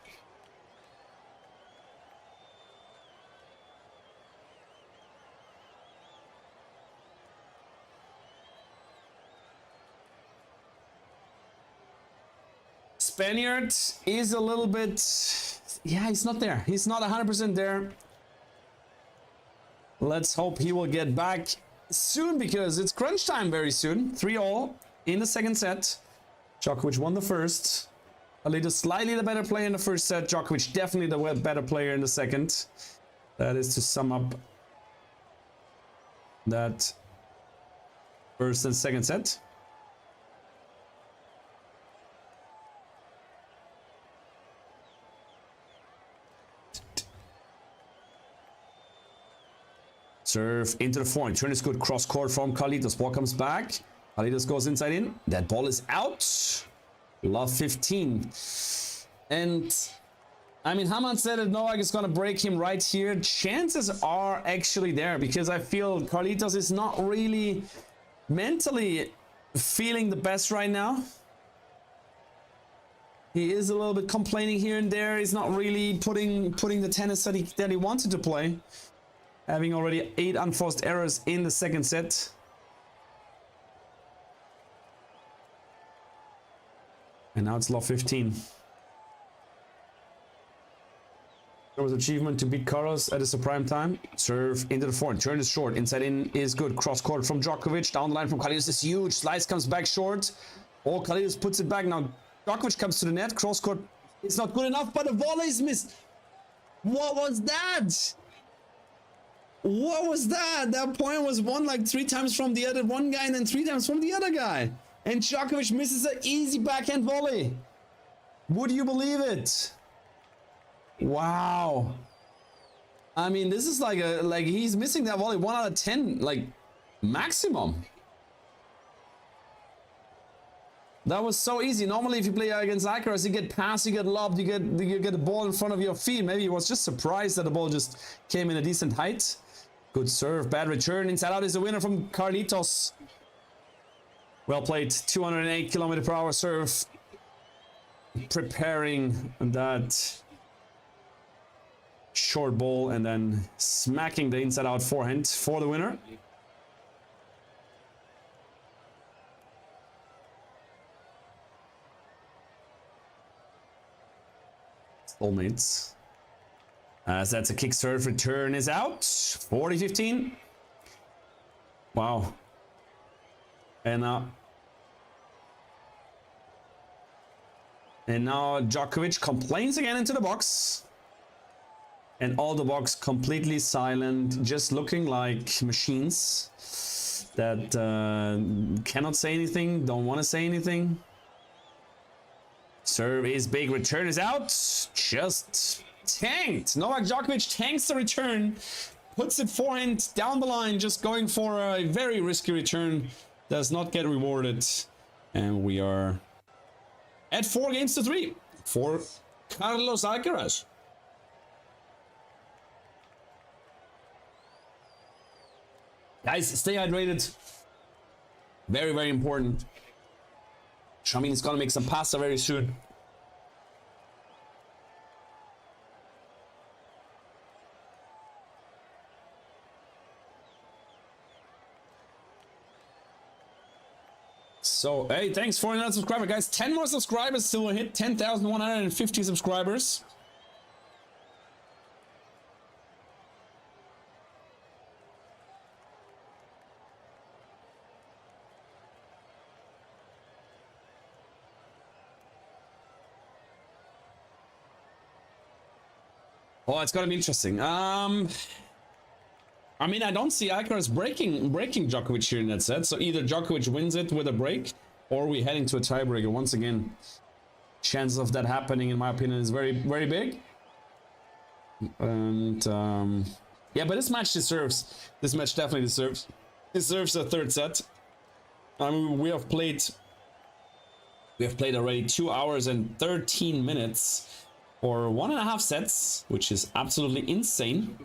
Spaniard is a little bit, yeah, he's not there. He's not 100% there. Let's hope he will get back soon, because it's crunch time very soon. 3-all in the second set. Djokovic won the first. Carlitos slightly the better player in the first set. Djokovic definitely the better player in the second. That is to sum up that first and second set. Serve into the forehand. Turn is good. Cross court from Carlitos. Ball comes back. Carlitos goes inside in. That ball is out. Love 15. And I mean, Haman said that Novak is going to break him right here. Chances are actually there, because I feel Carlitos is not really mentally feeling the best right now. He is a little bit complaining here and there. He's not really putting the tennis that he wanted to play. Having already 8 unforced errors in the second set. And now it's love 15. There was achievement to beat Carlos at a prime time. Serve into the forehand. Turn is short. Inside in is good. Cross court from Djokovic. Down the line from Carlitos is huge. Slice comes back short. Oh, Carlitos puts it back. Now Djokovic comes to the net. Cross court. It's not good enough, but the volley is missed. What was that? What was that? That point was won like 3 times from the other one guy and then 3 times from the other guy. And Djokovic misses an easy backhand volley. Would you believe it? Wow. I mean, this is like he's missing that volley 1 out of 10, like maximum. That was so easy. Normally, if you play against ALCARAZ, you get passed, you get lobbed, you get the ball in front of your feet. Maybe he was just surprised that the ball just came in a decent height. Good serve, bad return. Inside out is the winner from Carlitos. Well played. 208 km/h serve. Preparing that short ball and then smacking the inside out forehand for the winner. Soulmates. As that's a kick serve, return is out. 40-15. Wow. And now Djokovic complains again into the box. And all the box completely silent, just looking like machines that cannot say anything, don't want to say anything. Serve is big, return is out. Just tanked. Novak Djokovic tanks the return, puts it forehand down the line, just going for a very risky return. Does not get rewarded. And we are at 4-3 for Carlos Alcaraz. Guys, stay hydrated. Very, very important. Shamin is gonna make some pasta very soon. So, hey, thanks for another subscriber, guys. 10 more subscribers till we hit 10,150 subscribers. Oh, it's gonna be interesting. I mean, I don't see Alcaraz breaking Djokovic here in that set. So either Djokovic wins it with a break, or we heading to a tiebreaker once again. Chances of that happening, in my opinion, is very, very big. And yeah, but this match deserves. This match definitely deserves a third set. I mean, we have played already 2 hours and 13 minutes for 1.5 sets, which is absolutely insane.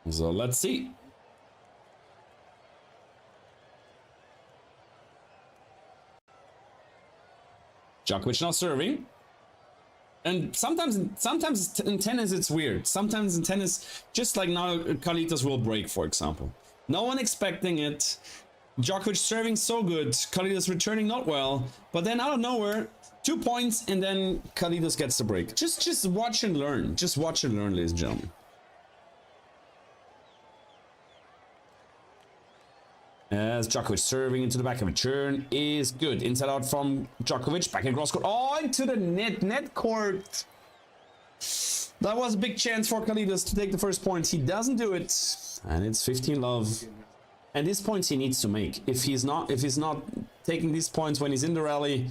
So let's see. Djokovic now serving. And sometimes in tennis it's weird. Sometimes in tennis, just like now, Carlitos will break, for example. No one expecting it. Djokovic serving so good, Carlitos returning not well, but then out of nowhere, 2 points, and then Carlitos gets the break. Just watch and learn. Just watch and learn, ladies and gentlemen. As Djokovic serving into the back of a turn is good. Inside out from Djokovic, back in cross court. Oh, into the net court. That was a big chance for Carlitos to take the first point. He doesn't do it, and it's 15-love. And these points he needs to make. If he's not taking these points when he's in the rally,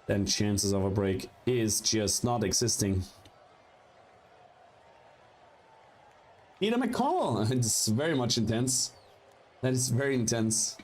then chances of a break is just not existing. Peter McCall. It's very much intense. That is very intense.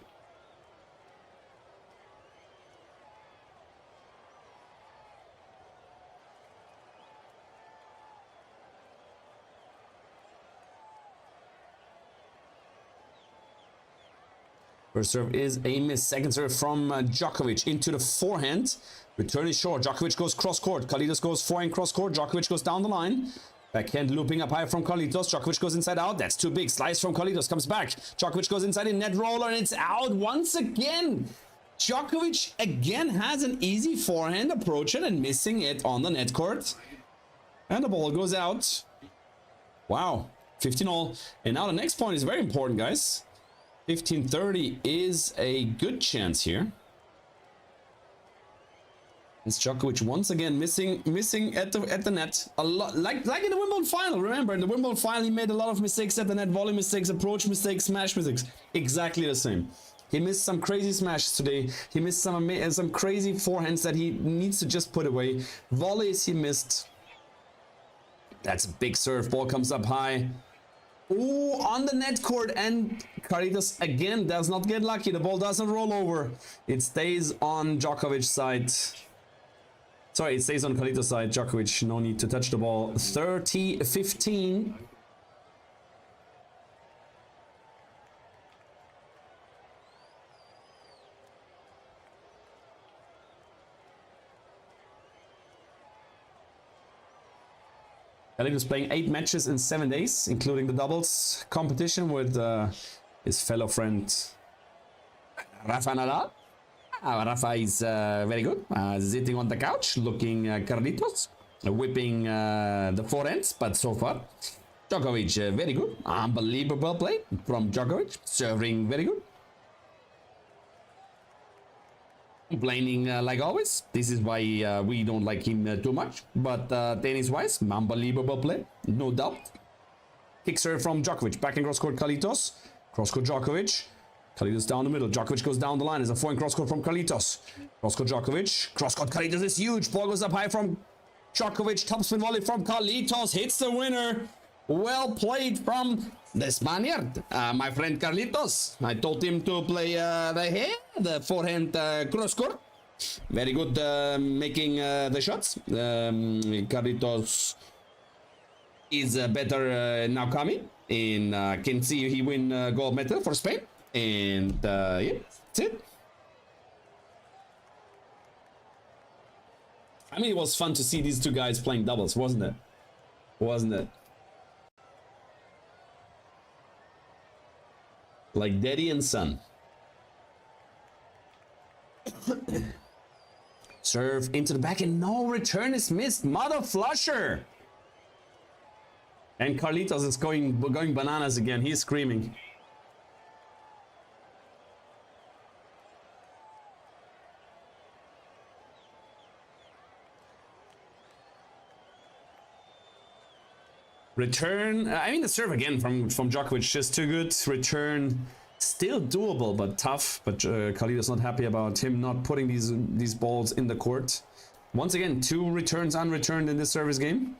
First serve is a miss. Second serve from Djokovic into the forehand. Return is short. Djokovic goes cross court. Carlitos goes forehand cross court. Djokovic goes down the line. Backhand looping up high from Carlitos. Djokovic goes inside out. That's too big. Slice from Carlitos. Comes back. Djokovic goes inside in net roller, and it's out once again. Djokovic again has an easy forehand approach and missing it on the net court. And the ball goes out. Wow. 15-all. And now the next point is very important, guys. 15-30 is a good chance here. It's Djokovic once again missing at the net a lot, like in the Wimbledon final. Remember, in the Wimbledon final he made a lot of mistakes at the net, volley mistakes, approach mistakes, smash mistakes. Exactly the same. He missed some crazy smashes today. He missed some crazy forehands that he needs to just put away. Volleys he missed. That's a big serve. Ball comes up high. Ooh, on the net court, and Carlitos again does not get lucky. The ball doesn't roll over. It stays on Djokovic's side. Sorry, it stays on Carlitos' side. Djokovic, no need to touch the ball. 30-15. Carlitos playing 8 matches in 7 days, including the doubles competition with his fellow friend Rafa Nadal. Rafa is very good, sitting on the couch, looking Carlitos, whipping the forehands, but so far, Djokovic very good, unbelievable play from Djokovic, serving very good. Complaining like always, this is why we don't like him too much, but tennis-wise, unbelievable play, no doubt. Kick serve from Djokovic, back in cross-court Carlitos, cross-court Djokovic. Carlitos down the middle. Djokovic goes down the line. There's a forehand cross-court from Carlitos. Cross-court Djokovic. Cross-court Carlitos is huge. Ball goes up high from Djokovic. Topspin volley from Carlitos. Hits the winner. Well played from the Spaniard. My friend Carlitos. I told him to play the forehand cross-court. Very good making the shots. Carlitos is better now coming. And can see he win gold medal for Spain. And yeah, that's it. I mean, it was fun to see these two guys playing doubles, wasn't it? Wasn't it? Like daddy and son. Serve into the back and no return is missed. Mother flusher. And Carlitos is going bananas again. He's screaming. Return, I mean the serve again from Djokovic, just too good. Return, still doable but tough. But Carlitos not happy about him not putting these balls in the court. Once again, 2 returns unreturned in this service game.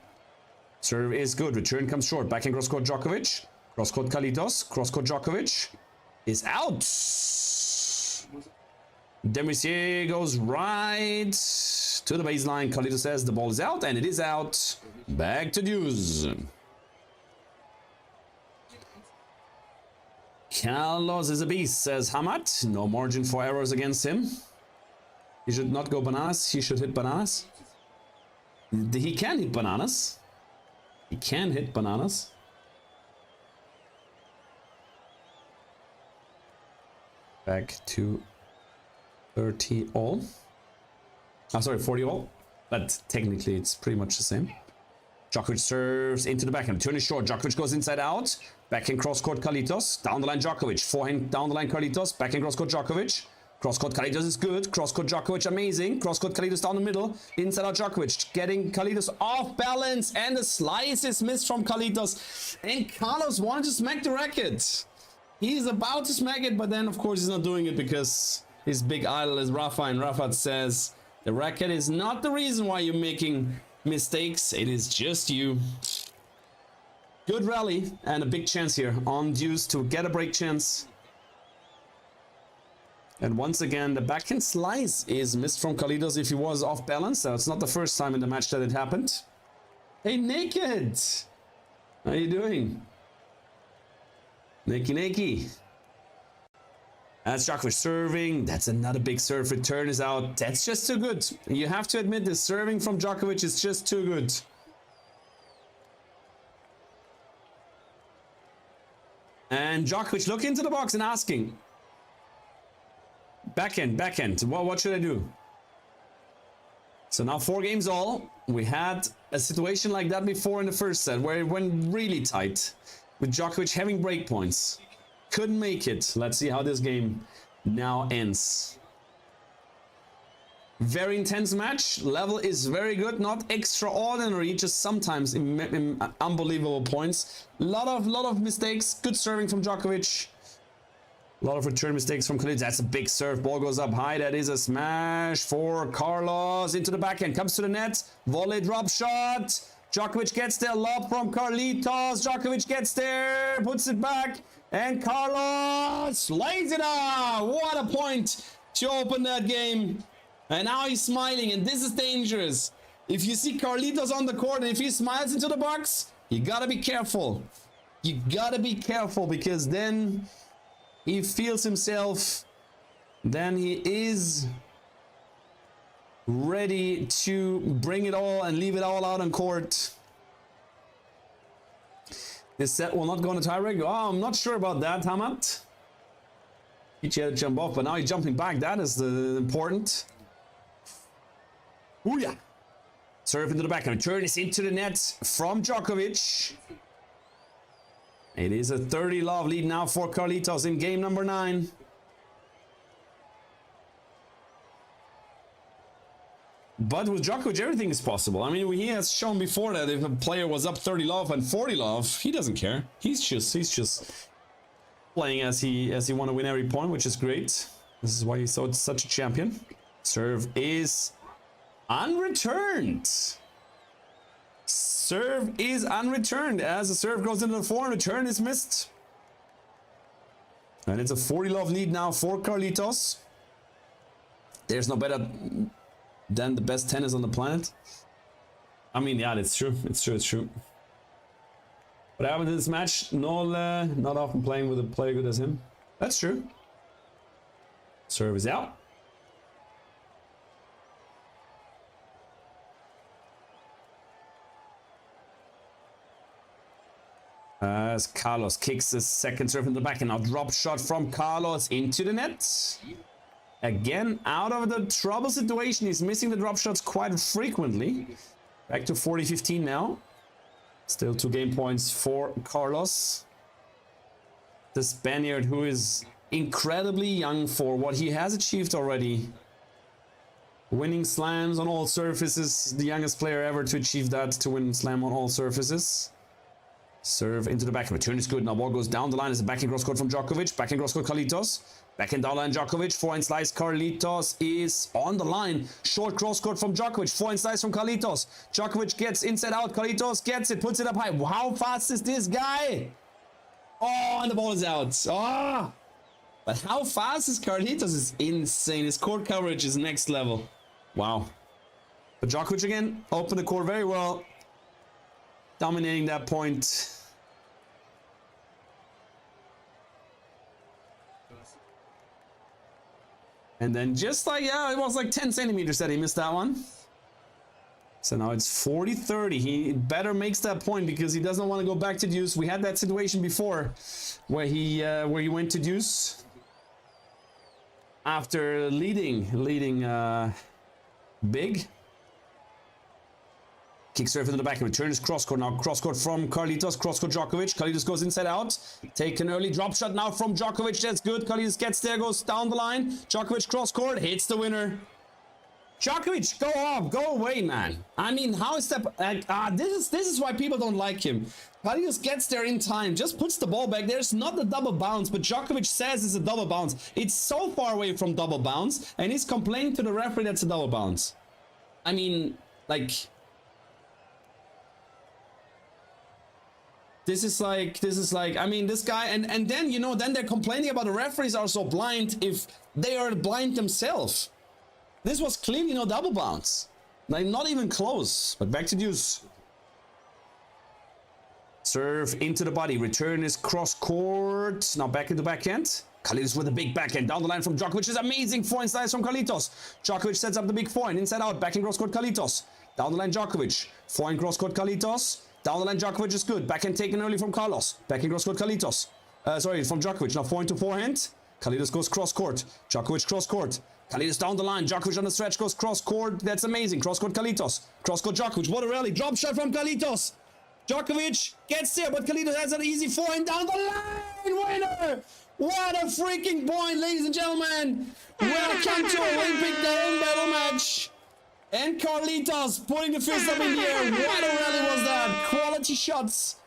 Serve is good, return comes short. Back in cross-court Djokovic. Cross-court Carlitos, cross-court Djokovic is out. Demisier goes right to the baseline. Carlitos says the ball is out, and it is out. Back to deuce. Carlos is a beast, says Hamad. No margin for errors against him. He should not go bananas. He should hit bananas. He can hit bananas. He can hit bananas. Back to 30 all. I'm sorry, 40 all. But technically it's pretty much the same. Djokovic serves into the backhand. Turn is short. Djokovic goes inside out. Backhand cross-court Carlitos. Down the line Djokovic. Forehand down the line Carlitos. Backhand cross-court Djokovic. Cross-court Carlitos is good. Cross-court Djokovic amazing. Cross-court Carlitos down the middle. Inside out Djokovic. Getting Carlitos off balance. And the slice is missed from Carlitos. And Carlos wanted to smack the racket. He's about to smack it, but then of course he's not doing it because his big idol is Rafa. And Rafa says the racket is not the reason why you're making mistakes, it is just you. Good rally and a big chance here on deuce to get a break chance. And once again the backhand slice is missed from Carlitos if he was off balance. So it's not the first time in the match that it happened. Hey Naked, how are you doing? Nakey. That's Djokovic serving. That's another big serve. Return is out. That's just too good. You have to admit the serving from Djokovic is just too good. And Djokovic looking into the box and asking. Backhand. What should I do? So now 4 games all. We had a situation like that before in the first set where it went really tight. With Djokovic having break points. Couldn't make it. Let's see how this game now ends. Very intense match. Level is very good. Not extraordinary. Just sometimes in unbelievable points. Lot of mistakes. Good serving from Djokovic. A lot of return mistakes from Khalid. That's a big serve. Ball goes up high. That is a smash for Carlos. Into the backhand. Comes to the net. Volley drop shot. Djokovic gets there. Lob from Carlitos. Djokovic gets there. Puts it back. And Carlos lays it out. What a point to open that game. And now he's smiling, and this is dangerous. If you see Carlitos on the court and if he smiles into the box, you gotta be careful. You gotta be careful, because then he feels himself, then he is ready to bring it all and leave it all out on court. This set will not go into tiebreak. Oh, I'm not sure about that, Hamat. He had to jump off, but now he's jumping back. That is important. Ooh, yeah. Serve into the back and return is into the net from Djokovic. It is a 30-love lead now for Carlitos in game number 9. But with Djokovic, everything is possible. I mean, he has shown before that if a player was up 30-love and 40-love, he doesn't care. He's just playing as he want to win every point, which is great. This is why he's such a champion. Serve is unreturned. Serve is unreturned as the serve goes into the forehand. Return is missed. And it's a 40-love lead now for Carlitos. There's no better than the best tennis on the planet. I mean, yeah, it's true. It's true. What happened in this match? Noel, not often playing with a player good as him. That's true. Serve is out. As Carlos kicks the second serve in the back, and now drop shot from Carlos into the net. Again, out of the trouble situation. He's missing the drop shots quite frequently. Back to 40-15 now. Still 2 game points for Carlos. The Spaniard, who is incredibly young for what he has achieved already. Winning slams on all surfaces. The youngest player ever to achieve that, to win slam on all surfaces. Serve into the back. Return is good. Now ball goes down the line. It's a backhand cross court from Djokovic. Backhand cross court Carlitos. Backhand down line Djokovic. Forehand slice. Carlitos is on the line. Short cross court from Djokovic. Forehand slice from Carlitos. Djokovic gets inside out. Carlitos gets it. Puts it up high. How fast is this guy? Oh, and the ball is out. Oh. But how fast is Carlitos is insane. His court coverage is next level. Wow. But Djokovic again. Opened the court very well. Dominating that point. And then just like, yeah, it was like 10 centimeters that he missed that one. So now it's 40-30. He better makes that point because he doesn't want to go back to deuce. We had that situation before where he went to deuce after leading big. Kick serve into the back and return is cross court. Now cross court from Carlitos. Cross court Djokovic. Carlitos goes inside out. Take an early drop shot now from Djokovic. That's good. Carlitos gets there, goes down the line. Djokovic cross court. Hits the winner. Djokovic, go off. Go away, man. I mean, how is that? This is why people don't like him. Carlitos gets there in time. Just puts the ball back. There's not a double bounce, but Djokovic says it's a double bounce. It's so far away from double bounce, and he's complaining to the referee that's a double bounce. I mean, like... This is like, I mean, this guy, and then, you know, then they're complaining about the referees are so blind if they are blind themselves. This was clearly no double bounce. Like, not even close. But back to deuce. Serve into the body. Return is cross court. Now back into backhand. Carlitos with a big backhand. Down the line from Djokovic is amazing. Forehand slice from Carlitos. Djokovic sets up the big forehand. Inside out. Backhand cross court Carlitos. Down the line Djokovic. Forehand cross court Carlitos. Down the line, Djokovic is good. Backhand taken early from Carlos. Backhand cross court, Carlitos. Sorry, from Djokovic. Now forehand to forehand. Carlitos goes cross court. Djokovic cross court. Carlitos down the line. Djokovic on the stretch goes cross court. That's amazing. Cross court, Carlitos. Cross court, Djokovic. What a rally. Drop shot from Carlitos. Djokovic gets there, but Carlitos has an easy forehand down the line. Winner! What a freaking point, ladies and gentlemen. Welcome to Olympic Day battle match. And Carlitos putting the fist up in the air. What a rally was that. Quality shots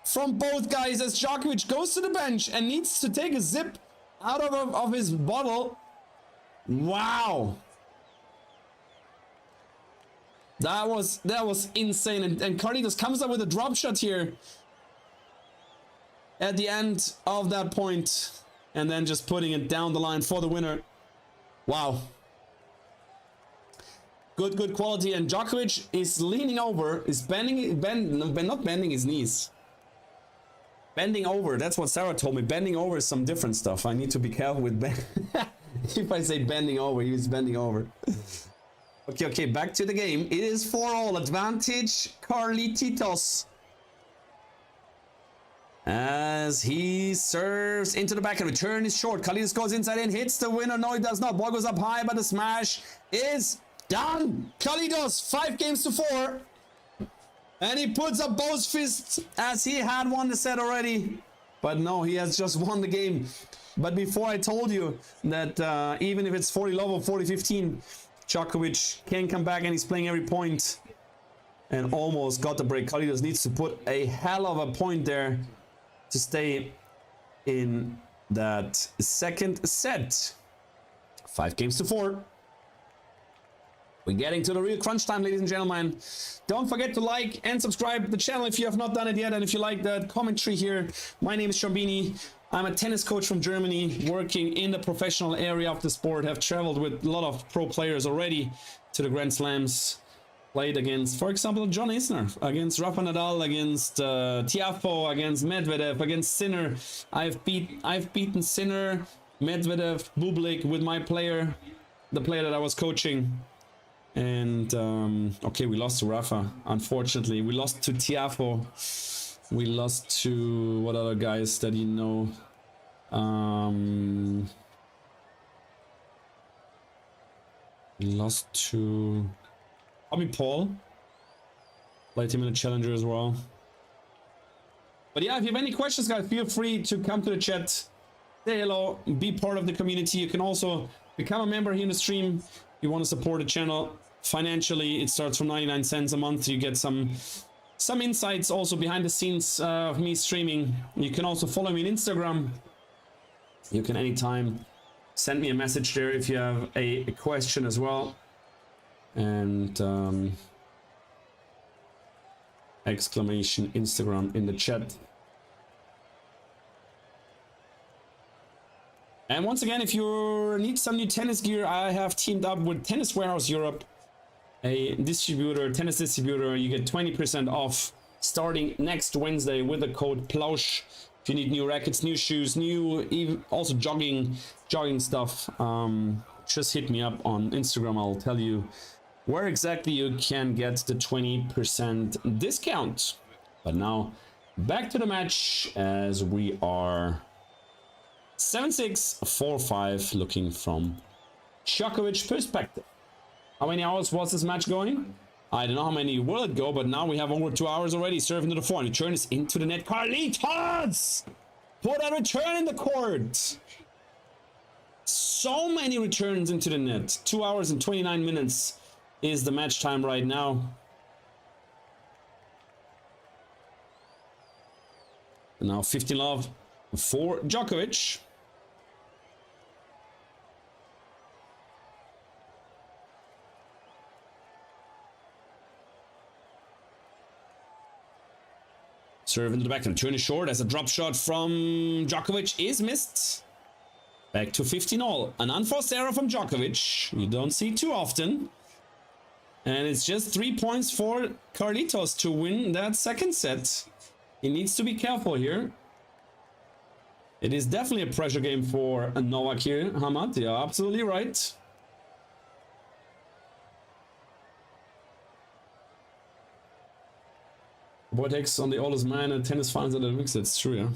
from both guys as Djokovic goes to the bench and needs to take a sip out of his bottle. Wow. That was insane. And Carlitos comes up with a drop shot here at the end of that point. And then just putting it down the line for the winner. Wow. Good quality. And Djokovic is leaning over, is not bending his knees. Bending over, that's what Sarah told me. Bending over is some different stuff. I need to be careful with if I say bending over, he's bending over. Okay, back to the game. It is 4-all advantage Carlitos. As he serves into the back and return is short. Carlitos goes inside and hits the winner. No, he does not. Ball goes up high, but the smash is done. Carlitos, 5 games to 4. And he puts up both fists as he had won the set already. But no, he has just won the game. But before I told you that even if it's 40 love or 40-15, Djokovic can come back and he's playing every point. And almost got the break. Carlitos needs to put a hell of a point there to stay in that second set. 5 games to 4. We're getting to the real crunch time, ladies and gentlemen. Don't forget to like and subscribe the channel if you have not done it yet. And if you like that commentary here, my name is Shombini. I'm a tennis coach from Germany, working in the professional area of the sport. Have traveled with a lot of pro players already to the Grand Slams. Played against, for example, John Isner, against Rafa Nadal, against Tiafoe, against Medvedev, against Sinner. I've beaten Sinner, Medvedev, Bublik with my player, the player that I was coaching. And okay, we lost to Rafa, unfortunately. We lost to Tiafoe. We lost to what other guys that you know? We lost to Bobby Paul. Played him in a challenger as well. But yeah, if you have any questions, guys, feel free to come to the chat. Say hello, be part of the community. You can also become a member here in the stream. If you want to support the channel financially, it starts from 99 cents a month. You get some insights also behind the scenes of me streaming. You can also follow me on Instagram. You can anytime send me a message there if you have a question as well. And exclamation Instagram in the chat. And once again, if you need some new tennis gear, I have teamed up with Tennis Warehouse Europe, a distributor, tennis distributor. You get 20% off starting next Wednesday with the code PLAUSCH. If you need new rackets, new shoes, even also jogging stuff, just hit me up on Instagram. I'll tell you where exactly you can get the 20% discount. But now back to the match as we are 7-6, 4-5, looking from Djokovic perspective. How many hours was this match going? I don't know how many will it go, but now we have over 2 hours already. Serving to the forehand. Return is into the net. Carlitos! Put a return in the court. So many returns into the net. 2 hours and 29 minutes is the match time right now. And now 15 love for Djokovic. Serve into the back and return is short as a drop shot from Djokovic is missed. Back to 15-all. An unforced error from Djokovic. You don't see too often. And it's just 3 points for Carlitos to win that second set. He needs to be careful here. It is definitely a pressure game for Novak here, Hamad. You're absolutely right. Boy takes on the oldest man in tennis finals at the Olympics. That's true, yeah.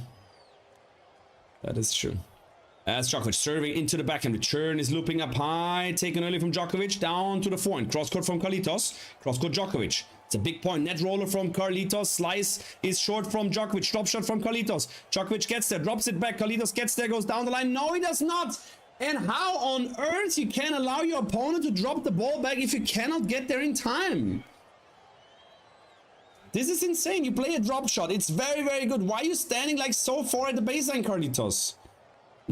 That is true. As Djokovic serving into the backhand. Return is looping up high. Taken early from Djokovic. Down to the forehand. Cross court from Carlitos. Cross court Djokovic. It's a big point. Net roller from Carlitos. Slice is short from Djokovic. Drop shot from Carlitos. Djokovic gets there. Drops it back. Carlitos gets there. Goes down the line. No, he does not. And how on earth you can allow your opponent to drop the ball back if you cannot get there in time? This is insane. You play a drop shot. It's very, very good. Why are you standing like so far at the baseline, Carlitos?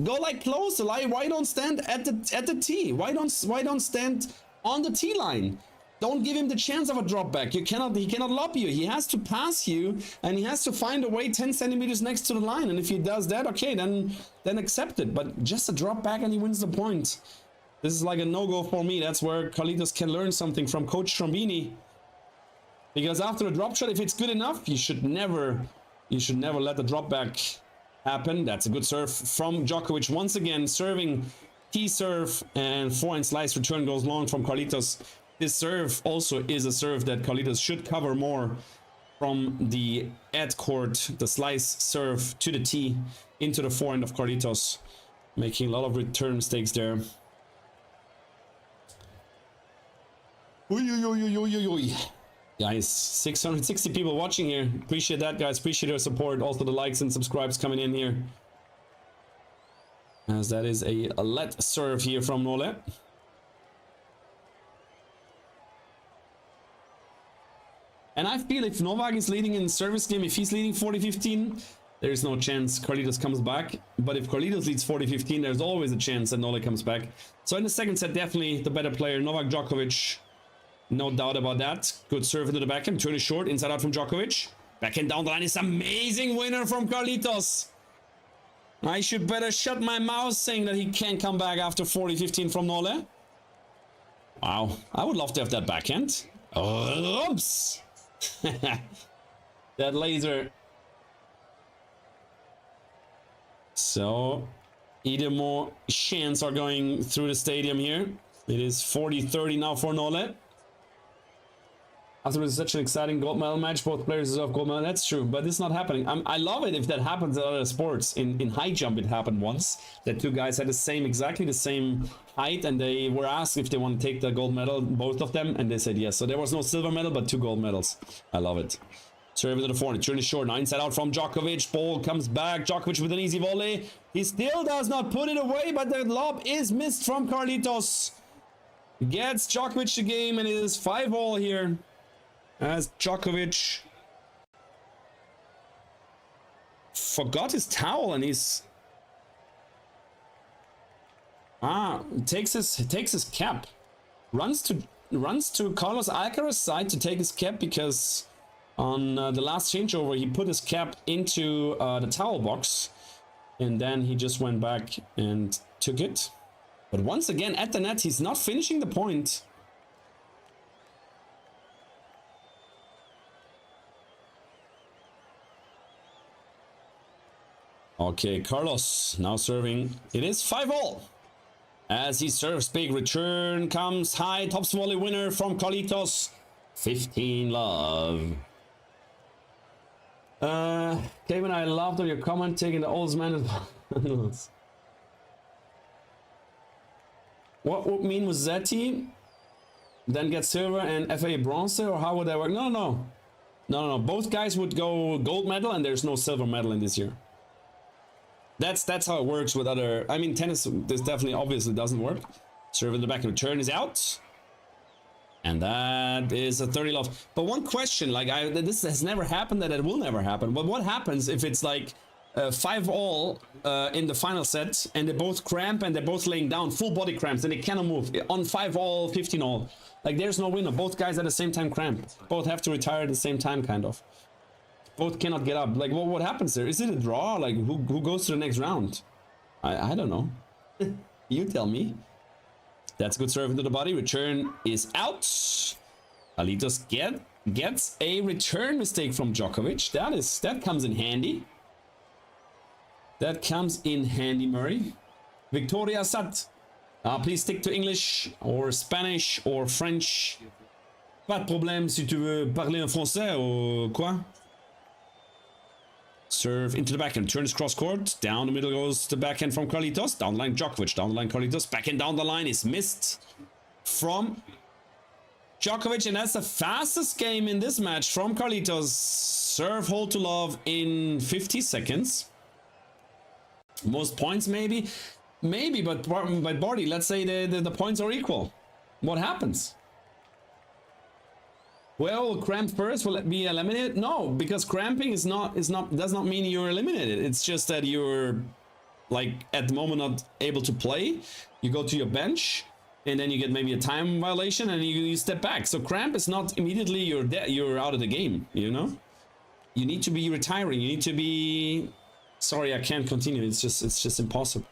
Go like closer. Like, why don't stand at the tee? Why don't stand on the tee line? Don't give him the chance of a drop back. He cannot lob you. He has to pass you, and he has to find a way 10 centimeters next to the line. And if he does that, okay, then accept it. But just a drop back and he wins the point. This is like a no-go for me. That's where Carlitos can learn something from Coach Trombini. Because after a drop shot, if it's good enough, you should never let the drop back happen. That's a good serve from Djokovic. Once again, serving T-serve and forehand slice return goes long from Carlitos. This serve also is a serve that Carlitos should cover more from the ad court, the slice serve to the tee into the forehand of Carlitos, making a lot of return mistakes there. Guys, 660 people watching here. Appreciate that, guys. Appreciate your support. Also the likes and subscribes coming in here, as that is a let serve here from Nole. And I feel if Novak is leading in service game, if he's leading 40-15, there is no chance Carlitos comes back. But if Carlitos leads 40-15, there's always a chance that Nole comes back. So in the second set, definitely the better player, Novak Djokovic. No doubt about that. Good serve into the backhand. Turn is short. Inside out from Djokovic. Backhand down the line is amazing winner from Carlitos. I should better shut my mouth saying that he can't come back after 40-15 from Nole. Wow. I would love to have that backhand. Oh, oops. That laser. So either more chants are going through the stadium here. It is 40-30 now for Nole. After such an exciting gold medal match, both players deserve gold medal. That's true, but it's not happening. I love it if that happens in other sports. In high jump, it happened once that two guys had exactly the same height, and they were asked if they want to take the gold medal, both of them, and they said yes. So there was no silver medal, but 2 gold medals. I love it. Serve into the forehand. Turn is short. Now inside out from Djokovic. Ball comes back. Djokovic with an easy volley. He still does not put it away, but the lob is missed from Carlitos. Gets Djokovic the game, and it is 5-all here. As Djokovic forgot his towel and he's takes his cap, runs to Carlos Alcaraz's side to take his cap, because on the last changeover he put his cap into the towel box, and then he just went back and took it. But once again at the net, he's not finishing the point. Okay, Carlos now serving. It is 5-all. As he serves big, return comes high. Tops volley winner from Carlitos. 15-love. Kevin, I loved on your comment taking the old man. What would mean was Zeti then get silver and FA bronze, or how would that work? No. Both guys would go gold medal, and there's no silver medal in this year. That's how it works with other. I mean, tennis, this definitely obviously doesn't work. Serve in the back, return is out, and that is a 30-love. But one question, like this has never happened, that it will never happen. But what happens if it's like 5-all in the final set, and they both cramp and they're both laying down, full body cramps, and they cannot move on 5-all, 15-all? Like there's no winner. Both guys at the same time cramp. Both have to retire at the same time, kind of. Both cannot get up. Like, what happens there? Is it a draw? Like, who goes to the next round? I don't know. You tell me. That's a good serve into the body. Return is out. Carlitos gets a return mistake from Djokovic. That comes in handy. That comes in handy, Murray. Victoria Sat. Please stick to English or Spanish or French. Pas de problème si tu veux parler en français ou quoi? Serve into the backhand. Turns cross court. Down the middle goes the backhand from Carlitos. Down the line Djokovic. Down the line Carlitos. Backhand down the line is missed from Djokovic. And that's the fastest game in this match from Carlitos. Serve hold to love in 50 seconds. Most points maybe. Maybe, but Barty, let's say the points are equal. What happens? Well, cramp first, will it be eliminated? No, because cramping does not mean you're eliminated. It's just that you're, like, at the moment not able to play. You go to your bench, and then you get maybe a time violation, and you step back. So cramp is not immediately you're out of the game, you know? You need to be retiring. You need to be... Sorry, I can't continue. It's just impossible.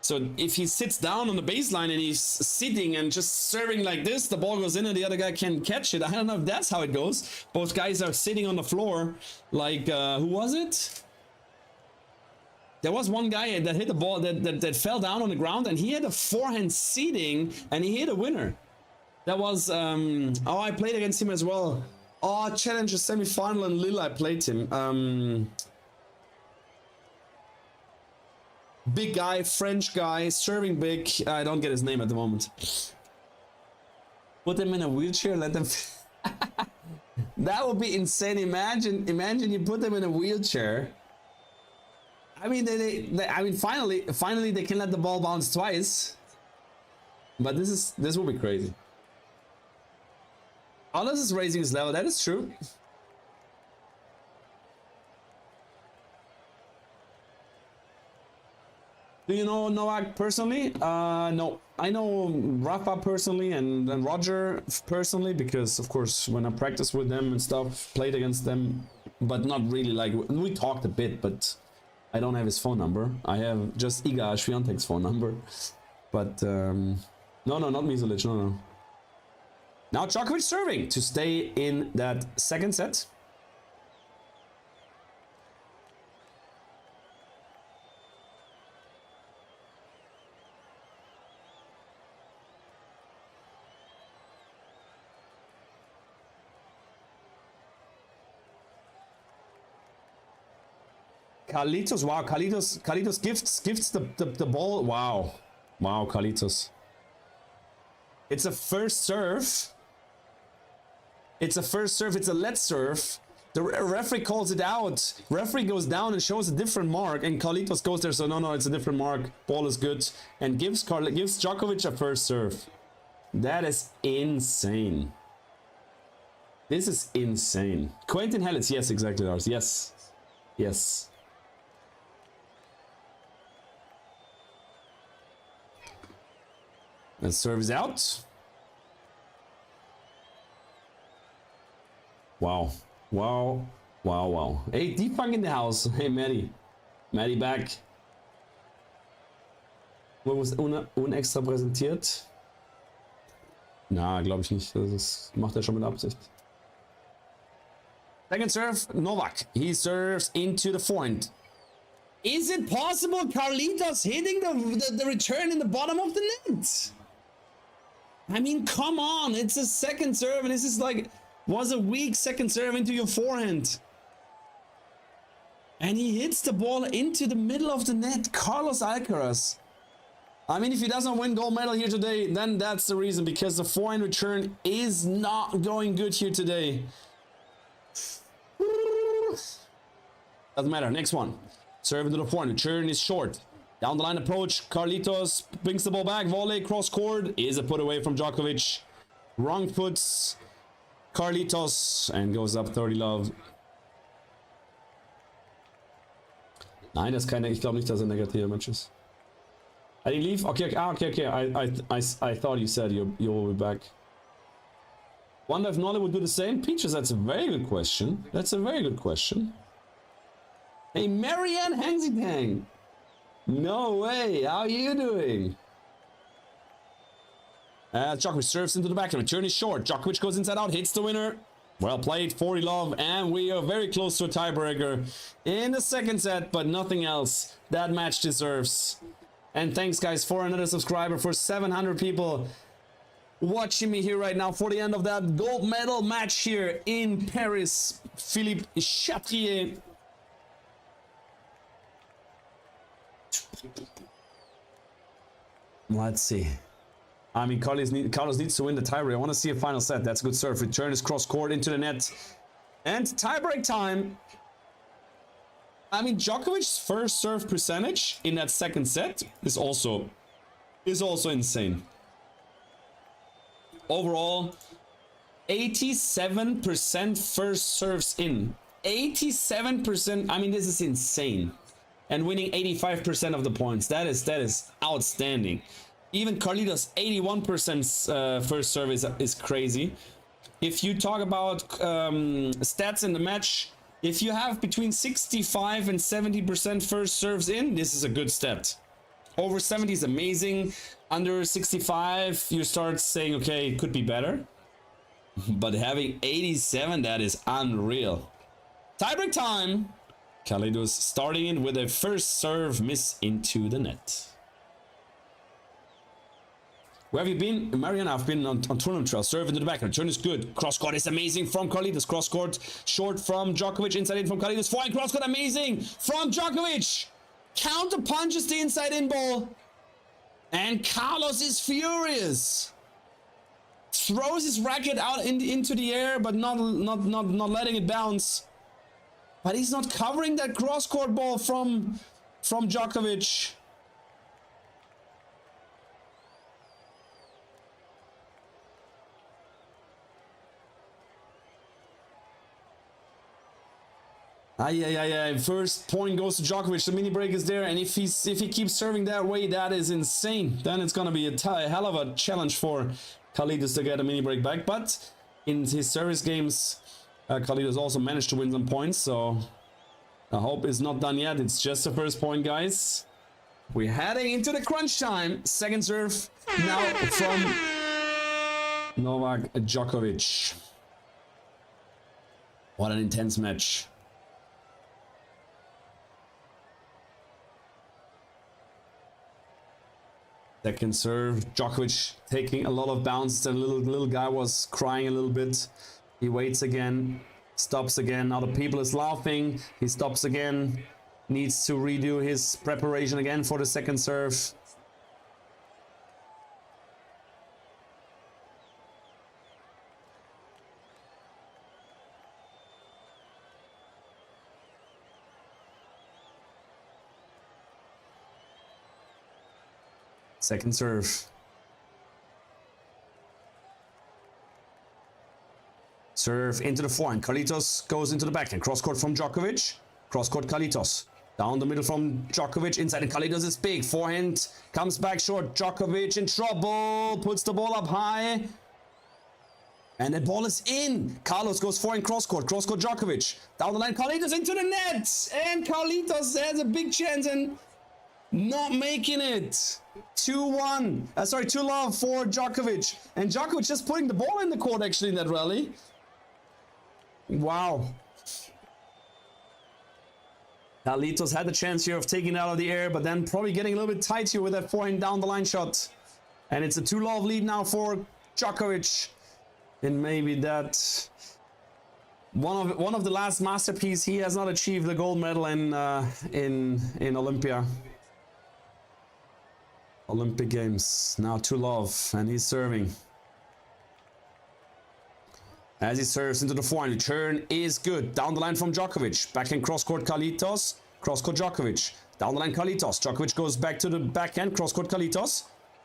So if he sits down on the baseline and he's sitting and just serving like this, the ball goes in and the other guy can catch it. I don't know if that's how it goes. Both guys are sitting on the floor. Like, who was it? There was one guy that hit the ball that fell down on the ground, and he had a forehand seating and he hit a winner. That was, oh, I played against him as well. Oh, Challenger semi-final in Lille, I played him. Big guy, French guy, serving big. I don't get his name at the moment. Put him in a wheelchair, let them... That would be insane. Imagine you put them in a wheelchair. I mean, I mean, finally they can let the ball bounce twice. But this will be crazy. Carlos is raising his level. That is true. Do you know Novak personally? No. I know Rafa personally and Roger personally because, of course, when I practiced with them and stuff, played against them, but not really. Like, we talked a bit, but I don't have his phone number. I have just Iga Swiatek's phone number. But, no, not Misolic, no. Now Djokovic serving to stay in that second set. Carlitos, wow, Carlitos gifts the ball. Wow, Carlitos. It's a first serve. It's a first serve. It's a let serve. The referee calls it out. Referee goes down and shows a different mark, and Carlitos goes there. So no, it's a different mark. Ball is good, and gives Djokovic a first serve. That is insane. This is insane. Quentin Hellitz, yes, exactly, Lars. Yes. The serve is out. Wow. Hey, D-Funk in the house. Hey, Maddie back. Wo ist unextra präsentiert? Na, glaube ich nicht. Das macht er schon mit Absicht. Second serve, Novak. He serves into the forehand. Is it possible Carlitos hitting the return in the bottom of the net? I mean, come on. It's a second serve, and this is like... was a weak second serve into your forehand. And he hits the ball into the middle of the net. Carlos Alcaraz. I mean, if he doesn't win gold medal here today, then that's the reason, because the forehand return is not going good here today. Doesn't matter. Next one. Serve into the forehand. Return is short. Down the line approach. Carlitos brings the ball back. Volley cross court. Is a put away from Djokovic. Wrong foots. Carlitos and goes up 30 love. Nein, das ist keine, ich glaube nicht, dass er negative Match ist. I didn't leave? Okay. I thought you said you will be back. Wonder if Nolly would do the same? Peaches, that's a very good question. Hey, Marianne Hangsitang. No way, how are you doing? Djokovic serves into the back. The return is short. Djokovic goes inside out, hits the winner. Well played, 40 love, and we are very close to a tiebreaker in the second set, but nothing else. That match deserves. And thanks, guys, for another subscriber, for 700 people watching me here right now for the end of that gold medal match here in Paris. Philippe Chatrier. Let's see. I mean, Carlos needs to win the tiebreak. I want to see a final set. That's a good serve. Return is cross court into the net. And tiebreak time. I mean, Djokovic's first serve percentage in that second set is also insane. Overall, 87% first serves in. 87%. I mean, this is insane. And winning 85% of the points. That is outstanding. Even Carlitos, 81% first serve is crazy. If you talk about stats in the match, if you have between 65 and 70% first serves in, this is a good stat. Over 70 is amazing. Under 65, you start saying, okay, it could be better. But having 87, that is unreal. Tiebreak time. Carlitos starting in with a first serve miss into the net. Where have you been? Mariana, I've been on tournament trail. Serve into the back. Return is good. Cross court is amazing from Carlitos. Cross court short from Djokovic. Inside in from Carlitos. Forehand cross court amazing from Djokovic. Counter punches the inside in ball. And Carlos is furious. Throws his racket out into the air, but not letting it bounce. But he's not covering that cross court ball from Djokovic. First point goes to Djokovic. The mini break is there, and if he keeps serving that way, that is insane. Then it's gonna be a hell of a challenge for Carlitos to get a mini break back. But in his service games, Carlitos also managed to win some points. So I hope it's not done yet. It's just the first point, guys. We're heading into the crunch time. Second serve now from Novak Djokovic. What an intense match. Second serve, Djokovic taking a lot of bounce. The little guy was crying a little bit. He waits again, stops again. Now the people is laughing. He stops again. Needs to redo his preparation again for the second serve. Second serve. Serve into the forehand. Carlitos goes into the backhand. Cross court from Djokovic. Cross court Carlitos. Down the middle from Djokovic. Inside and Carlitos is big. Forehand comes back short. Djokovic in trouble. Puts the ball up high. And the ball is in. Carlos goes forehand cross court. Cross court Djokovic. Down the line. Carlitos into the net. And Carlitos has a big chance and not making it. 2-1. 2-love for Djokovic. And Djokovic just putting the ball in the court actually in that rally. Wow. Carlitos had the chance here of taking it out of the air, but then probably getting a little bit tight here with that forehand down the line shot. And it's a 2-love lead now for Djokovic. And maybe that one of the last masterpiece. He has not achieved the gold medal in Olympia. Olympic Games. Now 2-love, and he's serving. As he serves into the forehand, return is good. Down the line from Djokovic. Backhand cross-court Carlitos. Cross-court Djokovic. Down the line Carlitos. Djokovic goes back to the backhand. Cross-court Carlitos.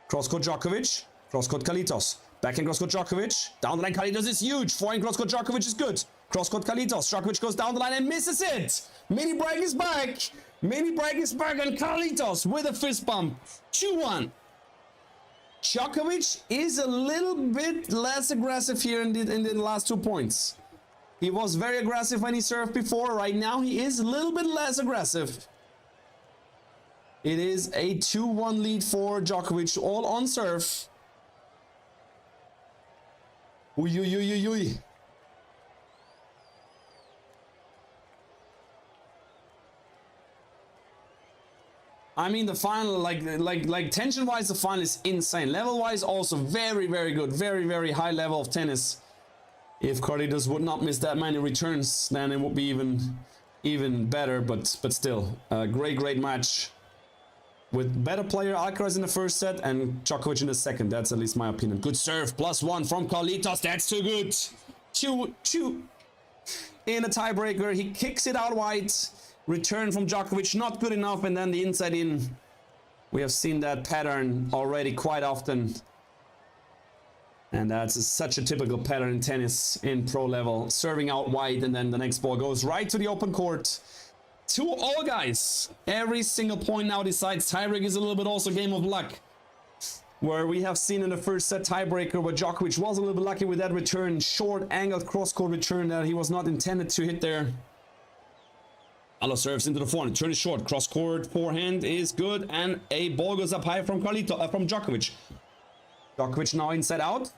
Cross-court Djokovic. Cross-court Carlitos. Backhand cross-court Djokovic. Down the line Carlitos is huge. Forehand cross-court Djokovic is good. Cross-court Carlitos. Djokovic goes down the line and misses it. Mini break is back. Mini break is back, and Carlitos with a fist bump. 2-1. Djokovic is a little bit less aggressive here in the last 2 points. He was very aggressive when he served before. Right now, he is a little bit less aggressive. It is a 2-1 lead for Djokovic, all on serve. Uy, uy, uy, uy, uy. I mean, the final, like tension-wise, the final is insane. Level-wise, also very, very good. Very, very high level of tennis. If Carlitos would not miss that many returns, then it would be even better. But still, a great match. With better player Alcaraz in the first set and Djokovic in the second. That's at least my opinion. Good serve, +1 from Carlitos. That's too good. 2-2 in a tiebreaker. He kicks it out wide. Return from Djokovic, not good enough, and then the inside in. We have seen that pattern already quite often. And that's such a typical pattern in tennis in pro level. Serving out wide, and then the next ball goes right to the open court. 2-all, guys. Every single point now decides. Tiebreak is a little bit also game of luck. Where we have seen in the first set tiebreaker where Djokovic was a little bit lucky with that return. Short angled cross-court return that he was not intended to hit there. Carlos serves into the forehand. Turn is short. Cross court forehand is good. And a ball goes up high from from Djokovic. Djokovic now inside out.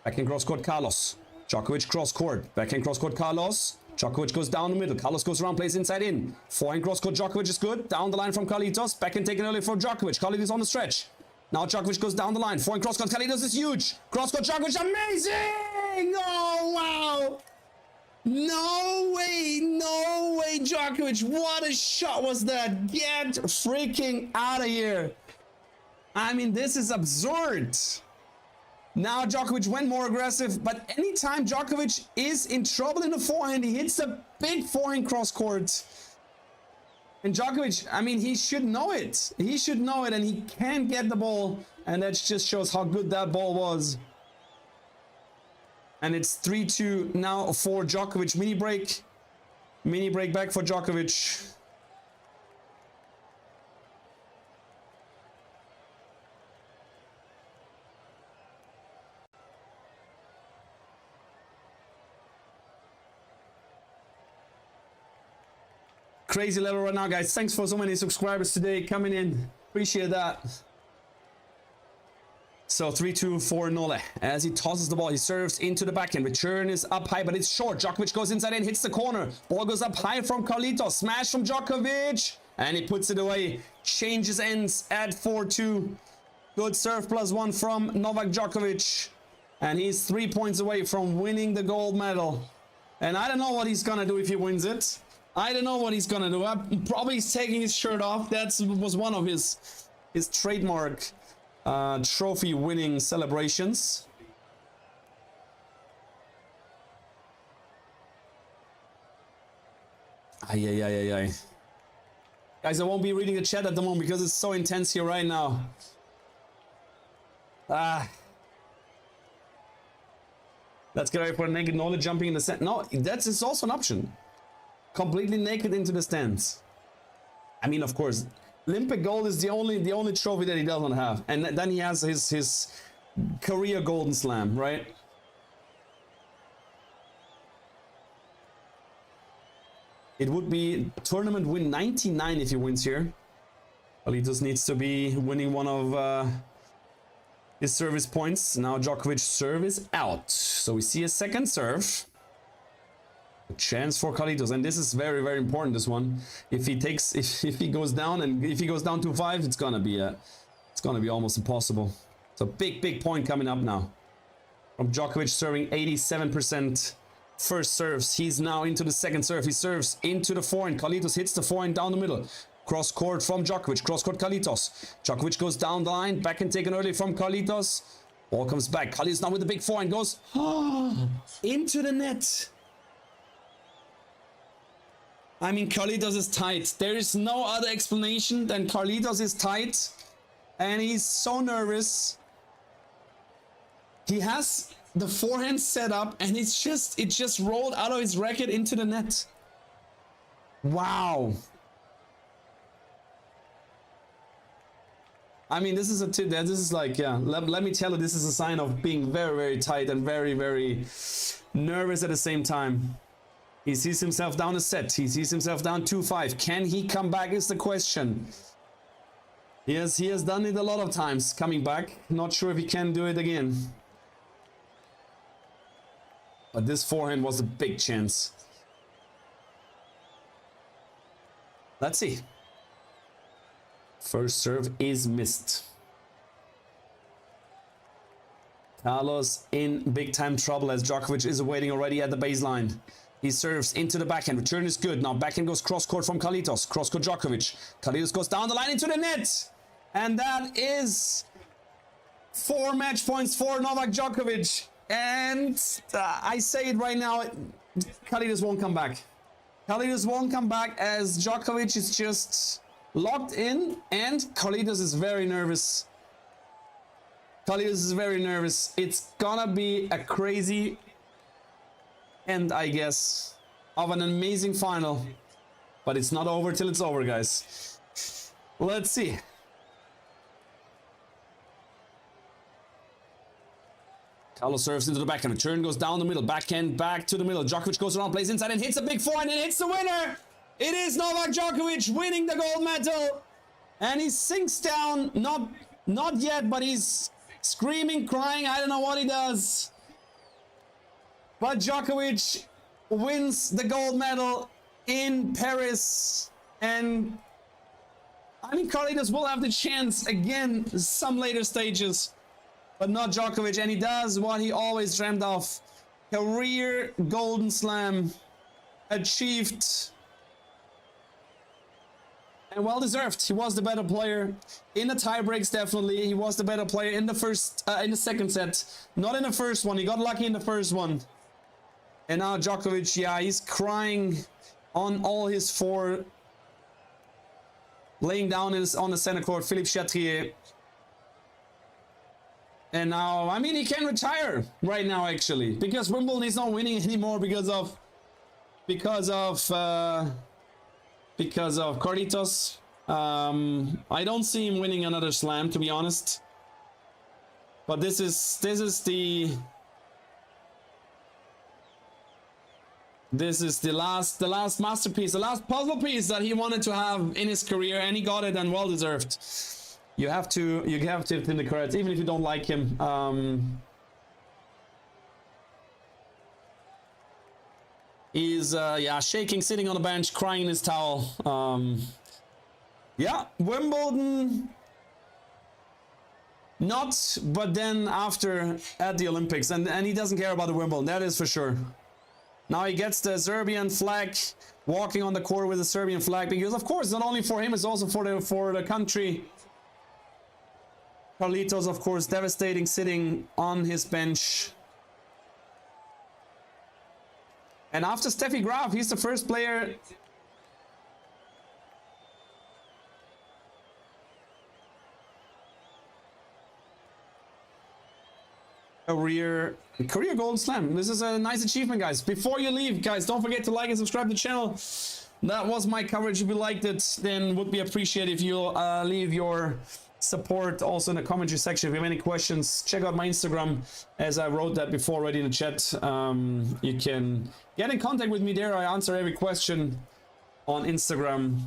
Backhand cross court Carlos. Djokovic cross court. Backhand cross court Carlos. Djokovic goes down the middle. Carlos goes around, plays inside in. Forehand cross court Djokovic is good. Down the line from Carlitos. Backhand taken early from Djokovic. Carlitos on the stretch. Now Djokovic goes down the line. Forehand cross court Carlitos is huge. Cross court Djokovic, amazing! Oh, wow! No way, Djokovic. What a shot was that? Get freaking out of here. I mean, this is absurd. Now Djokovic went more aggressive, but anytime Djokovic is in trouble in the forehand, he hits a big forehand cross court. And Djokovic, I mean, he should know it. He should know it, and he can't get the ball. And that just shows how good that ball was. And it's 3-2 now for Djokovic. Mini break back for Djokovic. Crazy level right now, guys. Thanks for so many subscribers today coming in. Appreciate that. So 3-2 for Nole. As he tosses the ball, he serves into the backhand. Return is up high, but it's short. Djokovic goes inside and hits the corner. Ball goes up high from Carlitos. Smash from Djokovic. And he puts it away. Changes ends at 4-2. Good serve +1 from Novak Djokovic. And he's 3 points away from winning the gold medal. And I don't know what he's gonna do if he wins it. I don't know what he's gonna do. Probably he's taking his shirt off. That was one of his trademark trophy winning celebrations. Ay. Guys, I won't be reading the chat at the moment because it's so intense here right now. Let's get ready for a naked Nole jumping in the stand. No, it's also an option. Completely naked into the stands. I mean, of course, Olympic gold is the only trophy that he doesn't have, and then he has his career golden slam, right? It would be tournament win 99 if he wins here. Carlitos needs to be winning one of his service points. Now Djokovic serve is out, so we see a second serve. A chance for Carlitos, and this is very, very important. This one, if he goes down, and if he goes down 2-5, it's gonna be almost impossible. So big point coming up now from Djokovic, serving 87% first serves. He's now into the second serve. He serves into the forehand. Carlitos hits the forehand down the middle. Cross court from Djokovic. Cross court Carlitos. Djokovic goes down the line. Backhand taken early from Carlitos. Ball comes back. Carlitos now with the big forehand goes into the net. I mean, Carlitos is tight. There is no other explanation than Carlitos is tight. And he's so nervous. He has the forehand set up and it just rolled out of his racket into the net. Wow. I mean, this is like, yeah, let me tell you, this is a sign of being very, very tight and very, very nervous at the same time. He sees himself down a set. He sees himself down 2-5. Can he come back is the question. He has done it a lot of times, coming back. Not sure if he can do it again. But this forehand was a big chance. Let's see. First serve is missed. Carlos in big time trouble as Djokovic is waiting already at the baseline. He serves into the backhand. Return is good. Now backhand goes cross court from Carlitos. Cross court Djokovic. Carlitos goes down the line into the net. And that is 4 match points for Novak Djokovic. And I say it right now, Carlitos won't come back. Carlitos won't come back as Djokovic is just locked in and Carlitos is very nervous. Carlitos is very nervous. It's gonna be a crazy end, I guess, of an amazing final. But it's not over till it's over, guys. Let's see. Carlos serves into the backhand. Return goes down the middle. Backhand back to the middle. Djokovic goes around, plays inside and hits a big forehand and hits the winner. It is Novak Djokovic winning the gold medal. And he sinks down. Not yet, but he's screaming, crying. I don't know what he does. But Djokovic wins the gold medal in Paris. And I mean, Carlitos will have the chance again some later stages. But not Djokovic. And he does what he always dreamed of. Career Golden Slam achieved. And well deserved. He was the better player in the tie breaks. Definitely, he was the better player in the second set, not in the first one. He got lucky in the first one. And now Djokovic, yeah, he's crying on all his four, laying down on the center court. Philippe Chatrier. And now, I mean, he can retire right now actually, because Wimbledon is not winning anymore because of Carlitos. I don't see him winning another slam, to be honest. But this is the last masterpiece, the last puzzle piece that he wanted to have in his career, and he got it, and well deserved. You have to give him the credit, even if you don't like him. He's yeah, shaking, sitting on the bench, crying in his towel. Yeah, Wimbledon not, but then after at the Olympics, and he doesn't care about the Wimbledon, that is for sure. Now he gets the Serbian flag, walking on the court with the Serbian flag, because of course not only for him, it's also for the country. Carlitos, of course, devastating, sitting on his bench. And after Steffi Graf, he's the first player career gold slam. This is a nice achievement, guys. Before you leave, guys, don't forget to like and subscribe to the channel. That was my coverage. If you liked it, then would be appreciated if you'll leave your support also in the commentary section. If you have any questions, check out my Instagram, as I wrote that before already in the chat. You can get in contact with me there. I answer every question on Instagram.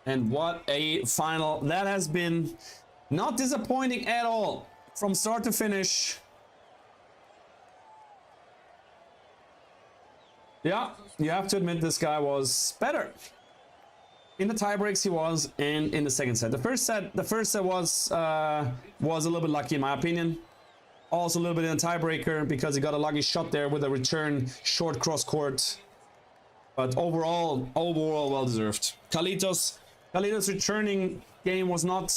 And what a final that has been. Not disappointing at all from start to finish. Yeah, you have to admit this guy was better. In the tiebreaks he was, and in the second set. The first set was a little bit lucky in my opinion. Also a little bit in the tiebreaker because he got a lucky shot there with a return short cross court. But overall well deserved. Carlitos returning game was not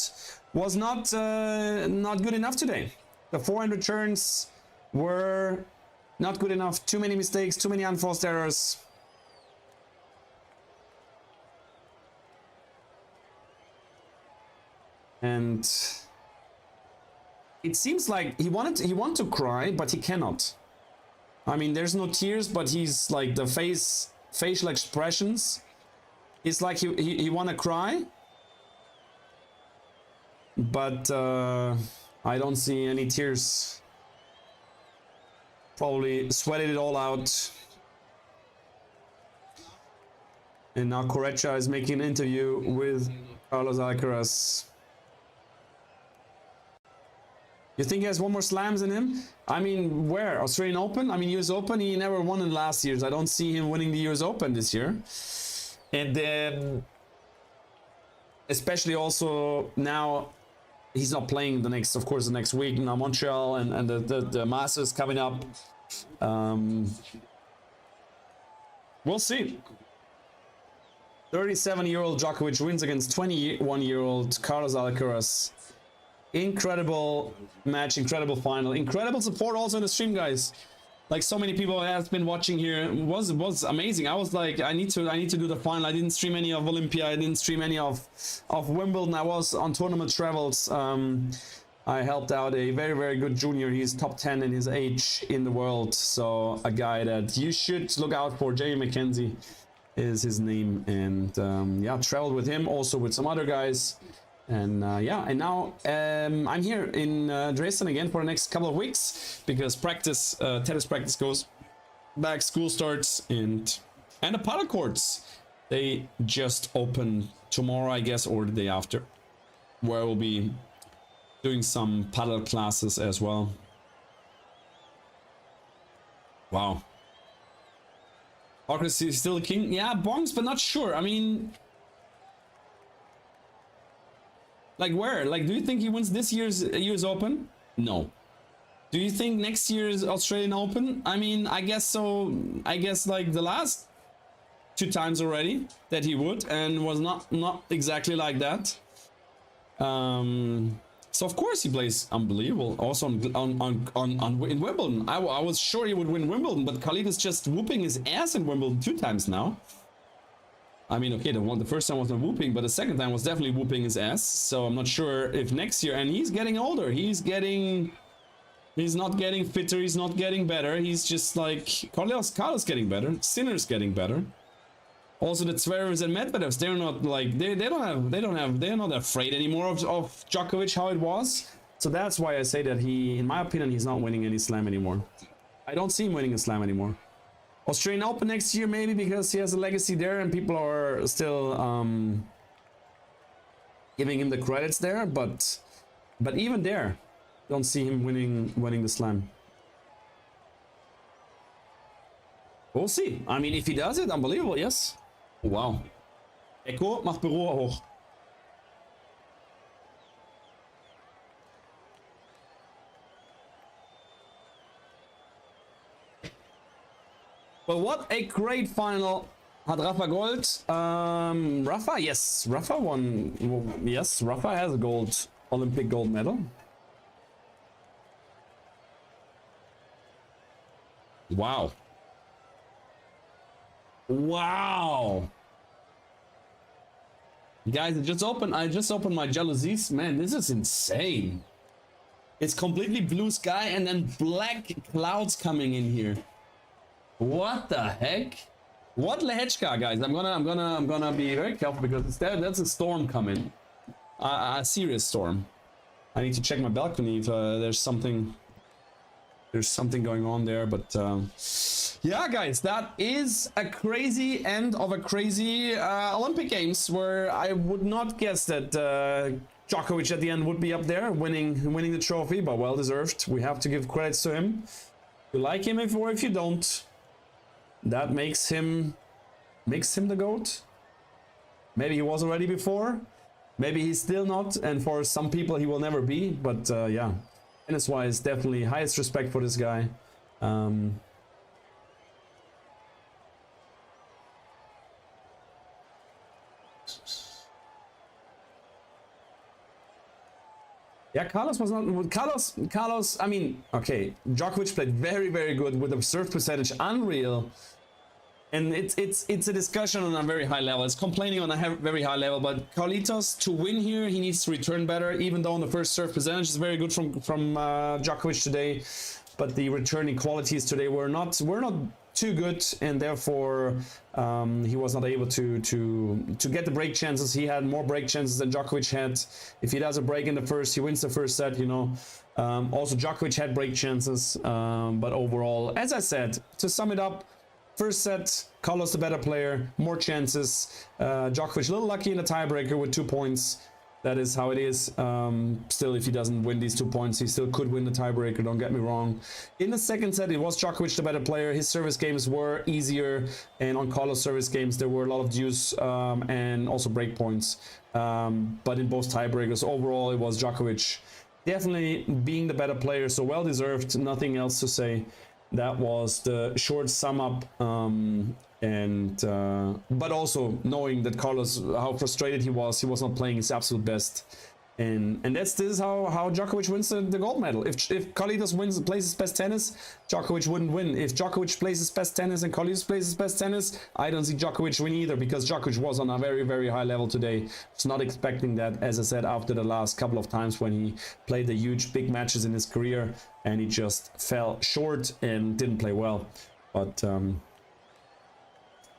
good enough today. The forehand returns were not good enough. Too many mistakes, too many unforced errors. And it seems like he wanted to cry, but he cannot. I mean, there's no tears, but he's like the facial expressions. It's like he want to cry, but I don't see any tears. Probably sweated it all out. And now Correcha is making an interview with Carlos Alcaraz. You think he has one more slams in him? I mean, where? Australian Open? I mean, US Open, he never won in last year's. I don't see him winning the US Open this year. And then, especially also now, he's not playing the next week. Now Montreal and the Masters coming up. We'll see. 37-year-old Djokovic wins against 21-year-old Carlos Alcaraz. Incredible match, incredible final, incredible support also in the stream, guys. Like so many people have been watching here. It was amazing. I was like, I need to do the final. I didn't stream any of Olympia. I didn't stream any of Wimbledon. I was on tournament travels. I helped out a very, very good junior. He's top 10 in his age in the world. So a guy that you should look out for. Jamie McKenzie is his name. And yeah, traveled with him, also with some other guys. And yeah, and now I'm here in Dresden again for the next couple of weeks because practice, tennis practice goes back, school starts, and And the paddle courts, they just open tomorrow, I guess, or the day after, where we'll be doing some paddle classes as well. Wow. ALCARAZ is still the king? Yeah, bongs, but not sure. I mean, like where? Like, do you think he wins this year's US Open? No. Do you think next year's Australian Open? I mean, I guess so. I guess like the last 2 times already that he would, and was not exactly like that. So of course he plays unbelievable. Also in Wimbledon, I was sure he would win Wimbledon, but Khalid is just whooping his ass in Wimbledon 2 times now. I mean, okay, the first time was not whooping, but the second time was definitely whooping his ass. So I'm not sure if next year, and he's getting older. He's not getting fitter. He's not getting better. He's just like Carlos getting better. Sinner's getting better. Also, the Zverevs and Medvedevs, they're not like they're not afraid anymore of Djokovic how it was. So that's why I say that he, in my opinion, he's not winning any slam anymore. I don't see him winning a slam anymore. Australian Open next year maybe, because he has a legacy there and people are still giving him the credits there, but even there, don't see him winning the slam. We'll see. I mean, if he does it, unbelievable, yes. Wow. Echo macht Büro hoch. But what a great final. Hat Rafa Gold. Rafa, yes. Rafa won. Yes, Rafa has a gold, Olympic gold medal. Wow. Wow. Guys, I just opened my jalousies. Man, this is insane. It's completely blue sky and then black clouds coming in here. What the heck? What Lehechka, guys? I'm gonna be very careful because that's a storm coming. A serious storm. I need to check my balcony if there's something going on there, but yeah, guys, that is a crazy end of a crazy Olympic Games, where I would not guess that Djokovic at the end would be up there winning the trophy, but well deserved. We have to give credits to him. You like him or if you don't, that makes him the GOAT. Maybe he was already before, maybe he's still not, and for some people he will never be, but yeah. Tennis-wise, definitely highest respect for this guy. Yeah, Carlos was not. Carlos. I mean, okay, Djokovic played very, very good with a serve percentage unreal, and it's a discussion on a very high level. It's complaining on a very high level. But Carlitos, to win here, he needs to return better. Even though on the first serve percentage is very good from Djokovic today, but the returning qualities today were not too good, and therefore he was not able to get the break chances. He had more break chances than Djokovic had. If he does a break in the first, he wins the first set, you know. Also Djokovic had break chances, but overall, as I said, to sum it up, first set, Carlos the better player, more chances. Djokovic a little lucky in the tiebreaker with 2 points. That is how it is. Still, if he doesn't win these 2 points, he still could win the tiebreaker, don't get me wrong. In the second set, it was Djokovic the better player. His service games were easier, and on Carlos' service games, there were a lot of deuce and also break points. But in both tiebreakers, overall, it was Djokovic definitely being the better player, so well deserved, nothing else to say. That was the short sum up, but also knowing that Carlos, how frustrated he was not playing his absolute best, and this is how Djokovic wins the gold medal. If Carlitos plays his best tennis, Djokovic wouldn't win. If Djokovic plays his best tennis and Carlitos plays his best tennis, I don't see Djokovic win either, because Djokovic was on a very, very high level today. It's not expecting that, as I said, after the last couple of times when he played the huge big matches in his career, and he just fell short and didn't play well. But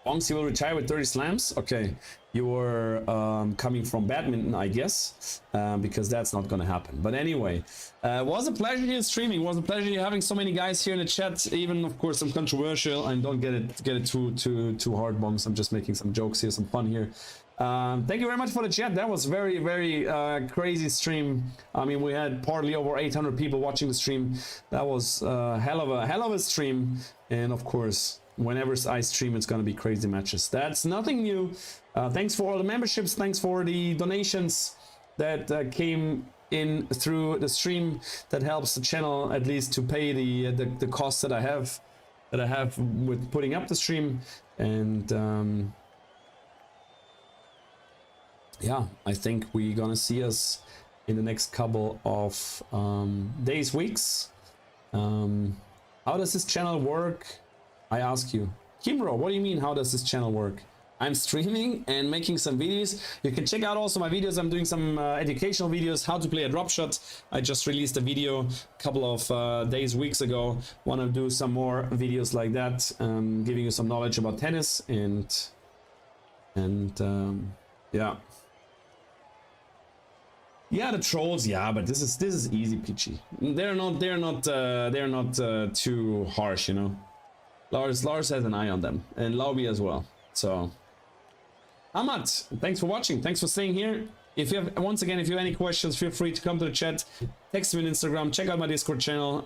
Bongs, he will retire with 30 slams. Okay, you're coming from badminton, I guess, because that's not gonna happen. But anyway, was a pleasure here streaming. Was a pleasure here having so many guys here in the chat. Even of course I'm controversial, and don't get it too hard, bombs. I'm just making some jokes here, some fun here. Thank you very much for the chat. That was very crazy stream. I mean, we had partly over 800 people watching the stream. That was hell of a stream. And of course, whenever I stream, it's gonna be crazy matches. That's nothing new. Thanks for all the memberships. Thanks for the donations that came in through the stream. That helps the channel at least to pay the costs that I have with putting up the stream. And yeah, I think we're gonna see us in the next couple of days, weeks. How does this channel work? I ask you. Kimro, what do you mean, how does this channel work? I'm streaming and making some videos. You can check out also my videos. I'm doing some educational videos, how to play a drop shot. I just released a video a couple of days, weeks ago. Want to do some more videos like that, giving you some knowledge about tennis and yeah. Yeah, the trolls. Yeah, but this is easy, peachy. They're not too harsh, you know. Lars has an eye on them, and Lauby as well. So, Amat, thanks for watching. Thanks for staying here. If you have, once again, if you have any questions, feel free to come to the chat, text me on Instagram, check out my Discord channel,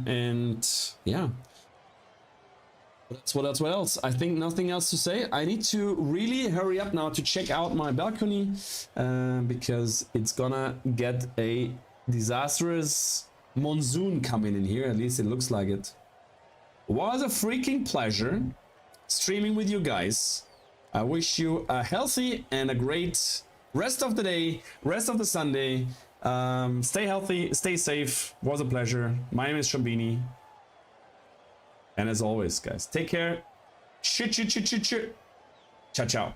and yeah. What else? I think nothing else to say. I need to really hurry up now to check out my balcony, because it's gonna get a disastrous monsoon coming in here. At least it looks like it. Was a freaking pleasure streaming with you guys. I wish you a healthy and a great rest of the day, rest of the Sunday. Stay healthy, stay safe. Was a pleasure. My name is Shambini. And as always, guys, take care. Ciao, ciao.